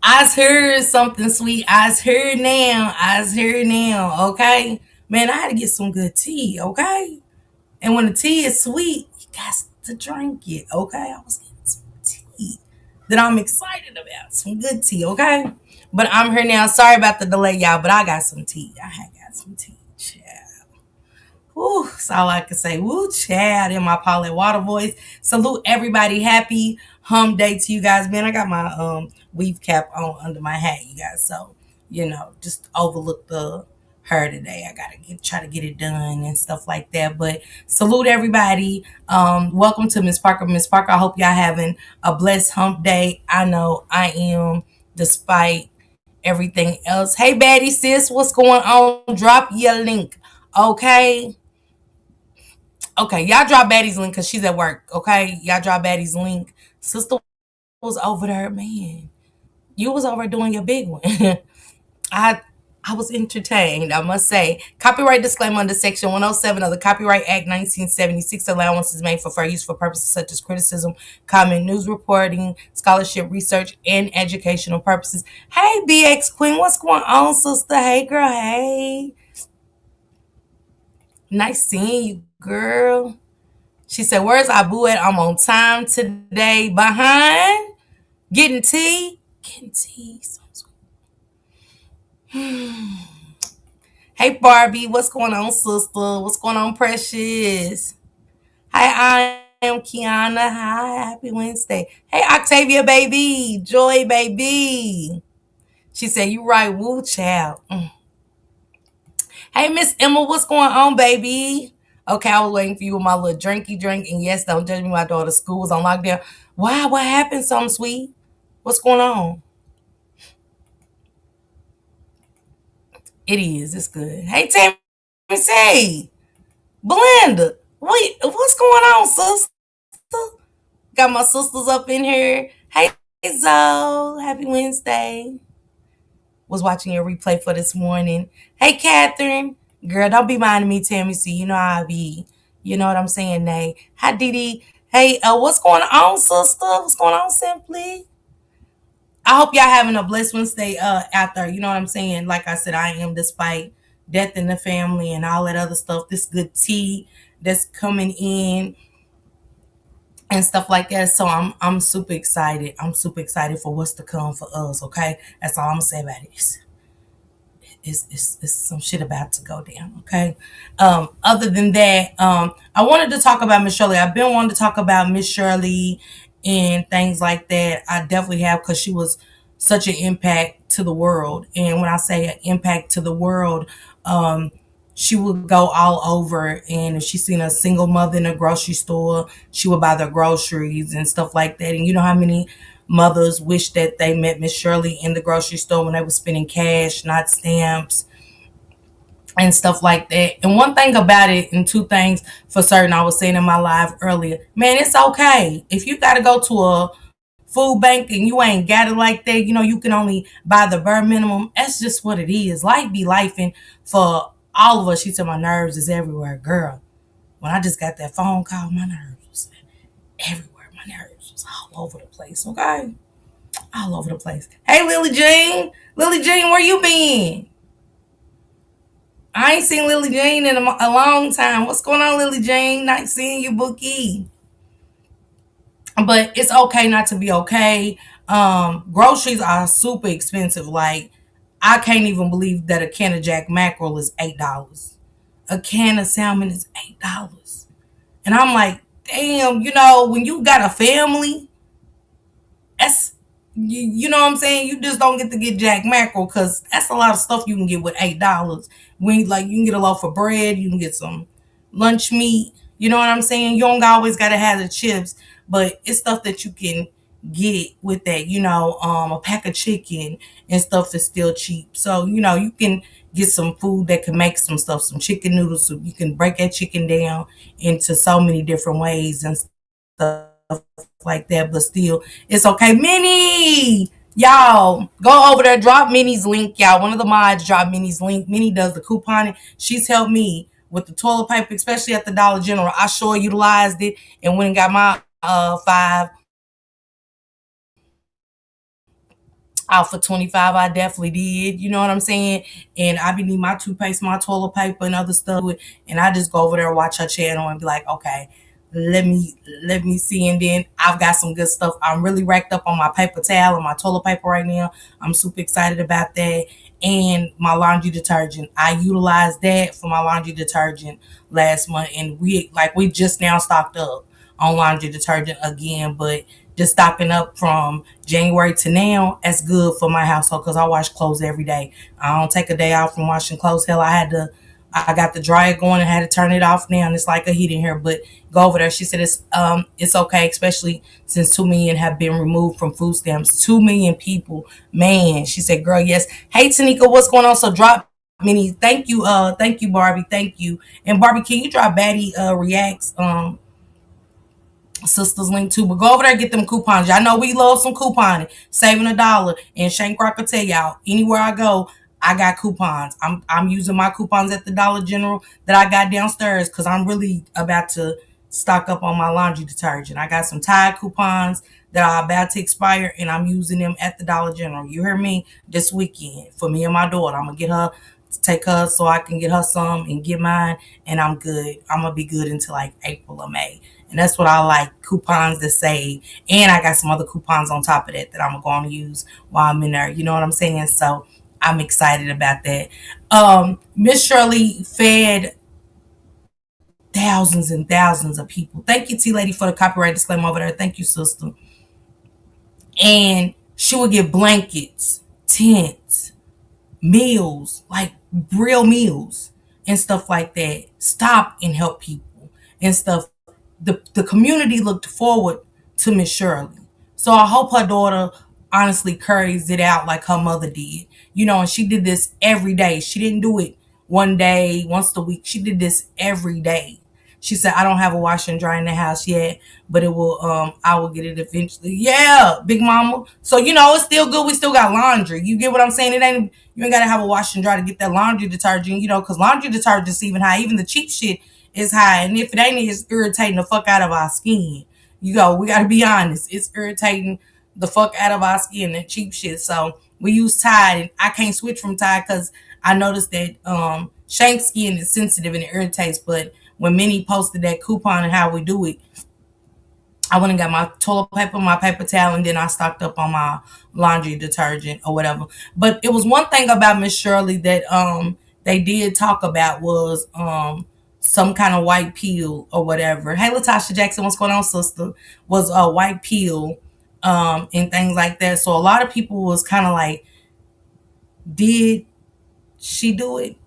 I's heard something sweet. I's heard now. I's heard now. Okay, man, I had to get some good tea. Okay, and when the tea is sweet, you got to drink it. Okay, I was getting some tea that I'm excited about. Some good tea. Okay, but I'm here now. Sorry about the delay, y'all, but I got some tea. I had got some tea. Child. Woo, that's all I can say. Woo, Chad in my Polly Water voice. Salute everybody. Happy hum day to you guys. Man, I got my weave cap on under my hat, you guys. So, just overlook the her today. I gotta try to get it done and stuff like that. But salute everybody. Welcome to Miss Parker. Miss Parker, I hope y'all having a blessed hump day. I know I am, despite everything else. Hey Betty sis, what's going on? Drop your link. Okay. Okay, y'all drop Betty's link because she's at work. Okay, y'all drop Betty's link. Sister was over there, man. You was over doing your big one. I I was entertained, I must say. Copyright disclaimer under Section 107 of the Copyright Act 1976. Allowances made for fair use for purposes such as criticism, comment, news reporting, scholarship, research, and educational purposes. Hey, BX Queen, what's going on, sister? Hey, girl. Hey, nice seeing you, girl. She said, "Where's Abu at? I'm on time today. Behind? Getting tea? Getting tea. Hey, Barbie. What's going on, sister? What's going on, Precious? Hi, I am Kiana. Hi, happy Wednesday. Hey, Octavia, baby. Joy, baby." She said, "You right, woo, child." Hey, Miss Emma. What's going on, baby? Okay, I was waiting for you with my little drinky drink. And yes, don't judge me. My daughter's school was on lockdown. Wow, what happened, something sweet? What's going on? It is. It's good. Hey, Tammy, say, Belinda, wait, what's going on, sister? Got my sisters up in here. Hey, Zoe, happy Wednesday. Was watching your replay for this morning. Hey, Catherine, girl, don't be minding me, Tammy. See, you know how I be. You know what I'm saying, Nay. Hi, Didi. Hey, what's going on, sister? What's going on, Simply? I hope y'all having a blessed Wednesday out there. You know what I'm saying? Like I said, I am, despite death in the family and all that other stuff. This good tea that's coming in and stuff like that. So I'm super excited. I'm super excited for what's to come for us. Okay, that's all I'm gonna say about it. It's some shit about to go down. Okay. Other than that, I wanted to talk about Miss Shirley. I've been wanting to talk about Miss Shirley and things like that. I definitely have, because she was such an impact to the world. And when I say an impact to the world, um, she would go all over, and if she seen a single mother in a grocery store, she would buy their groceries and stuff like that. And you know how many mothers wish that they met Miss Shirley in the grocery store when they were spending cash, not stamps, and stuff like that. And one thing about it, and two things for certain, I was saying in my live earlier, man, it's okay if you got to go to a food bank and you ain't got it like that. You know, you can only buy the bare minimum. That's just what it is. Life be life, and for all of us, she said, my nerves is everywhere, girl. When I just got that phone call, my nerves was everywhere. My nerves was all over the place. Okay, all over the place. Hey, Lily Jean. Lily Jean, where you been? I ain't seen Lily Jean in a long time. What's going on, Lily Jean? Nice seeing you, Bookie. But it's okay not to be okay. Groceries are super expensive. Like, I can't even believe that a can of Jack mackerel is $8. A can of salmon is $8. And I'm like, damn, when you got a family, that's you know what I'm saying? You just don't get to get Jack mackerel, because that's a lot of stuff you can get with $8. When, like, you can get a loaf of bread, you can get some lunch meat. You know what I'm saying? You don't always gotta have the chips, but it's stuff that you can get with that. A pack of chicken and stuff is still cheap. So you can get some food that can make some stuff, some chicken noodle soup. You can break that chicken down into so many different ways and stuff like that, but still, it's okay. Minnie, y'all, go over there, drop Minnie's link, y'all. One of the mods drop Minnie's link. Minnie does the couponing. She's helped me with the toilet paper, especially at the Dollar General. I sure utilized it and went and got my five out for 25. I definitely did. You know what I'm saying? And I be need my toothpaste, my toilet paper, and other stuff. And I just go over there and watch her channel and be like, okay, let me see. And then I've got some good stuff. I'm really racked up on my paper towel and my toilet paper right now. I'm super excited about that. And my laundry detergent. I utilized that for my laundry detergent last month, and we just now stocked up on laundry detergent again, but just stocking up from January to now, that's good for my household because I wash clothes every day. I don't take a day off from washing clothes. Hell, I got the dryer going and had to turn it off now, and it's like a heat in here. But go over there. She said it's okay, especially since 2 million have been removed from food stamps. 2 million people, man. She said, "Girl, yes." Hey, Tanika, what's going on? So drop mini. Thank you, Barbie. Thank you. And Barbie, can you drop Batty reacts sisters link too? But go over there and get them coupons. Y'all know we love some couponing, saving $1. And Shank Rock will tell y'all, anywhere I go, I got coupons. I'm using my coupons at the Dollar General that I got downstairs because I'm really about to stock up on my laundry detergent. I got some Tide coupons that are about to expire, and I'm using them at the Dollar General. You hear me? This weekend for me and my daughter. I'm gonna get her, take her so I can get her some and get mine, and I'm good. I'm gonna be good until like April or May. And that's what I like, coupons to save. And I got some other coupons on top of that that I'm going to use while I'm in there. You know what I'm saying? So I'm excited about that. Miss Shirley fed thousands and thousands of people. Thank you, T Lady, for the copyright disclaimer over there. Thank you, sister. And she would get blankets, tents, meals, like real meals and stuff like that. Stop and help people and stuff. The community looked forward to Miss Shirley. So I hope her daughter honestly carries it out like her mother did. You know, and she did this every day. She didn't do it one day, once a week. She did this every day. She said, I don't have a washer and dryer in the house yet, but it will I will get it eventually. Yeah, Big Mama. So it's still good. We still got laundry. You get what I'm saying? You ain't gotta have a washer and dryer to get that laundry detergent, because laundry detergent's even high. Even the cheap shit is high. And if it ain't, it's irritating the fuck out of our skin. We gotta be honest. It's irritating the fuck out of our skin, and cheap shit. So we use Tide, and I can't switch from Tide because I noticed that Shank's skin is sensitive and it irritates. But when Minnie posted that coupon and how we do it, I went and got my toilet paper, my paper towel, and then I stocked up on my laundry detergent or whatever. But it was one thing about Miss Shirley that they did talk about was some kind of white peel or whatever. Hey, Latasha Jackson, what's going on, sister? Was a white peel and things like that. So a lot of people was kind of like, did she do it?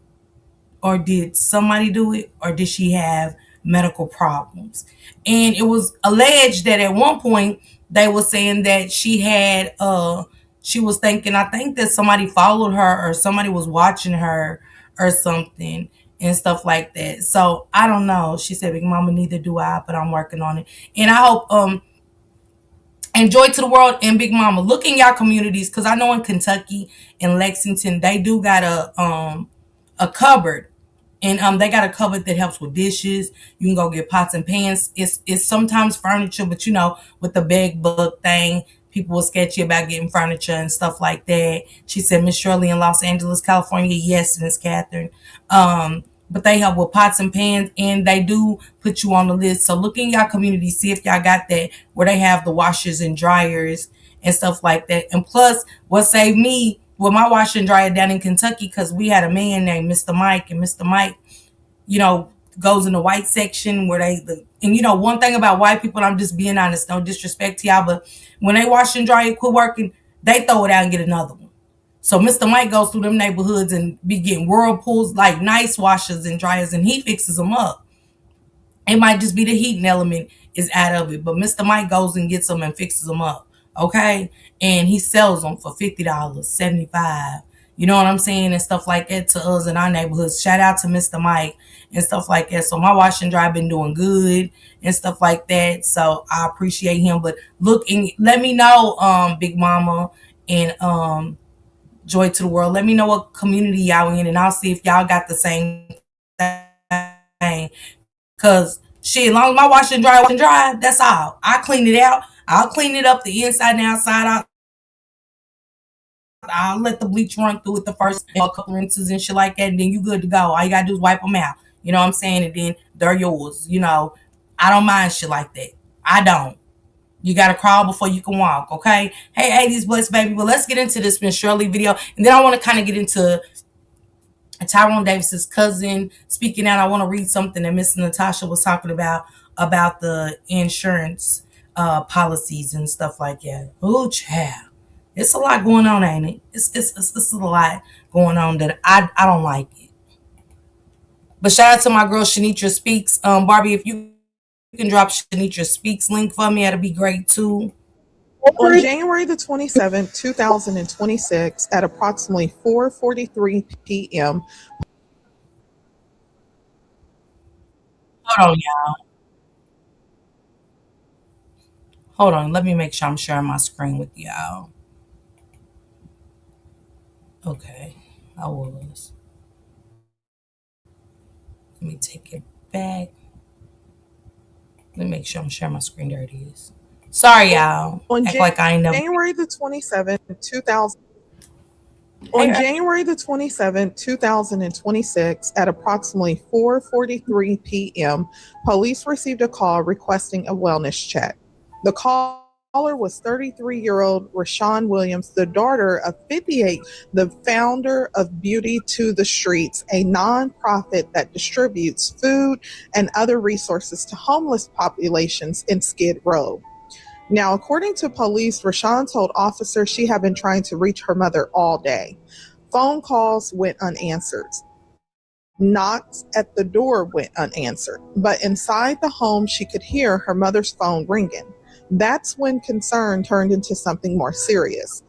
Or did somebody do it? Or did she have medical problems? And it was alleged that at one point they were saying that she was thinking, I think that somebody followed her or somebody was watching her or something and stuff like that. So I don't know. She said, Big Mama, neither do I, but I'm working on it. And I hope and Joy to the World and Big Mama, look in y'all communities, because I know in Kentucky and Lexington they do got a cupboard, and they got a cupboard that helps with dishes. You can go get pots and pans. It's sometimes furniture, but with the big book thing, people were sketchy about getting furniture and stuff like that. She said, Miss Shirley in Los Angeles, California. Yes, Miss Catherine. But they help with pots and pans, and they do put you on the list. So look in y'all community, see if y'all got that, where they have the washers and dryers and stuff like that. And plus, what saved me with my washer and dryer down in Kentucky, because we had a man named Mr. Mike, and Mr. Mike, goes in the white section where one thing about white people, I'm just being honest, no disrespect to y'all, but when they wash and dry, quit working, they throw it out and get another one. So Mr. Mike goes through them neighborhoods and be getting whirlpools, like nice washers and dryers, and he fixes them up. It might just be the heating element is out of it, but Mr. Mike goes and gets them and fixes them up. Okay. And he sells them for $50, 75. You know what I'm saying? And stuff like that to us in our neighborhoods. Shout out to Mr. Mike and stuff like that. So my wash and dry been doing good and stuff like that. So I appreciate him. But look and let me know, Big Mama and Joy to the World. Let me know what community y'all in, and I'll see if y'all got the same thing. Cause shit, as long as my wash and dry, that's all. I clean it out. I'll clean it up the inside and outside. I'll let the bleach run through it the first couple rinses and shit like that, and then you good to go. All you gotta do is wipe them out. You know what I'm saying? And then they're yours. I don't mind shit like that. I don't. You gotta crawl before you can walk, okay? Hey, 80s Blessed Baby. Well, let's get into this Miss Shirley video. And then I want to kind of get into Tyrone Davis's cousin speaking out. I want to read something that Miss Natasha was talking about the insurance policies and stuff like that. Oh, child. It's a lot going on, ain't it? It's a lot going on that I don't like it. But shout out to my girl Shanitra Speaks. Barbie, if you can drop Shanitra Speaks link for me, that'd be great too. On January the 27th, 2026, at approximately 4:43 p.m., Hold on, y'all. Hold on. Let me make sure I'm sharing my screen with y'all. Okay. I was. Let me take it back. Let me make sure I'm sharing my screen. There it is. Sorry, y'all. on Act like I ain't never. January the 27th, 2000. On Hey, January the 27th, 2026, at approximately 4:43 p.m., police received a call requesting a wellness check. The caller was 33-year-old Rashawn Williams, the daughter of 58, the founder of Beauty to the Streets, a nonprofit that distributes food and other resources to homeless populations in Skid Row. Now, according to police, Rashawn told officers she had been trying to reach her mother all day. Phone calls went unanswered. Knocks at the door went unanswered. But inside the home, she could hear her mother's phone ringing. That's when concern turned into something more serious.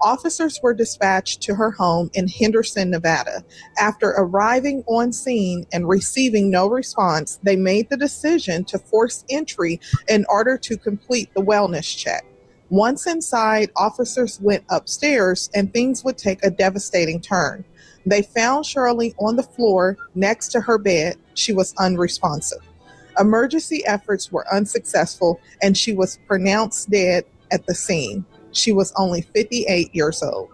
Officers were dispatched to her home in Henderson, Nevada. After arriving on scene and receiving no response, they made the decision to force entry in order to complete the wellness check. Once inside, officers went upstairs and things would take a devastating turn. They found Shirley on the floor next to her bed. She was unresponsive. Emergency efforts were unsuccessful and she was pronounced dead at the scene. She was only 58 years old.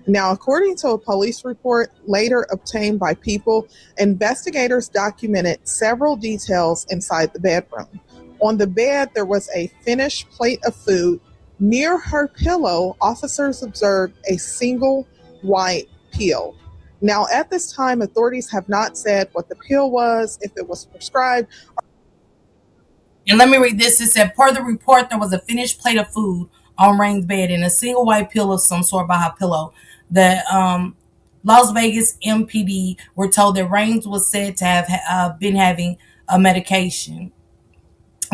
Now, according to a police report later obtained by People, investigators documented several details inside the bedroom. On the bed, there was a finished plate of food. Near her pillow, officers observed a single white pill. Now, at this time, authorities have not said what the pill was, if it was prescribed. And let me read this. It said, per the report, there was a finished plate of food on Rain's bed and a single white pill of some sort by her pillow. The Las Vegas MPD were told that Rains was said to have been having a medication,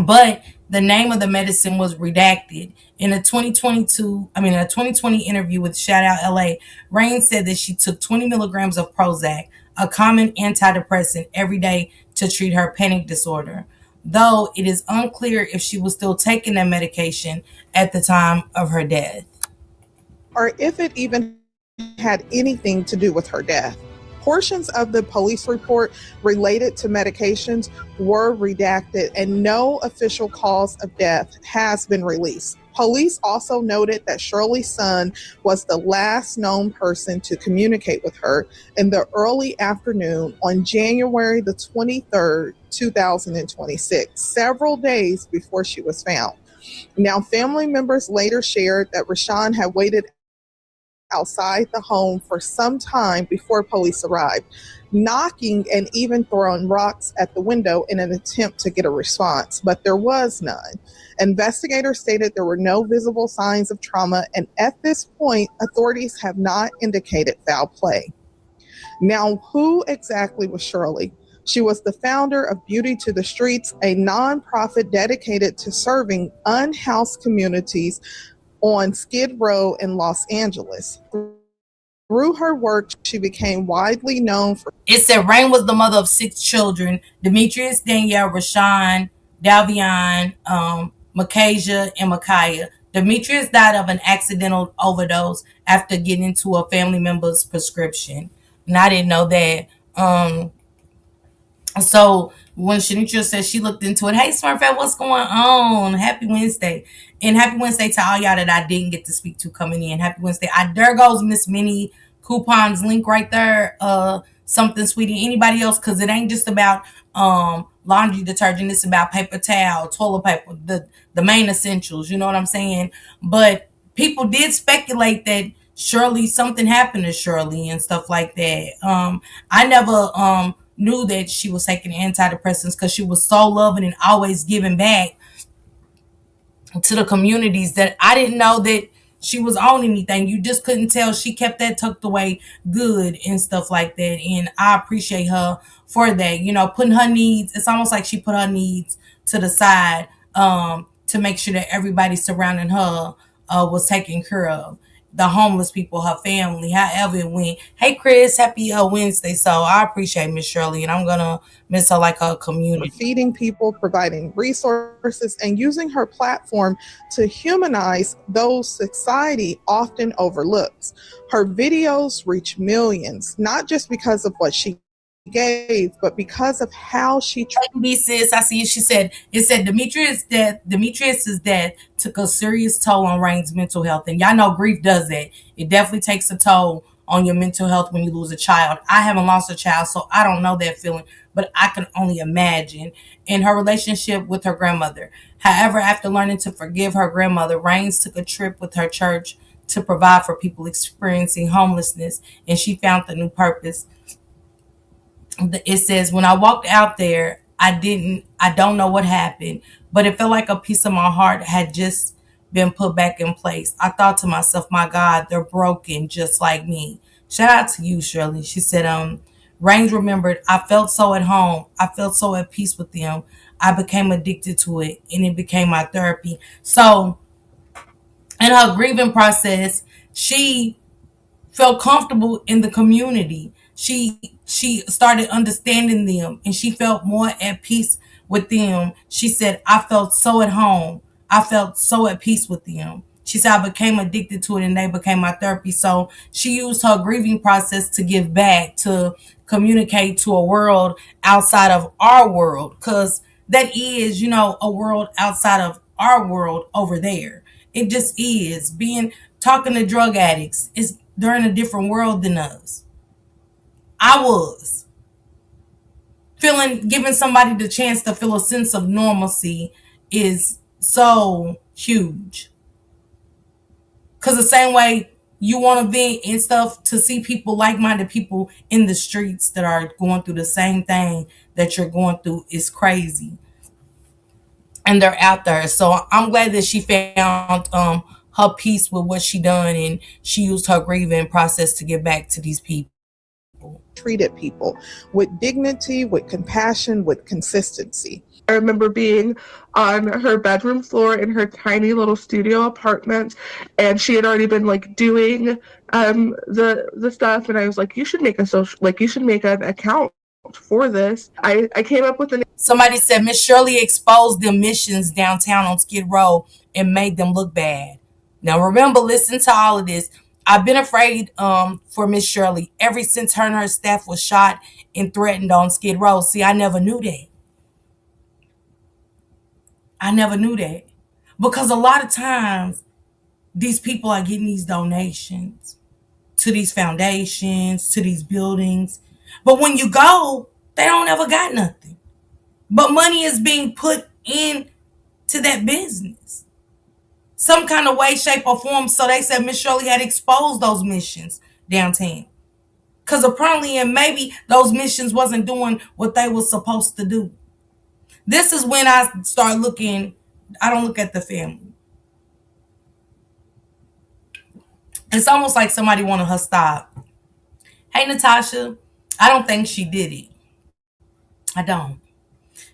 but the name of the medicine was redacted. In a 2020 interview with Shout Out LA, Rain said that she took 20 milligrams of Prozac, a common antidepressant, every day to treat her panic disorder, though it is unclear if she was still taking that medication at the time of her death. Or if it even had anything to do with her death. Portions of the police report related to medications were redacted and no official cause of death has been released. Police also noted that Shirley's son was the last known person to communicate with her in the early afternoon on January the 23rd, 2026, several days before she was found. Now, family members later shared that Rashawn had waited outside the home for some time before police arrived, knocking and even throwing rocks at the window in an attempt to get a response, but there was none. Investigators stated there were no visible signs of trauma, and at this point, authorities have not indicated foul play. Now, who exactly was Shirley? She was the founder of Beauty to the Streets, a nonprofit dedicated to serving unhoused communities on Skid Row in Los Angeles. Through her work, she became widely known for. It said Rain was the mother of 6 children: Demetrius, Danielle, Rashawn, Davion, Makasia, and Micaiah. Demetrius died of an accidental overdose after getting into a family member's prescription. And I didn't know that. So when Shanitra said she looked into it, hey Smurfette, what's going on? Happy Wednesday. And happy Wednesday to all y'all that I didn't get to speak to coming in. Happy Wednesday. There goes Miss Minnie coupons link right there. Something, sweetie. Anybody else? Because it ain't just about laundry detergent. It's about paper towel, toilet paper, the main essentials. You know what I'm saying? But people did speculate that Shirley, something happened to Shirley and stuff like that. I never knew that she was taking antidepressants because she was so loving and always giving back to the communities that I didn't know that she was on anything. You just couldn't tell. She kept that tucked away good and stuff like that. And I appreciate her for that. You know, putting her needs, it's almost like she put her needs to the side to make sure that everybody surrounding her was taken care of. The homeless people, her family, however it went. Hey, Chris, happy Wednesday. So I appreciate Miss Shirley, and I'm going to miss her like her community. feeding people, providing resources, and using her platform to humanize those society often overlooks. Her videos reach millions, not just because of what she gave, but because of how she B sis, I see. She said it said Demetrius's death took a serious toll on Rain's mental health, and y'all know grief does that. It definitely takes a toll on your mental health when you lose a child. I haven't lost a child, so I don't know that feeling, but I can only imagine. In her relationship with her grandmother, however, after learning to forgive her grandmother, Rains took a trip with her church to provide for people experiencing homelessness, and she found the new purpose. It says, when I walked out there, I don't know what happened, but it felt like a piece of my heart had just been put back in place. I thought to myself, my God, they're broken just like me. Shout out to you, Shirley. She said, Rains remembered, I felt so at home. I felt so at peace with them. I became addicted to it and it became my therapy. So in her grieving process, she felt comfortable in the community. She started understanding them and she felt more at peace with them. She said, I felt so at home. I felt so at peace with them. She said, I became addicted to it and they became my therapy. So she used her grieving process to give back, to communicate to a world outside of our world. Because that is, you know, a world outside of our world over there. It just is. Being talking to drug addicts, is they're in a different world than us. I was feeling, giving somebody the chance to feel a sense of normalcy is so huge. Cause the same way you want to vent and stuff, to see people, like-minded people in the streets that are going through the same thing that you're going through is crazy. And they're out there. So I'm glad that she found her peace with what she done, and she used her grieving process to get back to these people. treated people with dignity, with compassion, with consistency. I remember being on her bedroom floor in her tiny little studio apartment, and she had already been like doing the stuff, and I was like, you should make a social, like you should make an account for this. I came up with an. Somebody said Miss Shirley exposed the emissions downtown on Skid Row and made them look bad. Now remember, listen to all of this. I've been afraid for Miss Shirley ever since her and her staff was shot and threatened on Skid Row. See, I never knew that. I never knew that. Because a lot of times these people are getting these donations to these foundations, to these buildings. But when you go, they don't ever got nothing. But money is being put in to that business. Some kind of way, shape, or form. So they said Miss Shirley had exposed those missions downtown. Because apparently, and maybe those missions wasn't doing what they were supposed to do. This is when I start looking, I don't look at the family. It's almost like somebody wanted her stop. Hey, Natasha, I don't think she did it. I don't.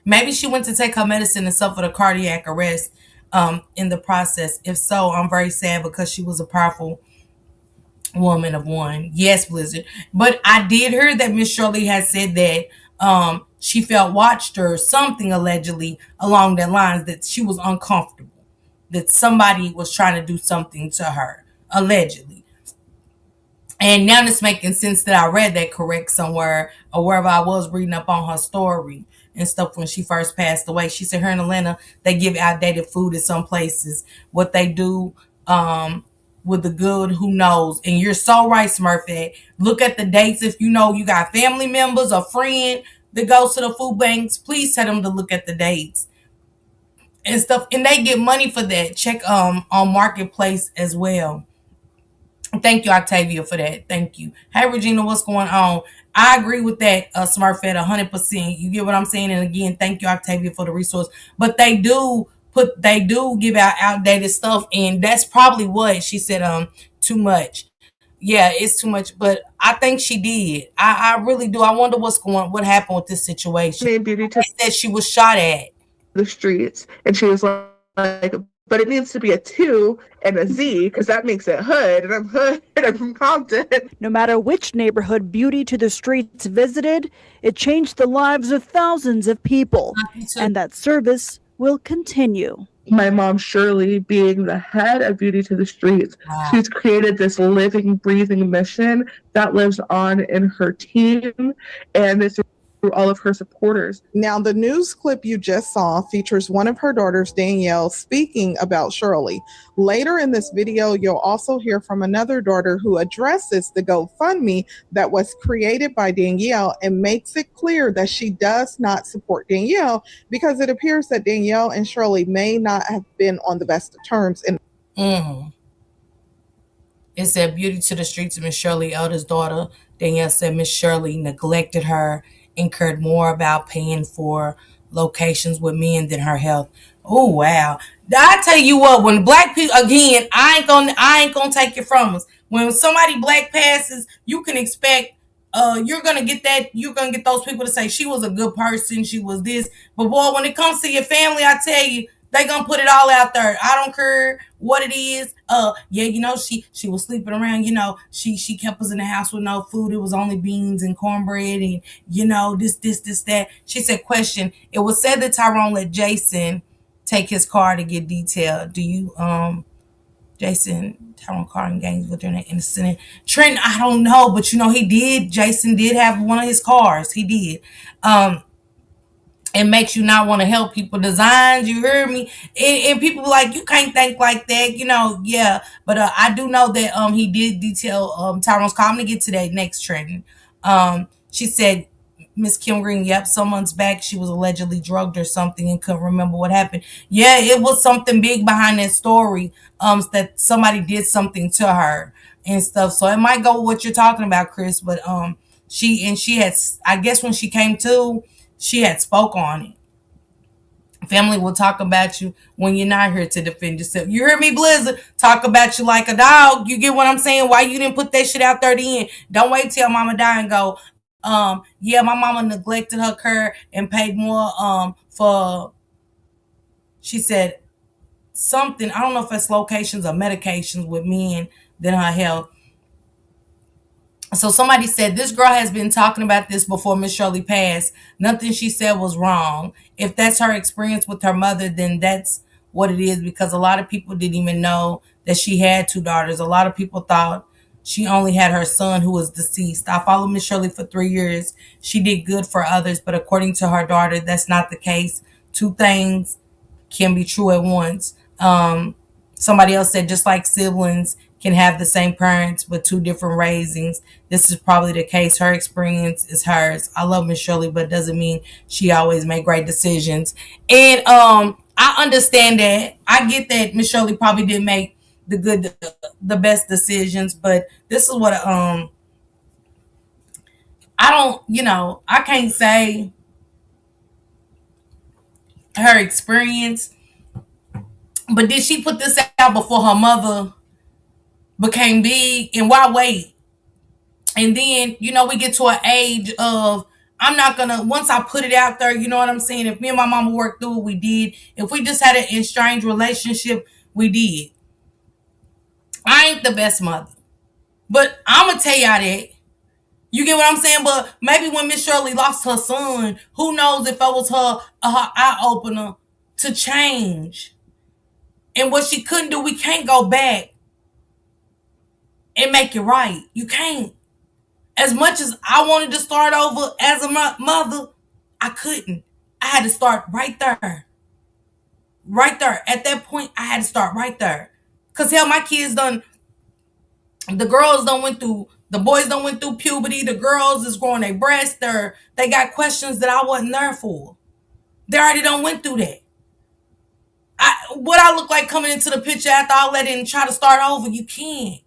Maybe she went to take her medicine and suffered a cardiac arrest in the process. If so, I'm very sad because she was a powerful woman of one. Yes, Blizzard. But I did hear that Miss Shirley had said that she felt watched or something allegedly along that lines, that she was uncomfortable, that somebody was trying to do something to her, allegedly. And now it's making sense that I read that correct somewhere or wherever I was reading up on her story. and stuff when she first passed away. She said here in Atlanta, they give outdated food in some places. What they do, with the good, who knows? And you're so right, Smurfette. Look at the dates. If you know you got family members or friend that goes to the food banks, please tell them to look at the dates and stuff. And they get money for that. Check on Marketplace as well. Thank you, Octavia, for that. Thank you. Hey, Regina, what's going on? I agree with that, Smurfette, 100%. You get what I'm saying? And again, thank you, Octavia, for the resource. But they do give out outdated stuff, and that's probably what she said. Too much. Yeah, it's too much. But I think she did. I really do. I wonder what happened with this situation. Named Beauty to They said she was shot at. the streets, and she was like, but it needs to be a 2 and a Z because that makes it hood, and I'm hood, and I'm from Compton. No matter which neighborhood Beauty to the Streets visited, it changed the lives of thousands of people, and that service will continue. My mom, Shirley, being the head of Beauty to the Streets, Wow. she's created this living, breathing mission that lives on in her team, and it's through all of her supporters. Now, the news clip you just saw features one of her daughters, Danielle, speaking about Shirley. Later in this video, you'll also hear from another daughter who addresses the GoFundMe that was created by Danielle and makes it clear that she does not support Danielle because it appears that Danielle and Shirley may not have been on the best of terms. It said Beauty to the Streets of Miss Shirley, eldest daughter. Danielle said Miss Shirley neglected her and cared more about paying for locations with men than her health. Oh wow. I tell you what, when black people again, I ain't gonna take it from us. When somebody black passes, you can expect you're gonna get those people to say she was a good person, she was this. But boy, when it comes to your family, I tell you, they gonna put it all out there. I don't care what it is. Yeah, she was sleeping around. She kept us in the house with no food. It was only beans and cornbread, and this that. She said, "Question: It was said that Tyrone let Jason take his car to get detailed. Do you Jason Tyrone car engaged with an incident? Trent, I don't know, but he did. Jason did have one of his cars. He did. It makes you not want to help people. Designs, you hear me? And people be like, you can't think like that, yeah. But I do know that he did detail Tyrone's car. I'm gonna get to that next trend. She said, Miss Kim Green, yep, some months back she was allegedly drugged or something and couldn't remember what happened. Yeah, it was something big behind that story. That somebody did something to her and stuff. So it might go with what you're talking about, Chris. But she had, I guess when she came to, she had spoke on it. Family will talk about you when you're not here to defend yourself. You hear me, Blizzard? Talk about you like a dog. You get what I'm saying? Why you didn't put that shit out there then? Don't wait till mama die and go, yeah, my mama neglected her care and paid more for, she said something, I don't know if it's locations or medications with men than her health. So somebody said this girl has been talking about this before Miss Shirley passed. Nothing she said was wrong. If that's her experience with her mother, then that's what it is, because a lot of people didn't even know that she had two daughters. A lot of people thought she only had her son who was deceased. I followed Miss Shirley for 3 years. She did good for others, but according to her daughter, that's not the case. Two things can be true at once. Somebody else said just like siblings can have the same parents but two different raisings, this is probably the case. Her experience is hers. I love Miss Shirley, but it doesn't mean she always make great decisions. And I understand that. I get that Miss Shirley probably didn't make the best decisions, but this is what I don't, I can't say her experience. But did she put this out before her mother became big? And why wait? And then, we get to an age of, I'm not gonna, once I put it out there, you know what I'm saying? If me and my mama worked through it, we did. If we just had an estranged relationship, we did. I ain't the best mother. But I'm gonna tell y'all that. You get what I'm saying? But maybe when Miss Shirley lost her son, who knows if it was her eye opener to change. And what she couldn't do, we can't go back and make it right. You can't. As much as I wanted to start over as a mother, I couldn't. I had to start right there. Right there. At that point, I had to start right there. Cause hell, my kids done, the girls done went through, the boys done went through puberty. The girls is growing their breasts. They got questions that I wasn't there for. They already done went through that. What I look like coming into the picture after all that and try to start over, you can't.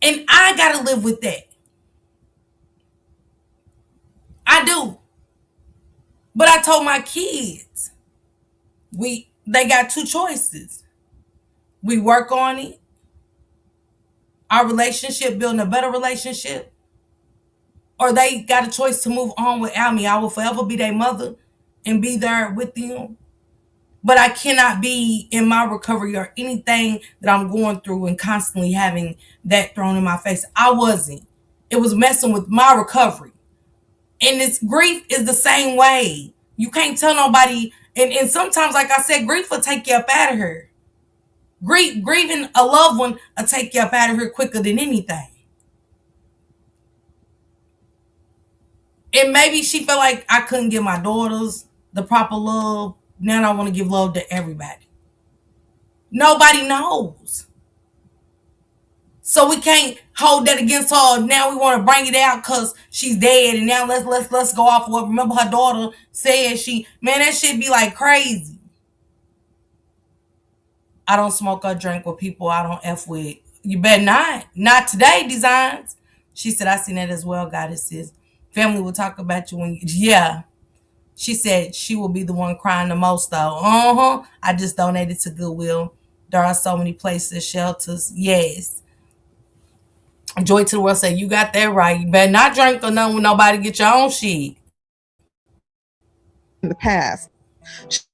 And I gotta live with that. I do. But I told my kids, they got two choices. We work on it, our relationship, building a better relationship, or they got a choice to move on without me. I will forever be their mother and be there with them. But I cannot be in my recovery or anything that I'm going through and constantly having that thrown in my face. I wasn't. It was messing with my recovery. And this grief is the same way. You can't tell nobody. And sometimes, like I said, grief will take you up out of here. Grieving a loved one will take you up out of here quicker than anything. And maybe she felt like I couldn't give my daughters the proper love. Now I want to give love to everybody. Nobody knows. So we can't hold that against her. Now we want to bring it out because she's dead. And now let's go off what remember her daughter said. That shit be like crazy. I don't smoke or drink with people I don't F with. You better not. Not today, Designs. She said, I seen that as well, Goddesses. Family will talk about you when yeah. She said she will be the one crying the most though. I just donated to Goodwill. There are so many places, shelters. Yes. Joy to the World said, you got that right. You better not drink or nothing with nobody, get your own shit. In the past.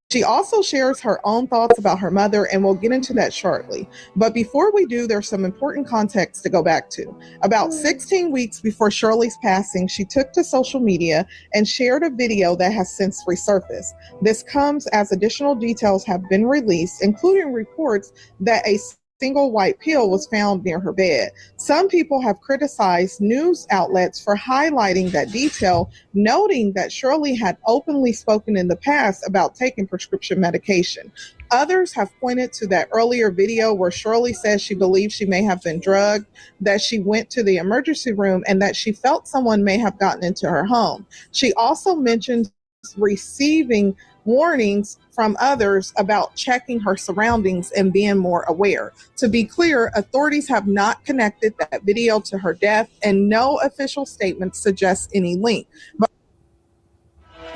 She also shares her own thoughts about her mother, and we'll get into that shortly. But before we do, there's some important context to go back to. About 16 weeks before Shirley's passing, she took to social media and shared a video that has since resurfaced. This comes as additional details have been released, including reports that a single white pill was found near her bed. Some people have criticized news outlets for highlighting that detail, noting that Shirley had openly spoken in the past about taking prescription medication. Others have pointed to that earlier video where Shirley says she believes she may have been drugged, that she went to the emergency room, and that she felt someone may have gotten into her home. She also mentioned receiving warnings from others about checking her surroundings and being more aware. To be clear, authorities have not connected that video to her death, and no official statement suggests any link. But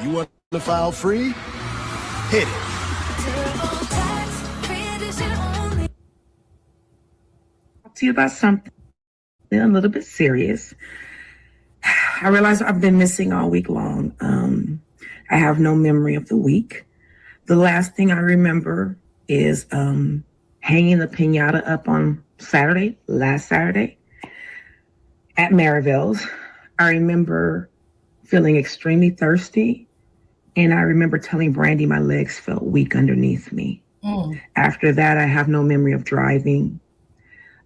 you want to file free? Hit it. Talk to you about something a little bit serious. I realize I've been missing all week long. I have no memory of the week. The last thing I remember is hanging the piñata up on last Saturday, at Maryville's. I remember feeling extremely thirsty, and I remember telling Brandy my legs felt weak underneath me. After that, I have no memory of driving.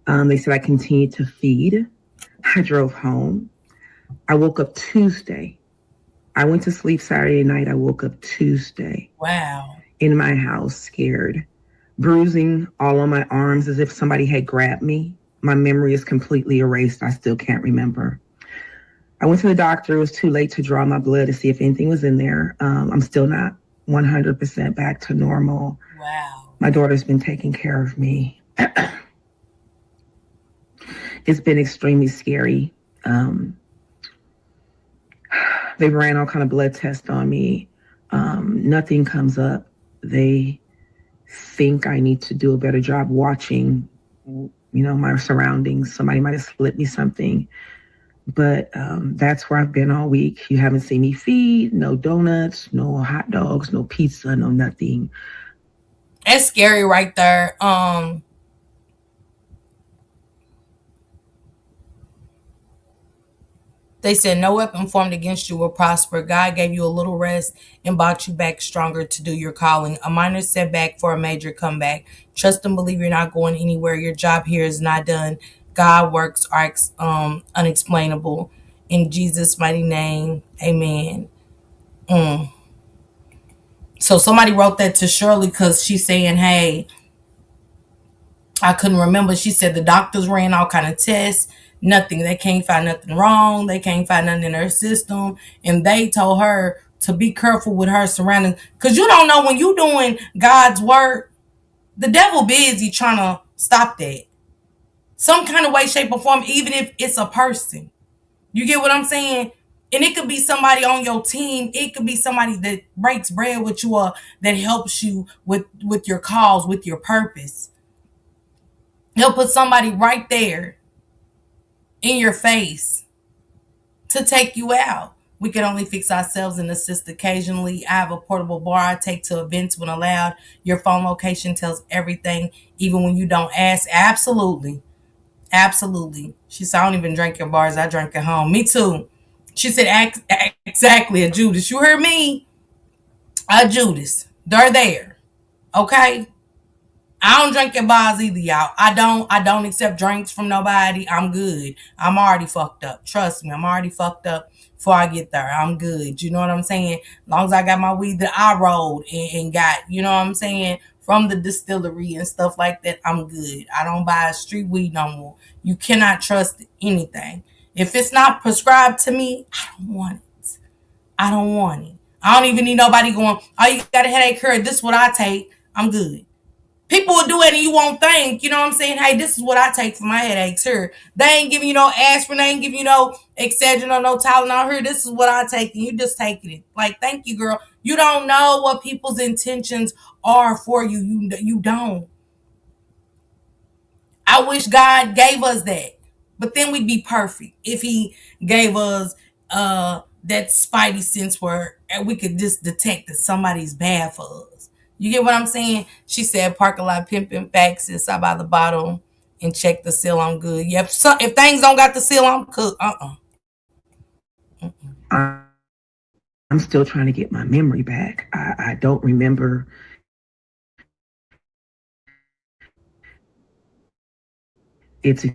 They said I continued to feed. I drove home. I woke up Tuesday. I went to sleep Saturday night. I woke up Tuesday. Wow. In my house, scared. Bruising all on my arms as if somebody had grabbed me. My memory is completely erased. I still can't remember. I went to the doctor. It was too late to draw my blood to see if anything was in there. I'm still not 100% back to normal. Wow. My daughter's been taking care of me. It's been extremely scary. They ran all kind of blood tests on me. Nothing comes up. They think I need to do a better job watching, my surroundings. Somebody might have slipped me something. But that's where I've been all week. You haven't seen me feed, no donuts, no hot dogs, no pizza, no nothing. That's scary right there. They said no weapon formed against you will prosper. God gave you a little rest and brought you back stronger to do your calling. A minor setback for a major comeback. Trust and believe you're not going anywhere. Your job here is not done. God works are unexplainable. In Jesus' mighty name, amen. So somebody wrote that to Shirley because she's saying, hey, I couldn't remember. She said the doctors ran all kind of tests, nothing. They can't find nothing wrong. They can't find nothing in her system. And they told her to be careful with her surroundings. Because you don't know when you're doing God's work, the devil busy trying to stop that. Some kind of way, shape, or form, even if it's a person. You get what I'm saying? And it could be somebody on your team. It could be somebody that breaks bread with you or that helps you with your cause, with your purpose. He'll put somebody right there in your face to take you out. We can only fix ourselves and assist occasionally. I have a portable bar I take to events when allowed. Your phone location tells everything, even when you don't ask. Absolutely. Absolutely. She said, I don't even drink your bars. I drink at home. Me too. She said, exactly, a Judas. You heard me? A Judas. They're there. Okay? I don't drink at bars either, y'all. I don't accept drinks from nobody. I'm good. I'm already fucked up. Trust me, I'm already fucked up before I get there. I'm good. You know what I'm saying? As long as I got my weed that I rolled and got, you know what I'm saying, from the distillery and stuff like that, I'm good. I don't buy street weed no more. You cannot trust anything. If it's not prescribed to me, I don't want it. I don't want it. I don't even need nobody going, oh, you got a headache here. This is what I take. I'm good. People will do it and you won't think, you know what I'm saying? Hey, this is what I take for my headaches here. They ain't giving you no aspirin, they ain't giving you no Excedrin or no Tylenol here. This is what I take and you just taking it. Like, thank you, girl. You don't know what people's intentions are for you. You don't. I wish God gave us that. But then we'd be perfect if he gave us that spidey sense where we could just detect that somebody's bad for us. You get what I'm saying? She said, park a lot pimping faxes. I buy the bottle and check the seal. I'm good. Yeah, if things don't got the seal, I'm cooked. I'm still trying to get my memory back. I don't remember. It's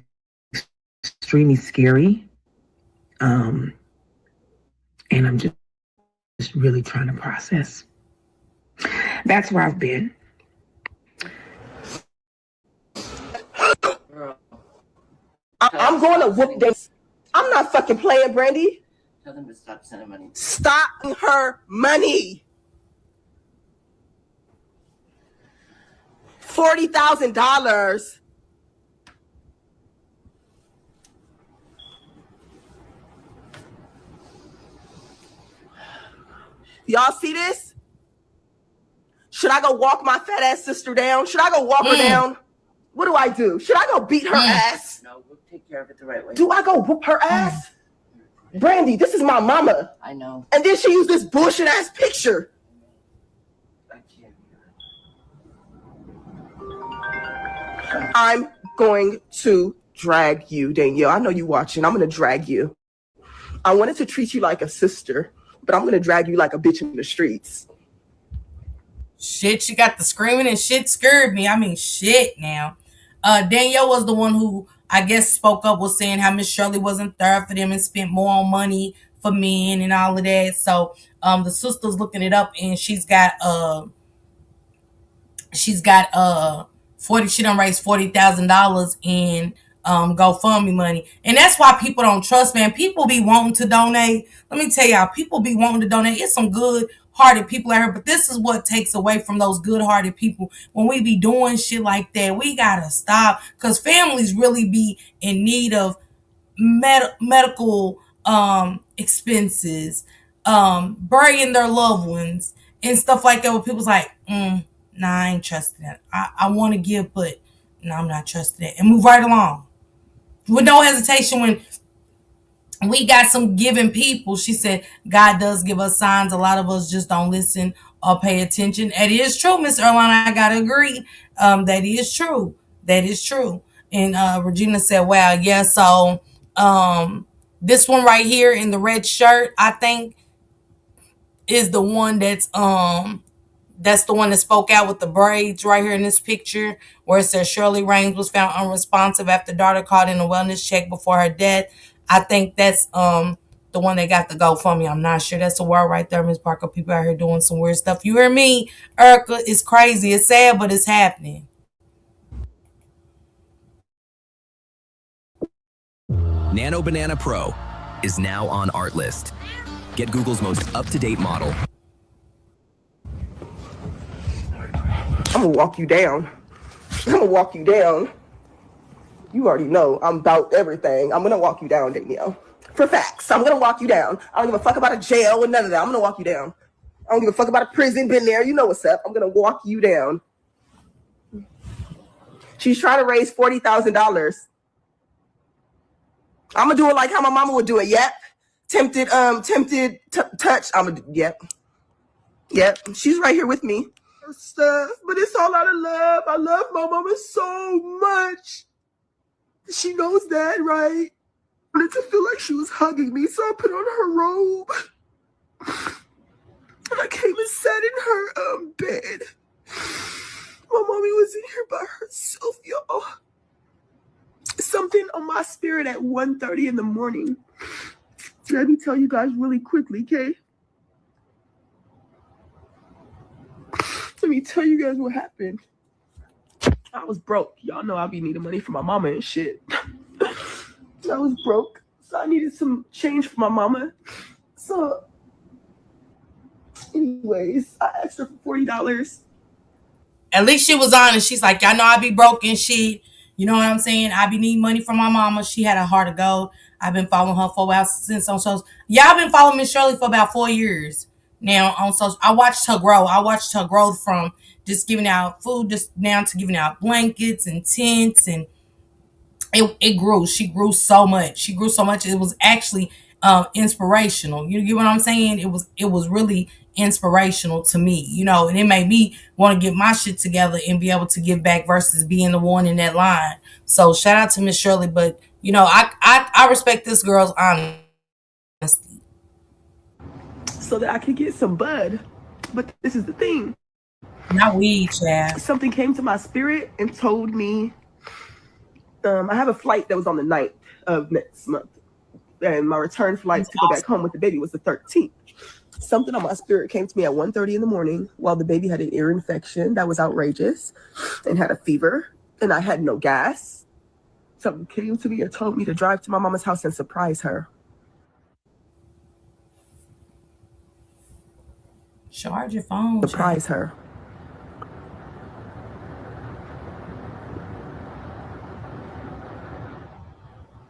extremely scary. And I'm just really trying to process. That's where I've been. I'm going to whoop this. I'm not fucking playing, Brandy. Tell them to stop sending money. Stop her money. $40,000. Y'all see this? Should I go walk my fat ass sister down? Should I go walk her down? What do I do? Should I go beat her ass? No, we'll take care of it the right way. Do I go whoop her ass? Brandy, this is my mama. I know. And then she used this bullshit ass picture. I can't. I'm going to drag you, Danielle. I know you watching. I'm going to drag you. I wanted to treat you like a sister, but I'm going to drag you like a bitch in the streets. Shit, she got the screaming and shit scared me. I mean, shit now. Danielle was the one who, I guess, spoke up, was saying how Miss Shirley wasn't there for them and spent more on money for men and all of that. So the sister's looking it up and she's got 40, she done raised $40,000 in GoFundMe money. And that's why people don't trust, man. People be wanting to donate. Let me tell y'all, people be wanting to donate. It's some good hearted people out here, but this is what takes away from those good hearted people. When we be doing shit like that, we gotta stop, because families really be in need of medical expenses, burying their loved ones and stuff like that, where people's like, nah, I ain't trusting that. I want to give, but no, I'm not trusting it, and move right along with no hesitation. When we got some giving people, she said, God does give us signs. A lot of us just don't listen or pay attention. It is true, Miss Erline. I gotta agree. That is true. That is true. And Regina said, wow, yeah. So this one right here in the red shirt, I think, is the one that's the one that spoke out with the braids right here in this picture, where it says Shirley Raines was found unresponsive after daughter called in a wellness check before her death. I think that's the one that got the GoFundMe. I'm not sure. That's the word right there, Miss Parker. People out here doing some weird stuff. You hear me, Erica? It's crazy. It's sad, but it's happening. Nano Banana Pro is now on Artlist. Get Google's most up-to-date model. I'm gonna walk you down. I'm gonna walk you down. You already know I'm about everything. I'm gonna walk you down, Danielle. For facts, I'm gonna walk you down. I don't give a fuck about a jail or none of that. I'm gonna walk you down. I don't give a fuck about a prison, been there. You know what's up. I'm gonna walk you down. She's trying to raise $40,000. I'm gonna do it like how my mama would do it. Yep. Tempted touch. Yep. She's right here with me. Stuff, but it's all out of love. I love my mama so much. She knows that, right? I wanted to feel like she was hugging me, so I put on her robe. And I came and sat in her bed. My mommy was in here by herself, y'all. Something on my spirit at 1:30 in the morning. Let me tell you guys really quickly, okay? Let me tell you guys what happened. I was broke. Y'all know I be needing money for my mama and shit. I was broke, so I needed some change for my mama. So, anyways, I asked her for $40. At least she was honest. She's like, y'all know I be broke and shit. You know what I'm saying? I be needing money from my mama. She had a heart of gold. I've been following her for a while since on social. Yeah, I've been following Miss Shirley for about 4 years now on social. I watched her grow. I watched her grow from just giving out food just now to giving out blankets and tents, and it grew. She grew so much. She grew so much. It was actually inspirational. You get what I'm saying? It was really inspirational to me, you know, and it made me want to get my shit together and be able to give back versus being the one in that line. So shout out to Miss Shirley, but you know, I respect this girl's honesty. So that I could get some bud. But this is the thing. Not weed, Chad. Something came to my spirit and told me I have a flight that was on the 9th of next month. And my return flight to go back home with the baby was the 13th. Something on my spirit came to me at 1:30 in the morning while the baby had an ear infection that was outrageous and had a fever, and I had no gas. Something came to me and told me to drive to my mama's house and surprise her. Charge your phone. Surprise her.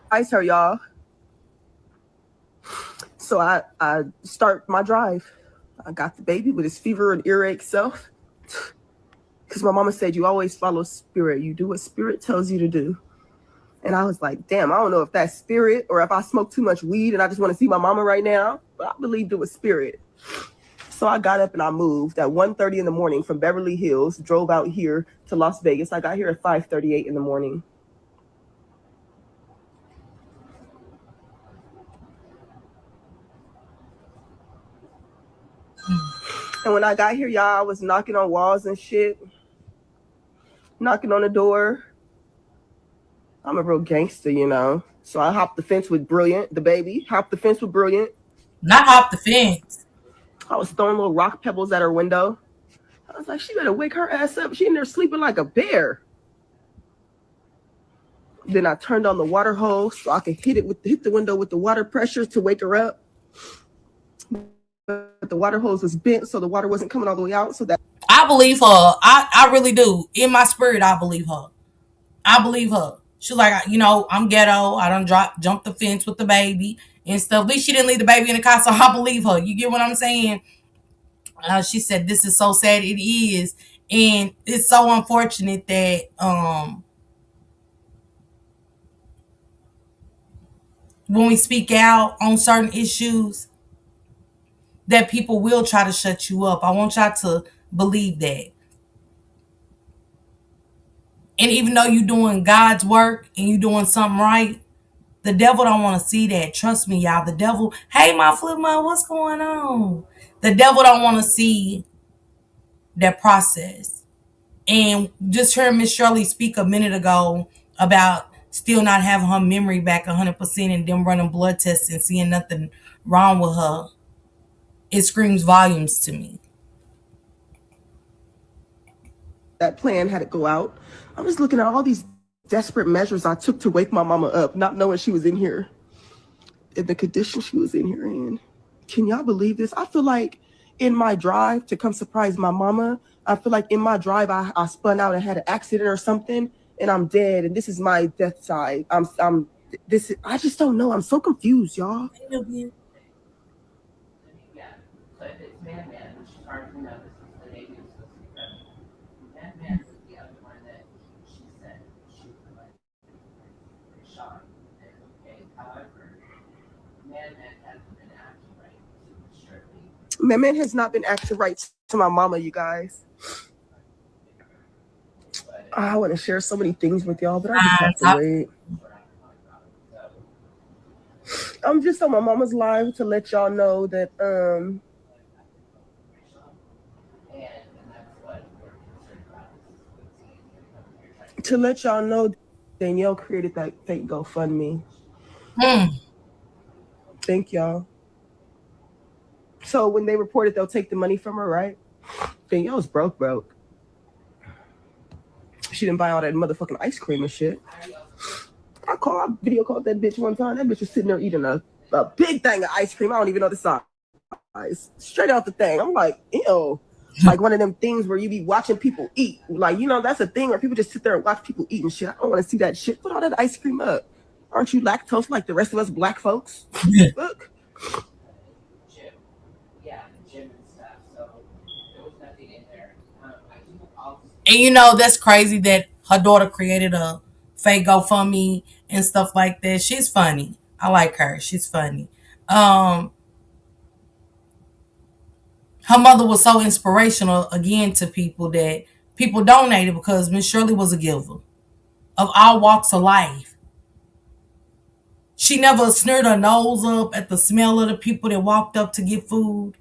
Surprise her, y'all. So I start my drive. I got the baby with his fever and earache self. Because my mama said, you always follow spirit. You do what spirit tells you to do. And I was like, damn, I don't know if that's spirit or if I smoke too much weed and I just want to see my mama right now. But I believed it was spirit. So I got up and I moved at 1:30 in the morning from Beverly Hills, drove out here to Las Vegas. I got here at 5:38 in the morning. And when I got here, y'all, I was knocking on walls and shit. Knocking on the door. I'm a real gangster, you know. So I hopped the fence with Brilliant, the baby. Hopped the fence with Brilliant. Not hop the fence. I was throwing little rock pebbles at her window. I was like, she better wake her ass up. She in there sleeping like a bear. Then I turned on the water hose so I could hit the window with the water pressure to wake her up. But the water hose was bent, so the water wasn't coming all the way out. So that I believe her. I really do. In my spirit, I believe her. I believe her. She's like, you know, I'm ghetto. I done jumped the fence with the baby and stuff. At least she didn't leave the baby in the car, so I believe her. You get what I'm saying? She said, this is so sad. It is. And it's so unfortunate that when we speak out on certain issues, that people will try to shut you up. I want y'all to believe that. And even though you're doing God's work and you're doing something right, the devil don't want to see that. Trust me, y'all. The devil, hey, my flip mom, what's going on? The devil don't want to see that process. And just heard Miss Shirley speak a minute ago about still not having her memory back 100% and them running blood tests and seeing nothing wrong with her, it screams volumes to me. That plan had to go out. I'm just looking at all these desperate measures I took to wake my mama up, not knowing she was in here, in the condition she was in here in. Can y'all believe this? I feel like in my drive to come surprise my mama, I feel like in my drive I spun out and had an accident or something, and I'm dead, and this is my death side. I just don't know. I'm so confused, y'all. Yeah, so if it's Madman, which is hard to know, this is the name of the secret. Madman is the other one that she said she would like shot. Okay, however, Madman hasn't been acting right to Shirley. Madman has not been acting right to my mama, you guys. I want to share so many things with y'all, but I just have to wait. I'm just on my mama's live to let y'all know that Danielle created that fake GoFundMe. Thank y'all. So when they reported they'll take the money from her, right? Danielle's broke. She didn't buy all that motherfucking ice cream and shit. I video called that bitch one time. That bitch was sitting there eating a big thing of ice cream. I don't even know the size. Straight out the thing. I'm like, ew. Like one of them things where you be watching people eat. Like, you know, that's a thing where people just sit there and watch people eat and shit. I don't want to see that shit. Put all that ice cream up. Aren't you lactose like the rest of us black folks? Look. Gym and stuff, so there was nothing in there. And you know, that's crazy that her daughter created a fake GoFundMe and stuff like that. She's funny. I like her. She's funny. Her mother was so inspirational again to people that people donated because Miss Shirley was a giver of all walks of life. She never sneered her nose up at the smell of the people that walked up to get food.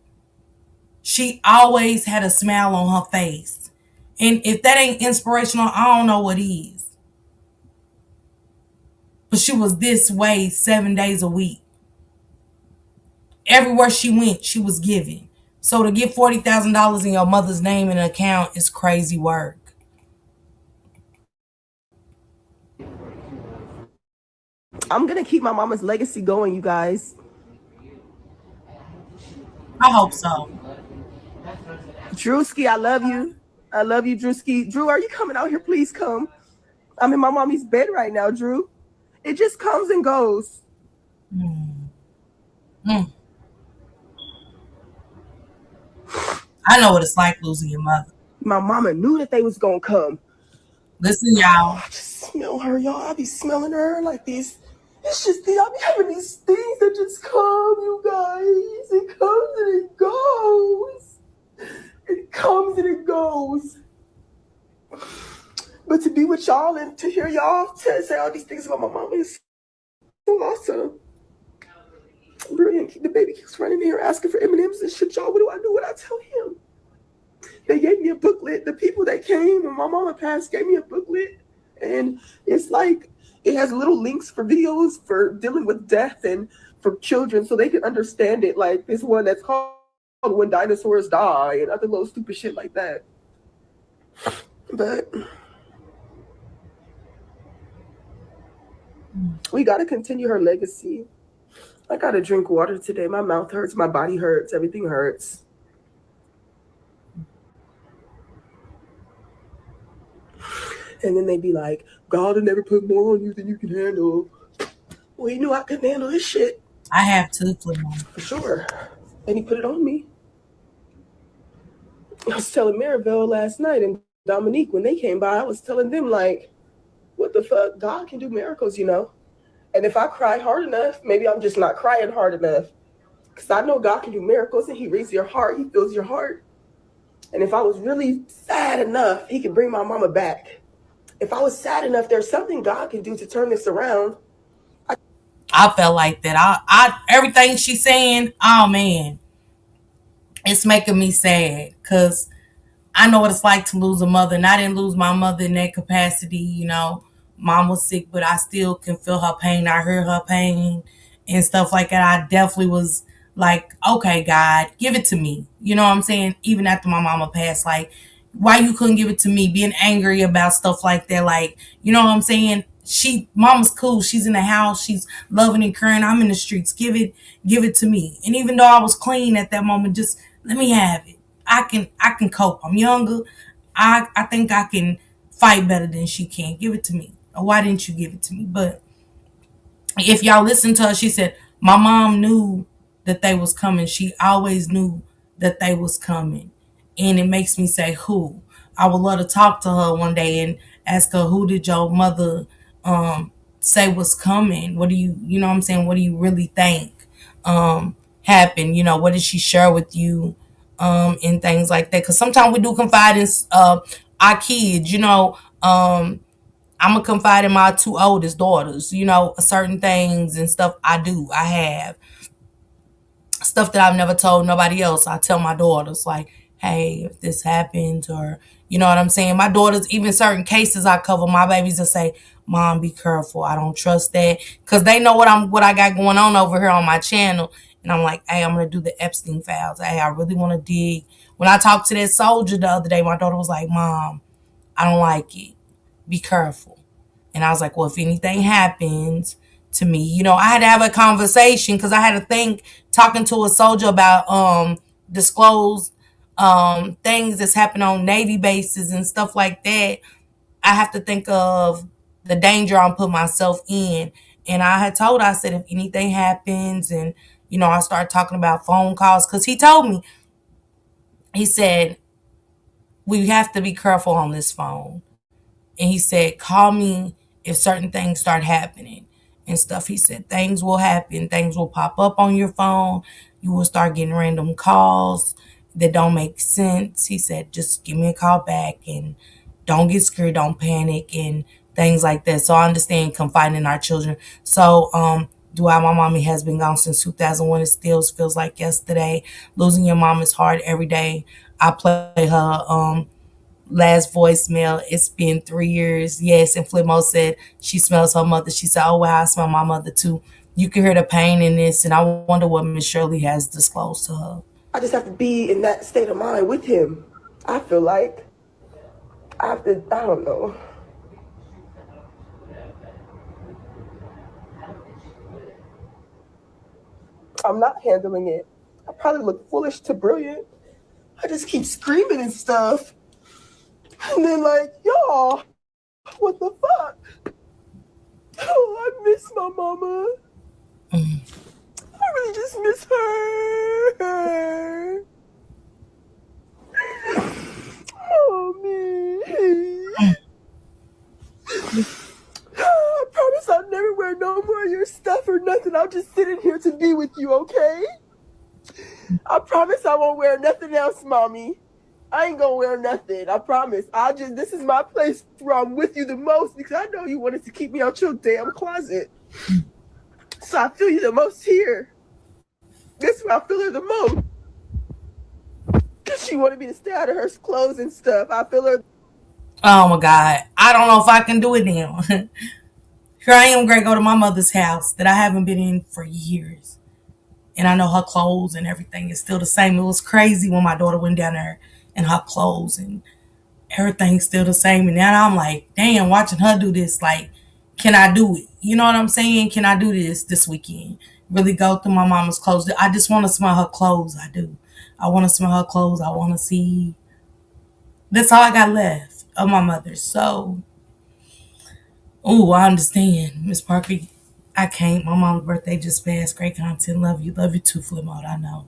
She always had a smile on her face. And if that ain't inspirational, I don't know what is. But she was this way 7 days a week. Everywhere she went, she was giving. So to get $40,000 in your mother's name in an account is crazy work. I'm going to keep my mama's legacy going, you guys. I hope so. Drewski, I love you. I love you, Drewski. Drew, are you coming out here? Please come. I'm in my mommy's bed right now, Drew. It just comes and goes. I know what it's like losing your mother. My mama knew that they was going to come. Listen, y'all. I just smell her, y'all. I be smelling her like these. It's just, I be having these things that just come, you guys. It comes and it goes. It comes and it goes. But to be with y'all and to hear y'all say all these things about my mama is so awesome. Brilliant. The baby keeps running in here asking for M&Ms and shit, y'all. What do I do? What I tell him? They gave me a booklet. The people that came when my mama passed gave me a booklet. And it's like, it has little links for videos for dealing with death and for children so they can understand it. Like this one that's called When Dinosaurs Die and other little stupid shit like that. But we got to continue her legacy. I got to drink water today. My mouth hurts. My body hurts. Everything hurts. And then they be like, God will never put more on you than you can handle. Well, he knew I couldn't handle this shit. I have to put it on. For sure. And he put it on me. I was telling Maribel last night and Dominique when they came by, I was telling them like, what the fuck? God can do miracles, you know? And if I cry hard enough, maybe I'm just not crying hard enough. Because I know God can do miracles and he reads your heart. He feels your heart. And if I was really sad enough, he could bring my mama back. If I was sad enough, there's something God can do to turn this around. I felt like that. I everything she's saying, oh man, it's making me sad because I know what it's like to lose a mother. And I didn't lose my mother in that capacity, you know. mom was sick, but I still can feel her pain. I heard her pain and stuff like that. I definitely was like, okay, God, give it to me. You know what I'm saying? Even after my mama passed, like, why you couldn't give it to me? Being angry about stuff like that, like, you know what I'm saying? Mama's cool. She's in the house. She's loving and caring. I'm in the streets. Give it to me. And even though I was clean at that moment, just let me have it. I can cope. I'm younger. I think I can fight better than she can. Give it to me. Or why didn't you give it to me? But if y'all listen to her, she said, my mom knew that they was coming. She always knew that they was coming. And it makes me say, who? I would love to talk to her one day and ask her, who did your mother say was coming? What do you know what I'm saying? What do you really think happened? You know, what did she share with you and things like that? Because sometimes we do confide in our kids, you know. I'm gonna confide in my two oldest daughters, you know, certain things and stuff I have stuff that I've never told nobody else. I tell my daughters, like, hey, if this happens, or, you know what I'm saying? My daughters, even certain cases I cover, my babies will say, Mom, be careful. I don't trust that. Because they know what I got going on over here on my channel. And I'm like, hey, I'm going to do the Epstein files. Hey, I really want to dig. When I talked to that soldier the other day, my daughter was like, Mom, I don't like it. Be careful. And I was like, well, if anything happens to me, you know, I had to have a conversation because I had to think, talking to a soldier about disclosed things that's happened on Navy bases and stuff like that. I have to think of the danger I'm putting myself in. And I said, if anything happens, and, you know, I started talking about phone calls, because he told me, he said, we have to be careful on this phone. And he said, call me if certain things start happening and stuff. He said, things will happen. Things will pop up on your phone. You will start getting random calls that don't make sense. He said, just give me a call back and don't get scared. Don't panic and things like that. So I understand confiding in our children. So, my mommy has been gone since 2001. It still feels like yesterday. Losing your mom is hard every day. I play her, last voicemail. It's been 3 years. Yes. And Flipmo said she smells her mother. She said, oh, wow, I smell my mother too. You can hear the pain in this. And I wonder what Miss Shirley has disclosed to her. I just have to be in that state of mind with him. I feel like I have to, I don't know. I'm not handling it. I probably look foolish to brilliant. I just keep screaming and stuff. And then like, y'all, what the fuck? Oh, I miss my mama. I really just miss her. Oh, man. I promise I'll never wear no more of your stuff or nothing. I'll just sit in here to be with you, okay? I promise I won't wear nothing else, Mommy. I ain't gonna wear nothing. I promise. This is my place where I'm with you the most, because I know you wanted to keep me out your damn closet. So I feel you the most here. That's where I feel her the most. Because she wanted me to stay out of her clothes and stuff. I feel her. Oh my God. I don't know if I can do it now. Here I am going to go to my mother's house that I haven't been in for years. And I know her clothes and everything is still the same. It was crazy when my daughter went down there and her clothes and everything's still the same. And now I'm like, damn, watching her do this, like, can I do it? You know what I'm saying? Can I do this weekend? Really go through my mama's clothes. I just want to smell her clothes. I do. I want to smell her clothes. I want to see. That's all I got left of my mother. So, oh, I understand, Miss Parker. I can't. My mom's birthday just passed. Great content. Love you. Love you too, Flip Mode. I know.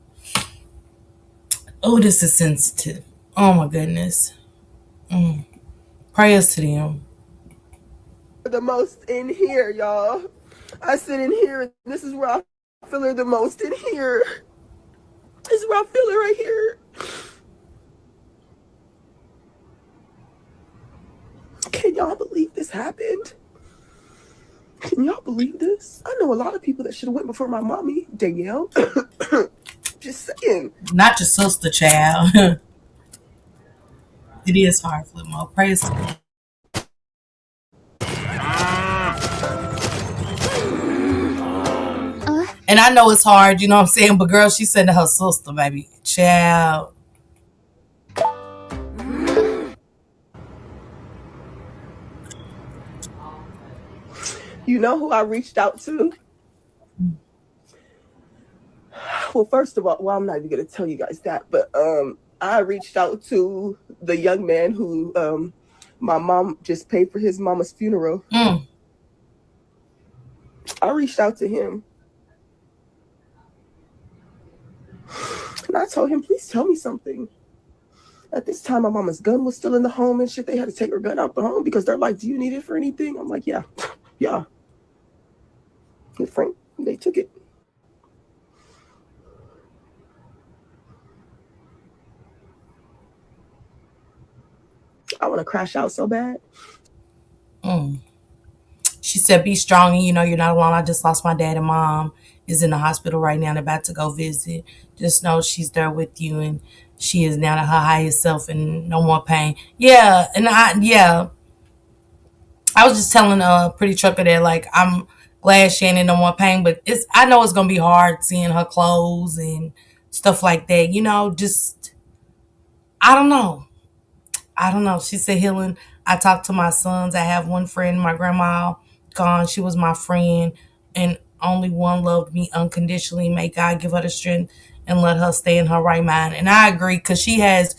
Oh, this is sensitive. Oh my goodness. Prayers to them. The most in here, y'all. I sit in here, and this is where I feel her the most in here. This is where I feel her right here. Can y'all believe this happened? Can y'all believe this? I know a lot of people that should have went before my mommy, Danielle. Just saying. Not your sister, child. It is hard, Flip Mode. Praise to God. And I know it's hard, you know what I'm saying? But girl, she said to her sister, baby, child. You know who I reached out to? Well, first of all, well, I'm not even gonna tell you guys that, but I reached out to the young man who my mom just paid for his mama's funeral. I reached out to him. And I told him, please tell me something. At this time, my mama's gun was still in the home and shit. They had to take her gun out the home because they're like, do you need it for anything? I'm like, yeah, yeah. And Frank, they took it. I want to crash out so bad. She said, be strong, and you know you're not alone. I just lost my dad, and mom is in the hospital right now and about to go visit. Just know she's there with you, and she is now to her highest self and no more pain. Yeah, and I was just telling Pretty Trucker that, like, I'm glad she ain't in no more pain, but I know it's gonna be hard seeing her clothes and stuff like that. You know, just I don't know. I don't know. She said healing. I talked to my sons. I have one friend, my grandma gone. She was my friend, and only one loved me unconditionally. May God give her the strength and let her stay in her right mind. And I agree, because she has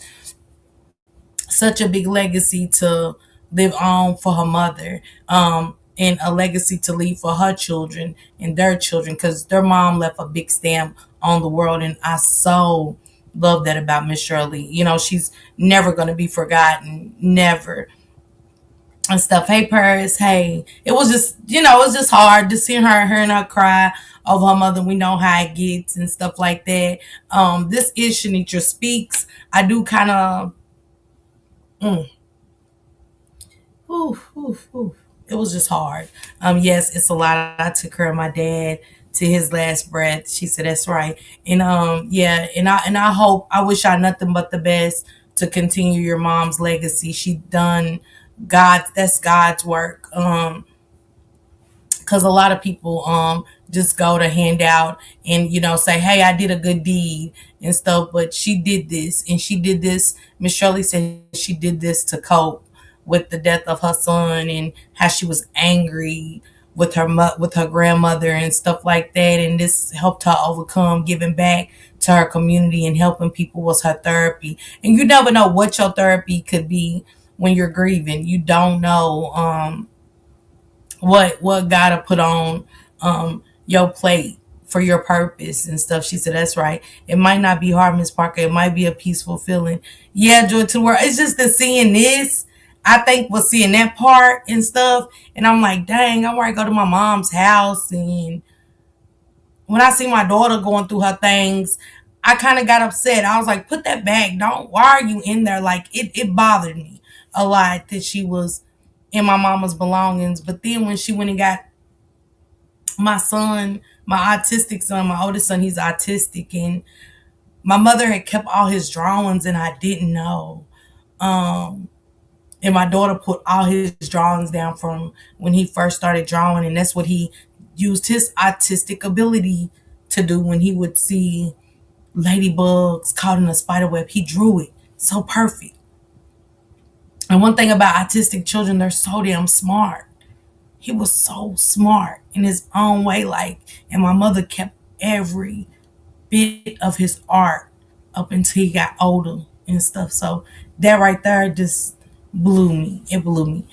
such a big legacy to live on for her mother, and a legacy to leave for her children and their children, because their mom left a big stamp on the world. And I so love that about Miss Shirley. You know, she's never going to be forgotten, never, and stuff. Hey, Paris. Hey, it was just, you know, it was just hard to see her, hearing her cry over her mother. We know how it gets and stuff like that. This is Shanitra Speaks. I do kind of, it was just hard. Yes, it's a lot. I took care of my dad to his last breath. She said, that's right. And yeah, and I hope, I wish I nothing but the best to continue your mom's legacy. She done that's God's work. Because a lot of people just go to hand out and, you know, say, hey, I did a good deed and stuff, but she did this, and she did this. Miss Shirley said she did this to cope with the death of her son, and how she was angry with her grandmother and stuff like that, and this helped her overcome. Giving back to her community and helping people was her therapy. And you never know what your therapy could be when you're grieving. You don't know what God to put on your plate for your purpose and stuff. She said, that's right. It might not be hard, Miss Parker. It might be a peaceful feeling. Yeah, joy to the world. It's just that seeing this, I think, was seeing that part and stuff. And I'm like, dang, I want to go to my mom's house. And when I see my daughter going through her things, I kind of got upset. I was like, put that back. Why are you in there? Like, it bothered me a lot that she was in my mama's belongings. But then when she went and got my son, my autistic son, my oldest son, he's autistic, and my mother had kept all his drawings and I didn't know. And my daughter put all his drawings down from when he first started drawing, and that's what he used his autistic ability to do. When he would see ladybugs caught in a spider web, he drew it so perfect. And one thing about autistic children, they're so damn smart. He was so smart in his own way, like, and my mother kept every bit of his art up until he got older and stuff. So that right there just blew me. It blew me.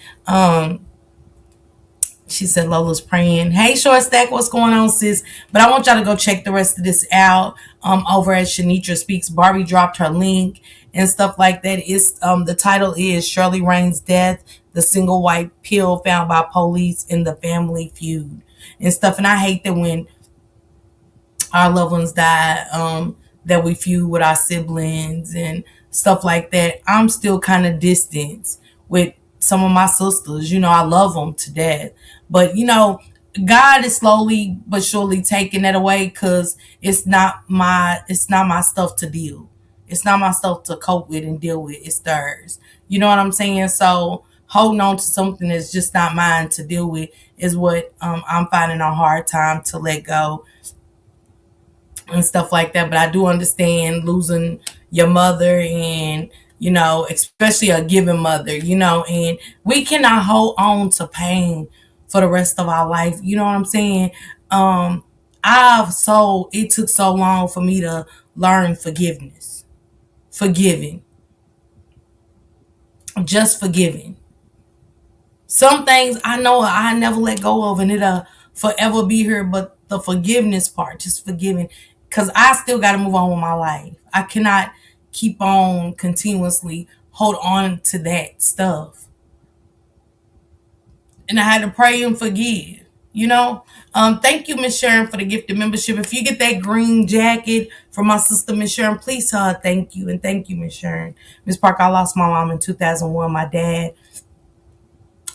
She said Lola's praying. Hey, Short Stack, what's going on, sis? But I want y'all to go check the rest of this out over at Shanitra Speaks. Barbie dropped her link and stuff like that. It's the title is Shirley Rain's Death, the single white pill found by police in the family feud and stuff. And I hate that when our loved ones die, that we feud with our siblings and stuff like that. I'm still kind of distant with some of my sisters. You know, I love them to death. But, you know, God is slowly but surely taking that away, because it's not my stuff to deal. It's not my stuff to cope with and deal with. It's theirs. You know what I'm saying? So holding on to something that's just not mine to deal with is what I'm finding a hard time to let go. and stuff like that. But I do understand losing your mother, and especially a given mother, and we cannot hold on to pain for the rest of our life. You know what I'm saying? It took so long for me to learn forgiveness, forgiving, just forgiving. Some things I know I never let go of, and it'll forever be here. But the forgiveness part, just forgiving, because I still got to move on with my life. I cannot keep on continuously hold on to that stuff. And I had to pray and forgive. Thank you, Miss Sharon, for the gifted membership. If you get that green jacket from my sister, Miss Sharon, please tell her thank you. And thank you, Miss Sharon. Miss Parker, I lost my mom in 2001, my dad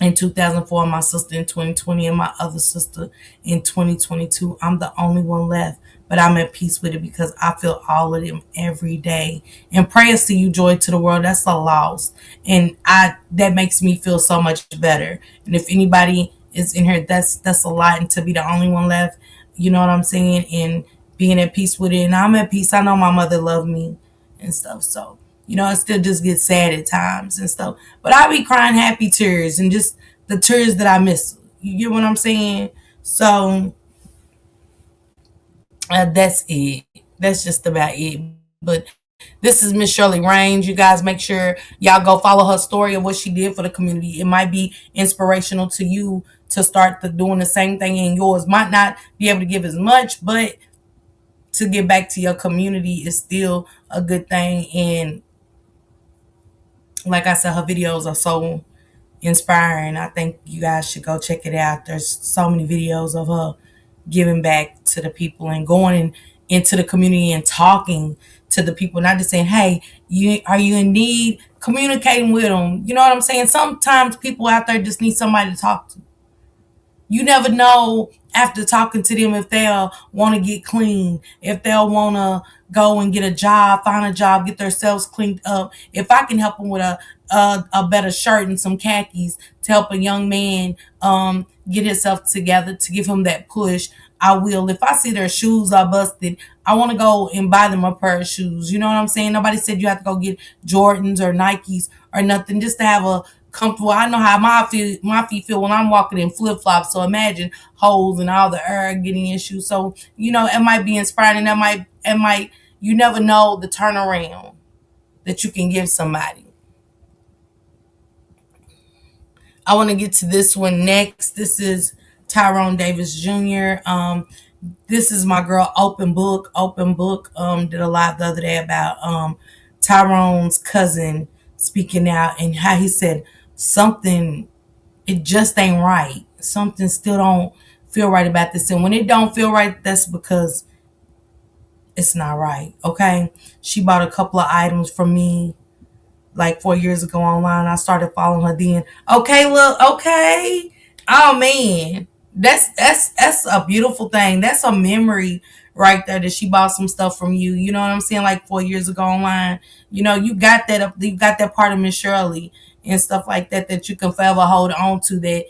in 2004, my sister in 2020, and my other sister in 2022. I'm the only one left, but I'm at peace with it because I feel all of them every day. And prayers to you, joy to the world. That's a loss, and that makes me feel so much better. And if anybody is in here, that's a lot. And to be the only one left, you know what I'm saying, and being at peace with it. And I'm at peace. I know my mother loved me and stuff. So it still just gets sad at times and stuff. But I be crying happy tears and just the tears that I miss. You get what I'm saying? So that's it. That's just about it. But this is Miss Shirley Range. You guys make sure y'all go follow her story of what she did for the community. It might be inspirational to you to start doing the same thing in yours. Might not be able to give as much, but to get back to your community is still a good thing. And like I said, her videos are so inspiring. I think you guys should go check it out. There's so many videos of her giving back to the people and going into the community and talking to the people, not just saying, hey, are you in need? Communicating with them. You know what I'm saying? Sometimes people out there just need somebody to talk to. You never know after talking to them if they'll want to get clean, if they'll want to go and get a job, find a job, get themselves cleaned up. If I can help them with a better shirt and some khakis to help a young man get himself together, to give him that push, I will. If I see their shoes are busted, I want to go and buy them a pair of shoes. You know what I'm saying? Nobody said you have to go get Jordans or Nikes or nothing, just to have a comfortable. I know how my feet feel when I'm walking in flip flops. So imagine holes and all the air getting in shoes. So it might be inspiring. It might. You never know the turnaround that you can give somebody. I want to get to this one next. This is Tyrone Davis Jr. This is my girl Open Book. Open Book did a live the other day about Tyrone's cousin speaking out and how he said something, it just ain't right. Something still don't feel right about this. And when it don't feel right, that's because it's not right. Okay. She bought a couple of items from me like 4 years ago online. I started following her then. Okay, look, okay. Oh man. That's a beautiful thing. That's a memory right there that she bought some stuff from you. You know what I'm saying? Like 4 years ago online. You got that part of Miss Shirley and stuff like that you can forever hold on to, that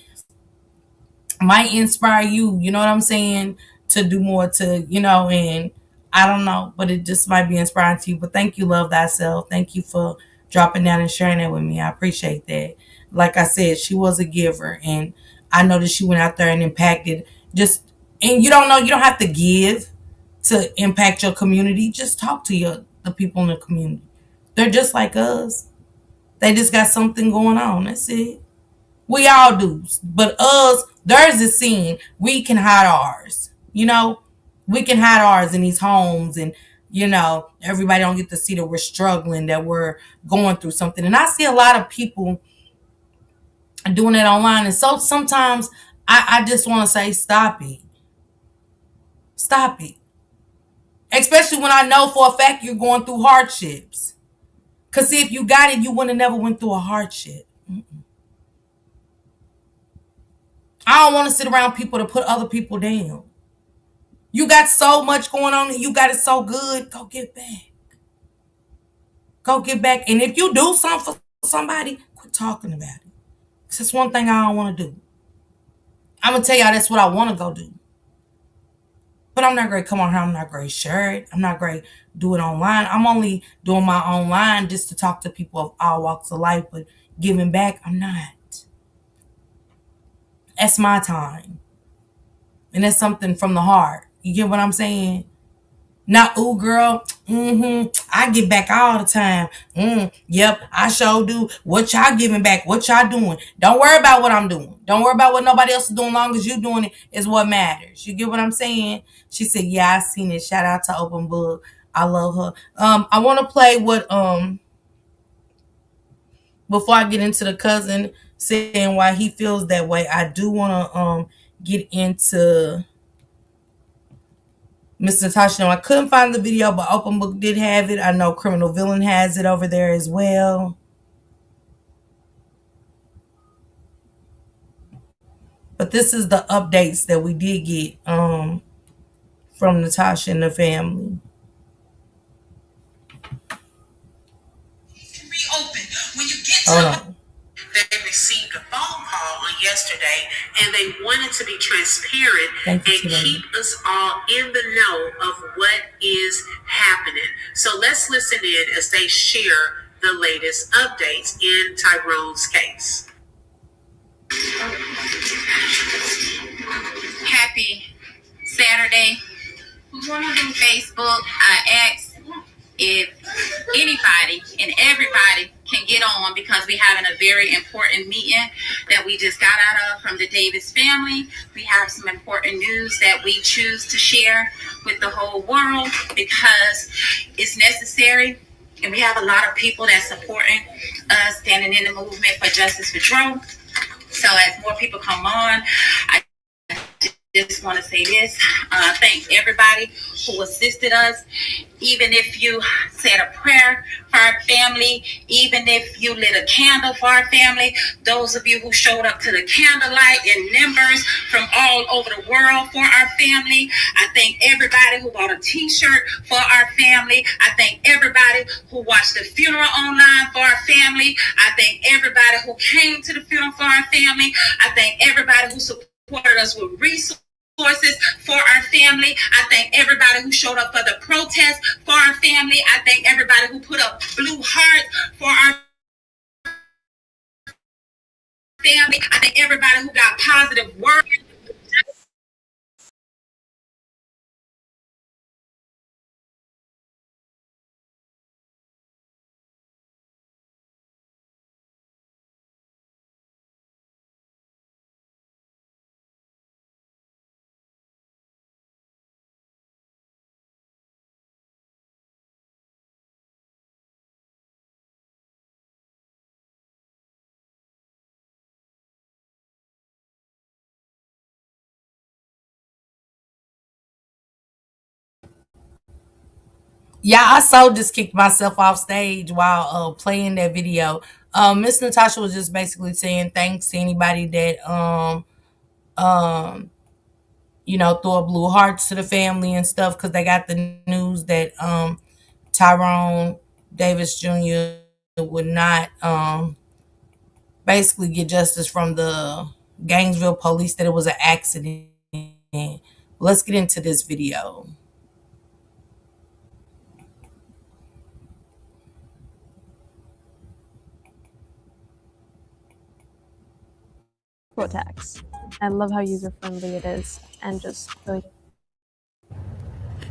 might inspire you, you know what I'm saying, to do more, and I don't know, but it just might be inspiring to you. But thank you, Love Thyself. Thank you for dropping down and sharing that with me. I appreciate that. Like I said, she was a giver, and I know that she went out there and impacted and you don't have to give to impact your community. Just talk to the people in the community. They're just like us. They just got something going on. That's it. We all do. But theirs is seen. We can hide ours. We can hide ours in these homes, and everybody don't get to see that we're struggling, that we're going through something. And I see a lot of people doing it online. And so sometimes I just want to say, stop it. Stop it. Especially when I know for a fact you're going through hardships. Because see, if you got it, you would have never went through a hardship. I don't want to sit around people to put other people down. You got so much going on and you got it so good. Go get back. Go get back. And if you do something for somebody, quit talking about it. Because that's one thing I don't want to do. I'm going to tell y'all that's what I want to go do. But I'm not great. Come on here. I'm not great. Share it. I'm not great. Do it online. I'm only doing my online just to talk to people of all walks of life, but giving back, I'm not. That's my time. And that's something from the heart. You get what I'm saying? Not, ooh, girl, I give back all the time. Yep, I sure do. What y'all giving back? What y'all doing? Don't worry about what I'm doing. Don't worry about what nobody else is doing. Long as you doing it is what matters. You get what I'm saying? She said, yeah, I seen it. Shout out to Open Book. I love her. I want to play what, before I get into the cousin saying why he feels that way, I do want to, get into Miss Natasha. No, I couldn't find the video, but Open Book did have it. I know Criminal Villain has it over there as well. But this is the updates that we did get from Natasha and the family. Reopen. When you get to Hold on. they received a phone call on yesterday and they wanted to be transparent and keep us all in the know of what is happening. So let's listen in as they share the latest updates in Tyrone's case. Happy Saturday. Through Facebook, I asked if anybody and everybody can get on because we're having a very important meeting that we just got out of from the Davis family. We have some important news that we choose to share with the whole world because it's necessary. And we have a lot of people that's supporting us, standing in the movement for justice for Joe. So as more people come on, I just want to say this. Thank everybody who assisted us. Even if you said a prayer for our family, even if you lit a candle for our family, those of you who showed up to the candlelight in numbers from all over the world for our family. I thank everybody who bought a t-shirt for our family. I thank everybody who watched the funeral online for our family. I thank everybody who came to the funeral for our family. I thank everybody who supported us with resources for our family. I thank everybody who showed up for the protest for our family. I thank everybody who put up blue hearts for our family. I thank everybody who got positive words. Yeah, I so just kicked myself off stage while playing that video. Miss Natasha was just basically saying thanks to anybody that um threw up blue hearts to the family and stuff because they got the news that Tyrone Davis Jr. would not basically get justice from the Gainesville police, that it was an accident. Let's get into this video. Attacks. I love how user friendly it is and just really.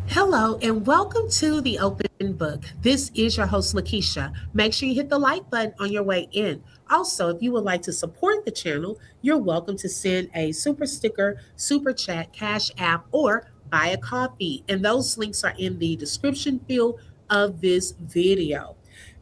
Hello and welcome to the Open Book. This is your host Lakeisha. Make sure you hit the like button on your way in. Also, if you would like to support the channel, you're welcome to send a super sticker, super chat, cash app, or buy a coffee. And those links are in the description field of this video.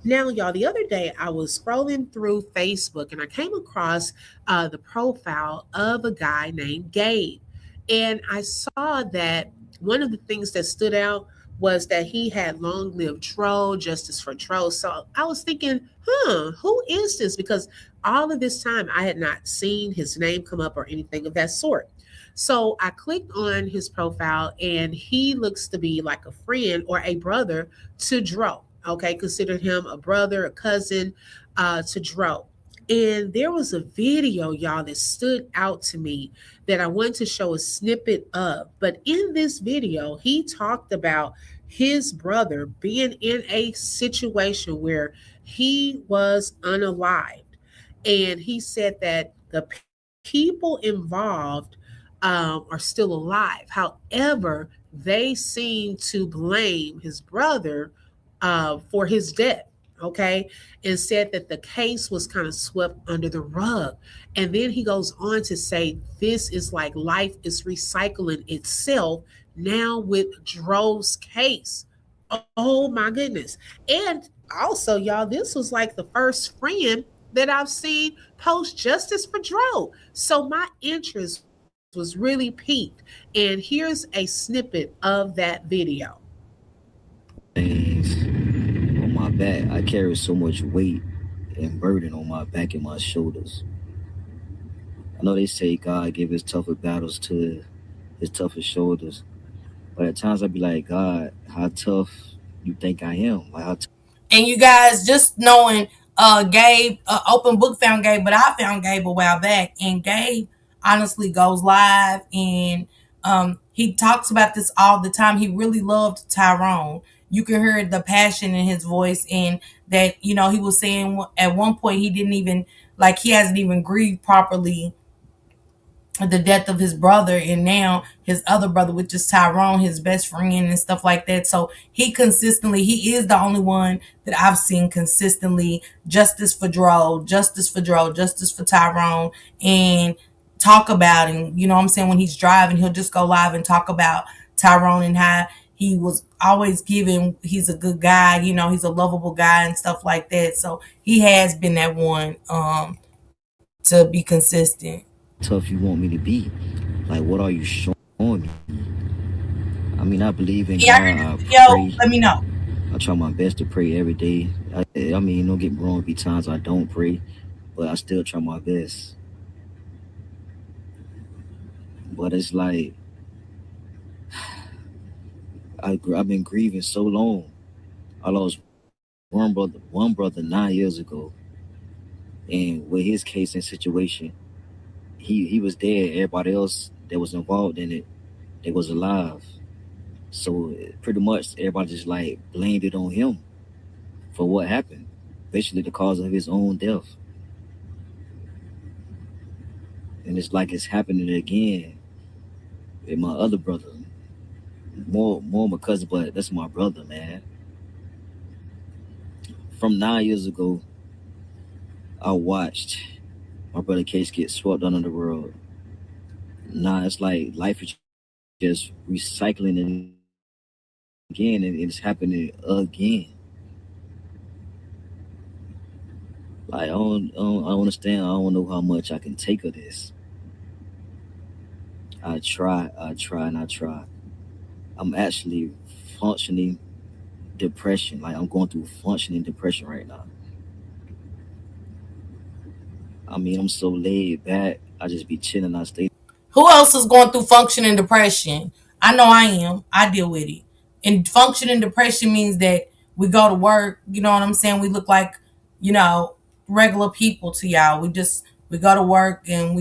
Now, y'all, the other day I was scrolling through Facebook and I came across the profile of a guy named Gabe. And I saw that one of the things that stood out was that he had long live Tro, justice for Tro. So I was thinking, who is this? Because all of this time I had not seen his name come up or anything of that sort. So I clicked on his profile and he looks to be like a friend or a brother to Dro. Okay, considered him a brother, a cousin to Dro. And there was a video, y'all, that stood out to me that I want to show a snippet of. But in this video, he talked about his brother being in a situation where he was unalived. And he said that the people involved are still alive. However, they seem to blame his brother for his death. Okay, and said that the case was kind of swept under the rug. And then he goes on to say, this is like life is recycling itself now with Dro's case. Oh my goodness. And also, y'all, this was like the first friend that I've seen post justice for Dro. So my interest was really piqued. And here's a snippet of that video. Things on my back. I carry so much weight and burden on my back and my shoulders. I know they say God give his tougher battles to his toughest shoulders. But at times I be like, God, how tough you think I am? Like how And you guys, just knowing, Gabe, Open Book found Gabe, but I found Gabe a while back, and Gabe honestly goes live, and he talks about this all the time. He really loved Tyrone. You can hear the passion in his voice, and that, he was saying at one point he didn't even, like, he hasn't even grieved properly the death of his brother, and now his other brother, which is Tyrone, his best friend and stuff like that. So he is the only one that I've seen consistently justice for Dro, justice for Dro, justice for Tyrone, and talk about him. You know what I'm saying? When he's driving, he'll just go live and talk about Tyrone and how he was always giving, he's a good guy, he's a lovable guy and stuff like that. So he has been that one to be consistent. tough you want me to be? Like, what are you showing me? I mean, I believe in God. I pray. Let me know. I try my best to pray every day. I mean, don't get me wrong, be times I don't pray, but I still try my best. But it's like, I've been grieving so long. I lost one brother 9 years ago. And with his case and situation, he was dead. Everybody else that was involved in it, they was alive. So pretty much everybody just like blamed it on him for what happened. Basically the cause of his own death. And it's like it's happening again with my other brother. More my cousin, but that's my brother, man. From 9 years ago, I watched my brother case get swept under the rug. Nah, it's like life is just recycling it again, and it's happening again. Like I don't understand. I don't know how much I can take of this. I try, and I try. I'm actually functioning depression. Like I'm going through functioning depression right now. I mean, I'm so laid back. I just be chilling. I stay. Who else is going through functioning depression? I know I am. I deal with it. And functioning depression means that we go to work, you know what I'm saying? We look like, regular people to y'all. We go to work and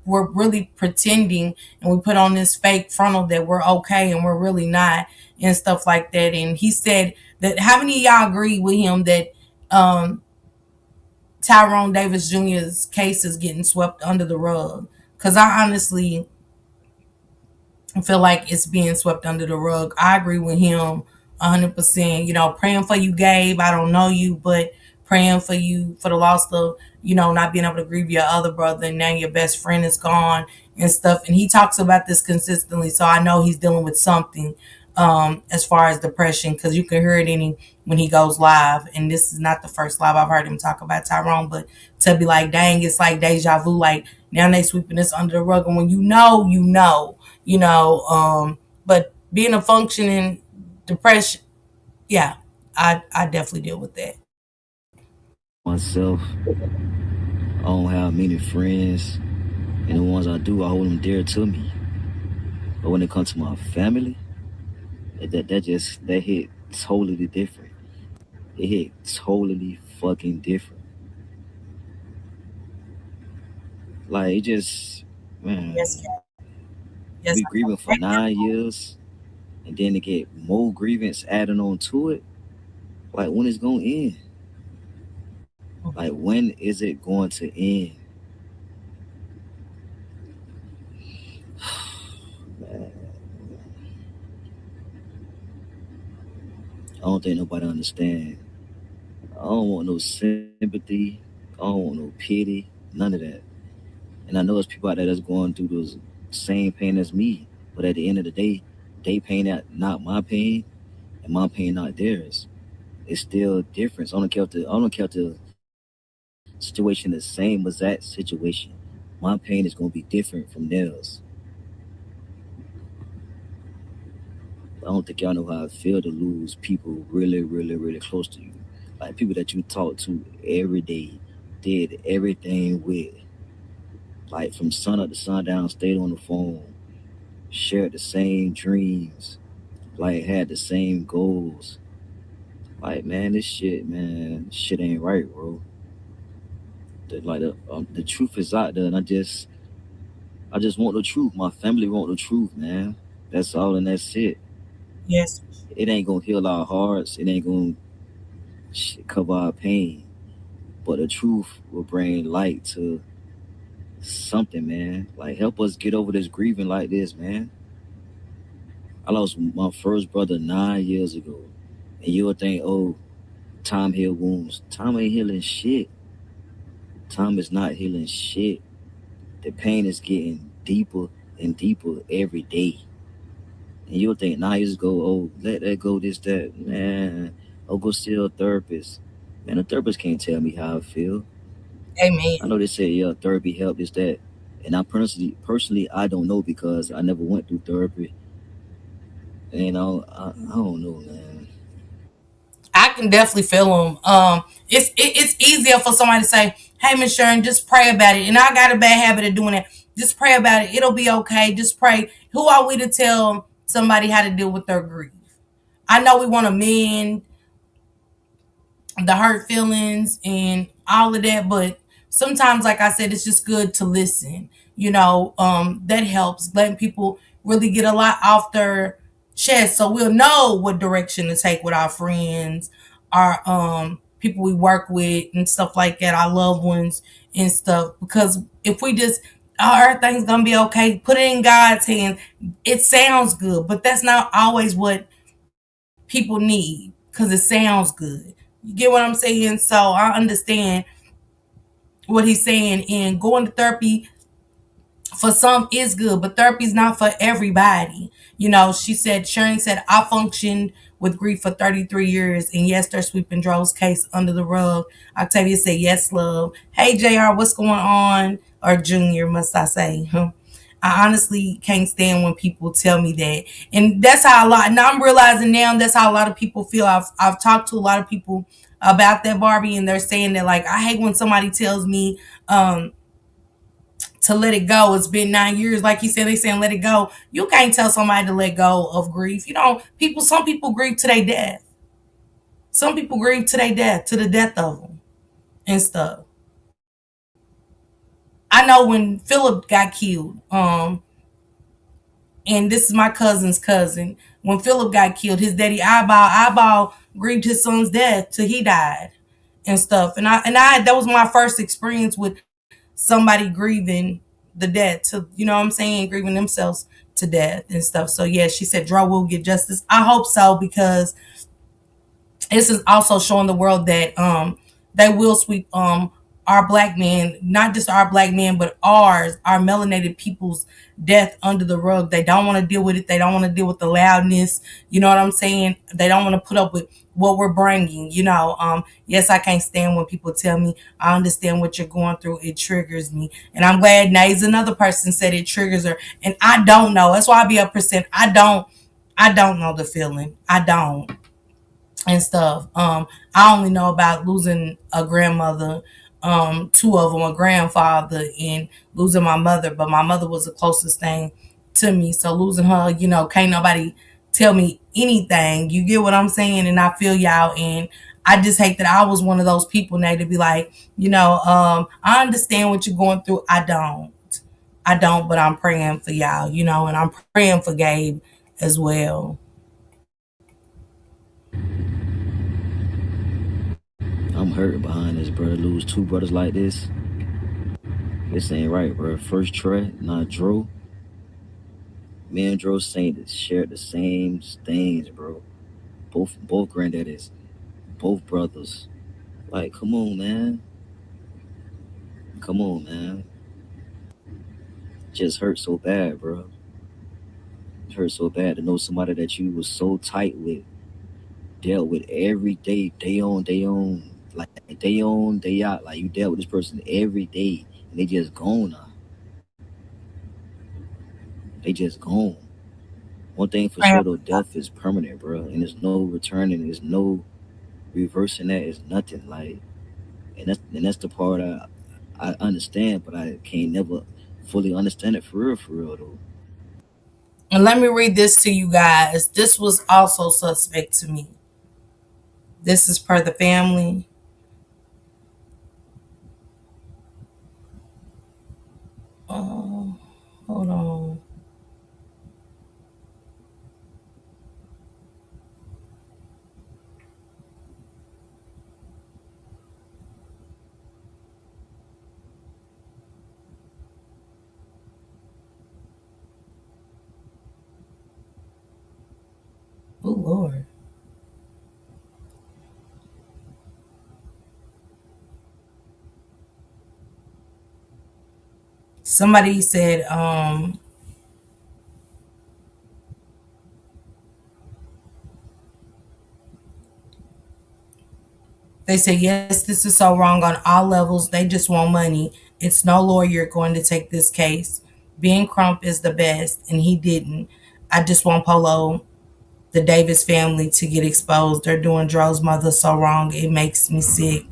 we're really pretending, and we put on this fake frontal that we're okay and we're really not, and stuff like that. And he said that, how many of y'all agree with him that Tyrone Davis Jr.'s case is getting swept under the rug? Because I honestly feel like it's being swept under the rug. I agree with him 100%. Praying for you, Gabe. I don't know you, but praying for you for the loss of, not being able to grieve your other brother, and now your best friend is gone and stuff. And he talks about this consistently, so I know he's dealing with something as far as depression, because you can hear it in him when he goes live. And this is not the first live I've heard him talk about Tyrone, but to be like, dang, it's like deja vu, like now they sweeping this under the rug. And when you know, but being a functioning depression, yeah, I definitely deal with that. Myself, I don't have many friends, and the ones I do, I hold them dear to me. But when it comes to my family, that hit totally different. It hit totally fucking different. Like it just, Yes, man, yes. we grieving for 9 years, and then to get more grievance added on to it. Like when it's gonna end? Like when is it going to end? Man, I don't think nobody understand. I don't want no sympathy. I don't want no pity. None of that. And I know there's people out there that's going through those same pain as me. But at the end of the day, they pain not my pain, and my pain not theirs. It's still a difference. I don't care if the situation the same as that situation. My pain is gonna be different from theirs. I don't think y'all know how it feel to lose people really, really, really close to you. Like people that you talk to every day, did everything with. Like from sun up to sundown, stayed on the phone, shared the same dreams, like had the same goals. Like man, this shit ain't right, bro. The truth is out there, and I just want the truth. My family want the truth, man. That's all, and that's it. Yes. It ain't gonna heal our hearts. It ain't gonna cover our pain, but the truth will bring light to something, man. Like help us get over this grieving like this, man. I lost my first brother 9 years ago, and you'll think, oh, time heal wounds. Time ain't healing shit. Time is not healing shit. The pain is getting deeper and deeper every day. And you'll think 9 years ago, oh, let that go, this, that, man. Oh, go see a therapist. Man, a therapist can't tell me how I feel. Amen. I know they say, yeah, therapy help, this, that. And I personally, I don't know because I never went through therapy. And I don't know, man. I can definitely feel them. It's easier for somebody to say, "Hey, Miss Sharon, just pray about it." And I got a bad habit of doing that. Just pray about it. It'll be okay. Just pray. Who are we to tell somebody how to deal with their grief? I know we want to mend the hurt feelings and all of that, but sometimes, like I said, it's just good to listen. That helps letting people really get a lot off their chest, so we'll know what direction to take with our friends, our people we work with, and stuff like that, our loved ones and stuff. Because if we just, oh, everything's gonna be okay, put it in God's hands. It sounds good, but that's not always what people need because it sounds good. You get what I'm saying? So I understand what he's saying. And going to therapy for some is good, but therapy is not for everybody. Sharon said, I functioned with grief for 33 years, and yes, they're sweeping Dro's case under the rug. Octavia said, yes, love. Hey, JR, what's going on? Or Junior, must I say? I honestly can't stand when people tell me that. And that's how now I'm realizing now that's how a lot of people feel. I've talked to a lot of people about that, Barbie, and they're saying that, like, I hate when somebody tells me, to let it go. It's been 9 years. Like you said, they saying let it go. You can't tell somebody to let go of grief. Some people grieve to their death. Some people grieve to their death, to the death of them and stuff. I know when Philip got killed, and this is my cousin's cousin. When Philip got killed, his daddy eyeball grieved his son's death till he died and stuff. And I that was my first experience with somebody grieving the death to, what I'm saying, grieving themselves to death and stuff. So yeah, she said Dro will get justice. I hope so, because this is also showing the world that they will sweep our black men, not just our black men, but our melanated people's death under the rug. They don't want to deal with it. They don't want to deal with the loudness. You know what I'm saying? They don't want to put up with what we're bringing. Yes, I can't stand when people tell me, I understand what you're going through. It triggers me. And I'm glad Nays, another person, said it triggers her. And I don't know. That's why I be up percent. I don't know the feeling. I don't. And stuff. I only know about losing a grandmother, two of them, a grandfather, and losing my mother. But my mother was the closest thing to me. So losing her, can't nobody tell me anything. You get what I'm saying? And I feel y'all. And I just hate that I was one of those people now to be like, I understand what you're going through. I don't, but I'm praying for y'all, and I'm praying for Gabe as well. I'm hurt behind this, bro. To lose two brothers like this ain't right, bro. First Trey, not Drew. Me and Drew shared the same things, bro. Both granddaddies, both brothers. Like, come on, man. Come on, man. Just hurt so bad, bro. It hurt so bad to know somebody that you was so tight with, dealt with every day on, day on, like day on, day out. Like you dealt with this person every day, and they just gone now. They just gone. One thing for sure though, death is permanent, bro, and there's no returning. There's no reversing that. It's nothing. Like, and that's the part I understand, but I can't never fully understand it for real though. And let me read this to you guys. This was also suspect to me. This is per the family. Hold on. Oh, Lord. Somebody said, they said, yes, this is so wrong on all levels. They just want money. It's no lawyer going to take this case. Ben Crump is the best, and he didn't. I just want Polo, the Davis family, to get exposed. They're doing Dro's mother so wrong. It makes me sick.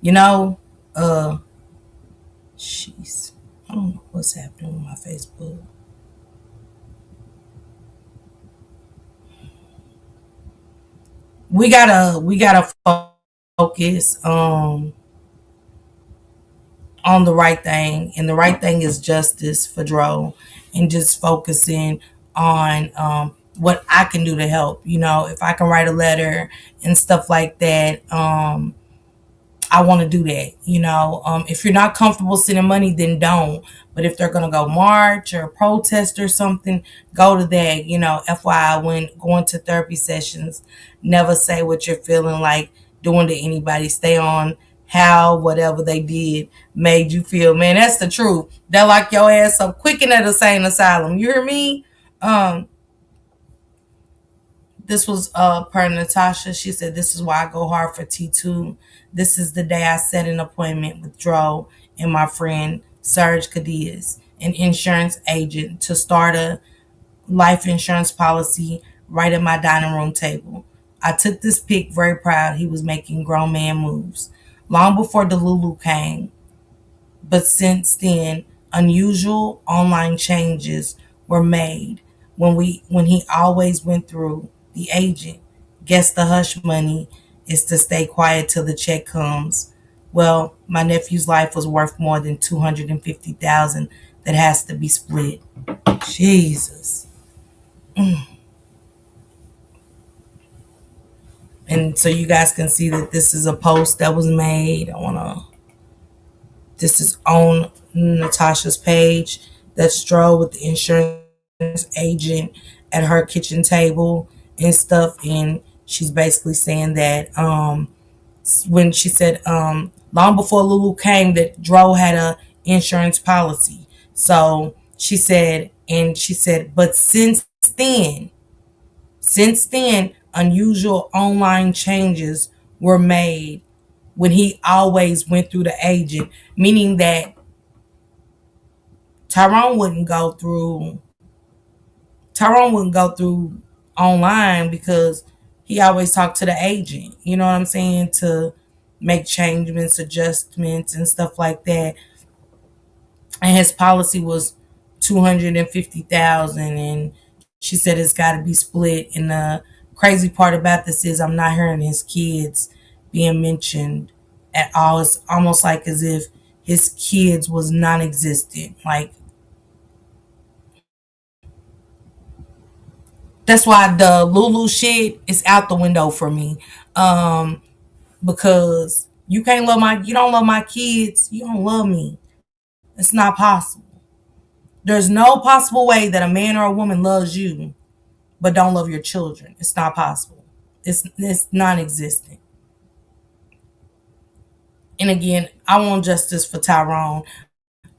You know, jeez. I don't know what's happening with my Facebook. We gotta focus on the right thing, and the right thing is justice for Dro, and just focusing on what I can do to help. If I can write a letter and stuff like that, I want to do that. If you're not comfortable sending money, then don't. But if they're gonna go march or protest or something, go to that. FYI, when going to therapy sessions, never say what you're feeling like doing to anybody. Stay on how whatever they did made you feel. Man, that's the truth. They'll lock your ass up quick in that insane asylum. You hear me? This was per Natasha. She said, this is why I go hard for T2. This is the day I set an appointment with Dro and my friend Serge Cadiz, an insurance agent, to start a life insurance policy right at my dining room table. I took this pic very proud. He was making grown man moves. Long before Delulu came, but since then, unusual online changes were made when he always went through the agent. Guess the hush money is to stay quiet till the check comes. Well, my nephew's life was worth more than $250,000 that has to be split. Jesus. And so you guys can see that this is a post that was made. This is on Natasha's page. That's Dro with the insurance agent at her kitchen table and stuff. And she's basically saying that when she said long before Lulu came, that Dro had a insurance policy. So she said, but since then, unusual online changes were made when he always went through the agent, meaning that Tyrone wouldn't go through online because he always talked to the agent. You know what I'm saying? To make changements, adjustments, and stuff like that. And his policy was $250,000, and She said it's got to be split. And the crazy part about this is I'm not hearing his kids being mentioned at all. It's almost like as if his kids was non-existent. Like, that's why the Lulu shit is out the window for me. Because you don't love my kids, you don't love me. It's not possible. There's no possible way that a man or a woman loves you but don't love your children. It's not possible. It's non-existent. And again, I want justice for Tyrone.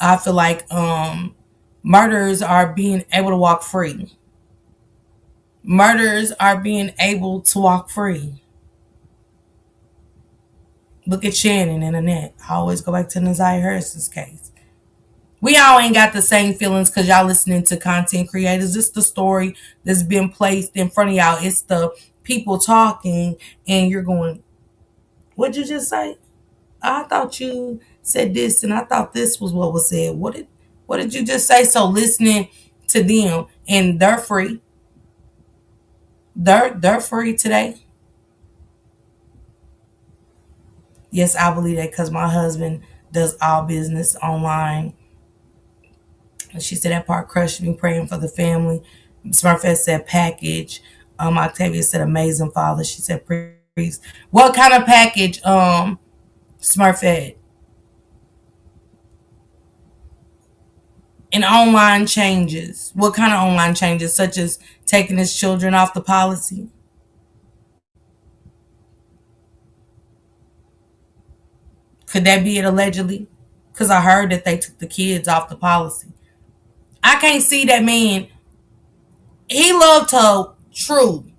I feel like murderers are being able to walk free. Murderers are being able to walk free. Look at Shannon and Annette. I always go back to Naziah Harris's case. We all ain't got the same feelings because y'all listening to content creators. It's the story that's been placed in front of y'all. It's the people talking and you're going, what'd you just say? I thought you said this and I thought this was what was said. What did you just say? So listening to them, and they're free. They're free today. Yes, I believe that because my husband does all business online. And she said that part crushed me, praying for the family. Smurfette said package. Octavia said amazing father. She said priest. What kind of package, Smurfette? And online changes. What kind of online changes? Such as taking his children off the policy? Could that be it allegedly? Because I heard that they took the kids off the policy. I can't see that man. He loved her true.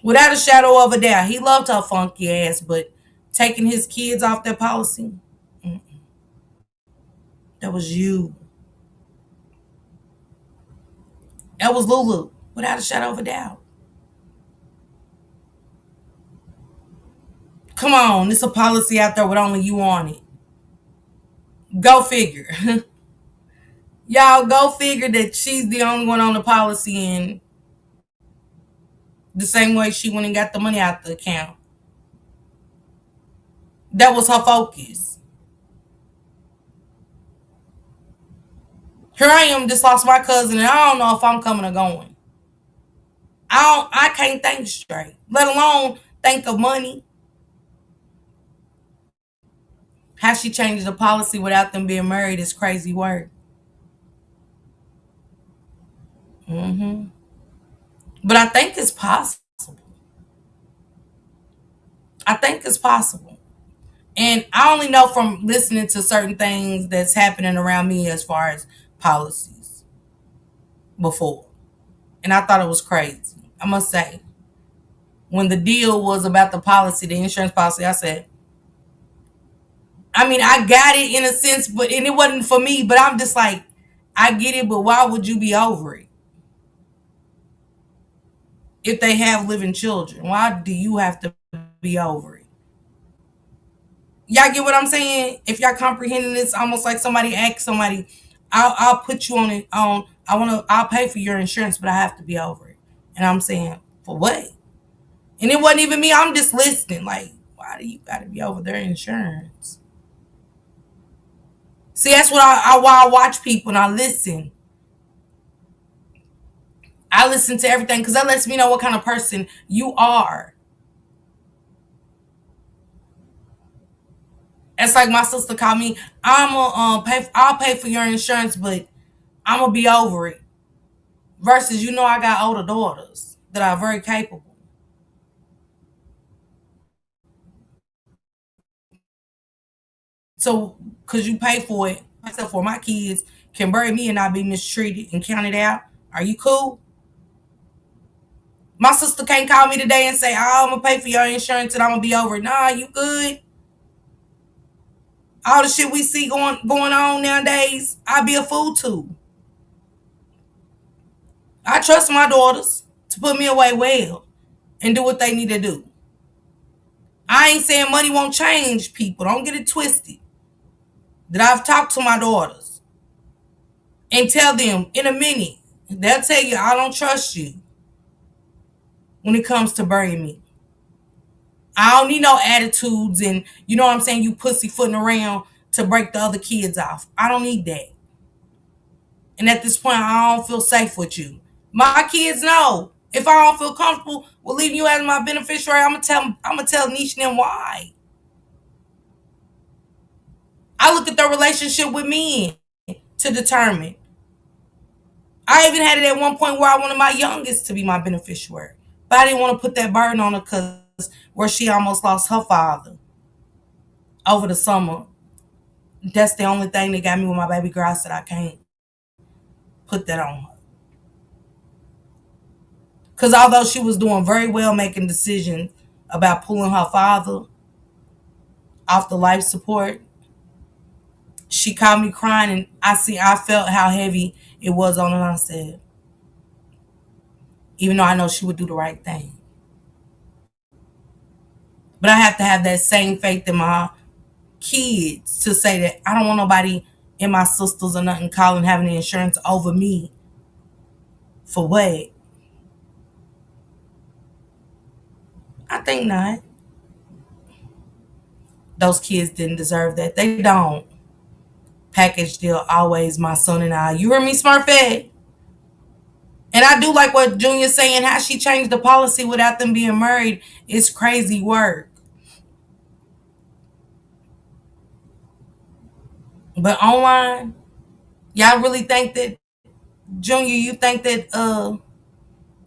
Without a shadow of a doubt. He loved her funky ass, but taking his kids off that policy? That was you. That was Lulu. Without a shadow of a doubt. Come on. There's a policy out there with only you on it. Go figure. Y'all go figure that she's the only one on the policy, and the same way she went and got the money out the account. That was her focus. Here I am, just lost my cousin, and I don't know if I'm coming or going. I can't think straight, let alone think of money. How she changed the policy without them being married is crazy work. But I think it's possible. I think it's possible. And I only know from listening to certain things that's happening around me as far as policies before. And I thought it was crazy. I must say, when the deal was about the policy, the insurance policy, I said, I mean, I got it in a sense, and it wasn't for me, but I'm just like, I get it, but why would you be over it? If they have living children, why do you have to be over it? Y'all get what I'm saying? If y'all comprehending this, almost like somebody asked somebody, I'll put you on it on, I'll pay for your insurance, but I have to be over it. And I'm saying, for what? And it wasn't even me. I'm just listening. Like, why do you got to be over their insurance? See, that's what why I watch people and I listen. I listen to everything because that lets me know what kind of person you are. It's like my sister called me. I'll pay for your insurance, but I'm gonna be over it. Versus, I got older daughters that are very capable. So, cause you pay for it, except for my kids can bury me and not be mistreated and counted out. Are you cool? My sister can't call me today and say, "Oh, I'm gonna pay for your insurance and I'm gonna be over it." Nah, you good? All the shit we see going on nowadays, I'd be a fool too. I trust my daughters to put me away well and do what they need to do. I ain't saying money won't change people. Don't get it twisted. That I've talked to my daughters and tell them in a minute, They'll tell you, I don't trust you when it comes to burying me. I don't need no attitudes and, you know what I'm saying, you pussyfooting around to break the other kids off. I don't need that. And at this point, I don't feel safe with you. My kids know. If I don't feel comfortable with leaving you as my beneficiary, I'm gonna tell Nisha and them why. I look at their relationship with me to determine. I even had it at one point where I wanted my youngest to be my beneficiary. But I didn't want to put that burden on her because where she almost lost her father over the summer. That's the only thing that got me with my baby girl. I said I can't put that on her. Because although she was doing very well making decisions about pulling her father off the life support, she caught me crying and I felt how heavy it was on her. And I said, even though I know she would do the right thing. But I have to have that same faith in my kids to say that I don't want nobody in my sisters or nothing calling having the insurance over me. For what? I think not. Those kids didn't deserve that. They don't. Package deal always, my son and I. You hear me, Smurfette? And I do like what Junior's saying, how she changed the policy without them being married. It's crazy work. But online, y'all really think that, Junior, you think that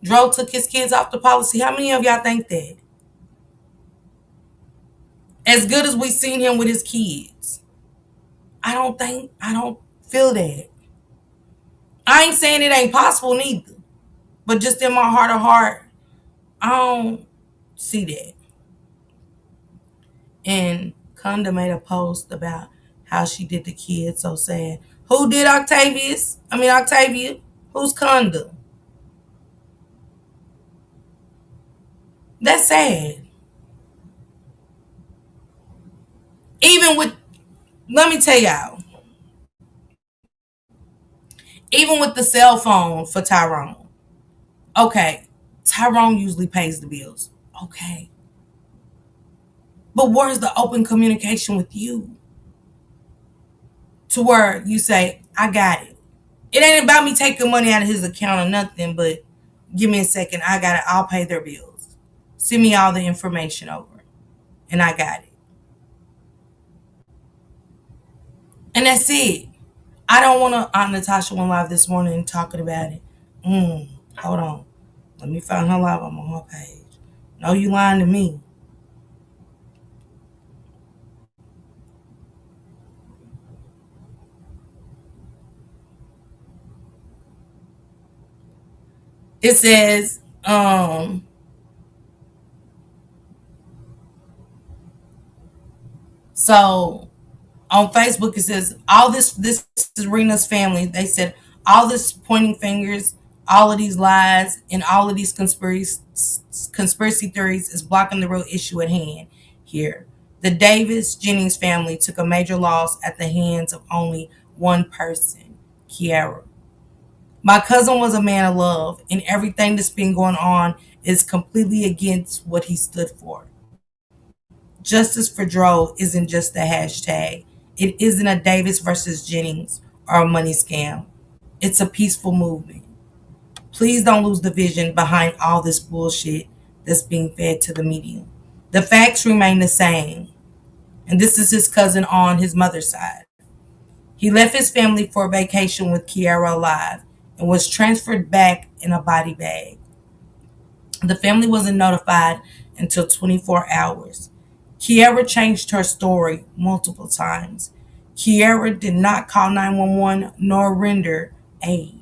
Dro took his kids off the policy? How many of y'all think that? As good as we seen him with his kids. I don't feel that. I ain't saying it ain't possible neither. But just in my heart of heart, I don't see that. And Conda made a post about how she did the kids so sad. Who did Octavia? Who's Conda? That's sad. Even with, let me tell y'all, even with the cell phone for Tyrone. Okay, Tyrone usually pays the bills. Okay. But where's the open communication with you? To where you say, I got it. It ain't about me taking money out of his account or nothing, but give me a second. I got it. I'll pay their bills. Send me all the information over. And I got it. And that's it. I don't want to. Aunt Natasha went live this morning talking about it. Hold on. Let me find her live. I'm on her page. No, you lying to me. It says, so on Facebook it says all this is Rena's family. They said all this pointing fingers, all of these lies, and all of these conspiracy theories is blocking the real issue at hand here. The Davis Jennings family took a major loss at the hands of only one person, Kiara. My cousin was a man of love, and everything that's been going on is completely against what he stood for. Justice for Dro isn't just a hashtag. It isn't a Davis versus Jennings or a money scam. It's a peaceful movement. Please don't lose the vision behind all this bullshit that's being fed to the media. The facts remain the same. And this is his cousin on his mother's side. He left his family for a vacation with Kiara alive and was transferred back in a body bag. The family wasn't notified until 24 hours. Kiara changed her story multiple times. Kiara did not call 911 nor render aid.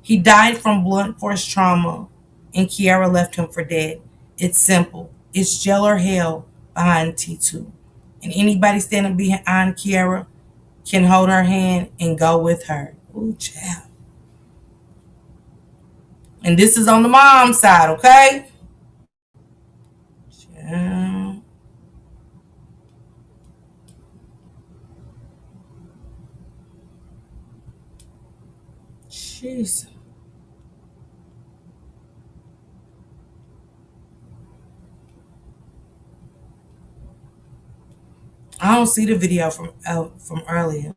He died from blunt force trauma, and Kiara left him for dead. It's simple. It's jail or hell behind T2. And anybody standing behind Kiara can hold her hand and go with her. Ooh, child. And this is on the mom side, okay? Child. Jeez. I don't see the video from earlier.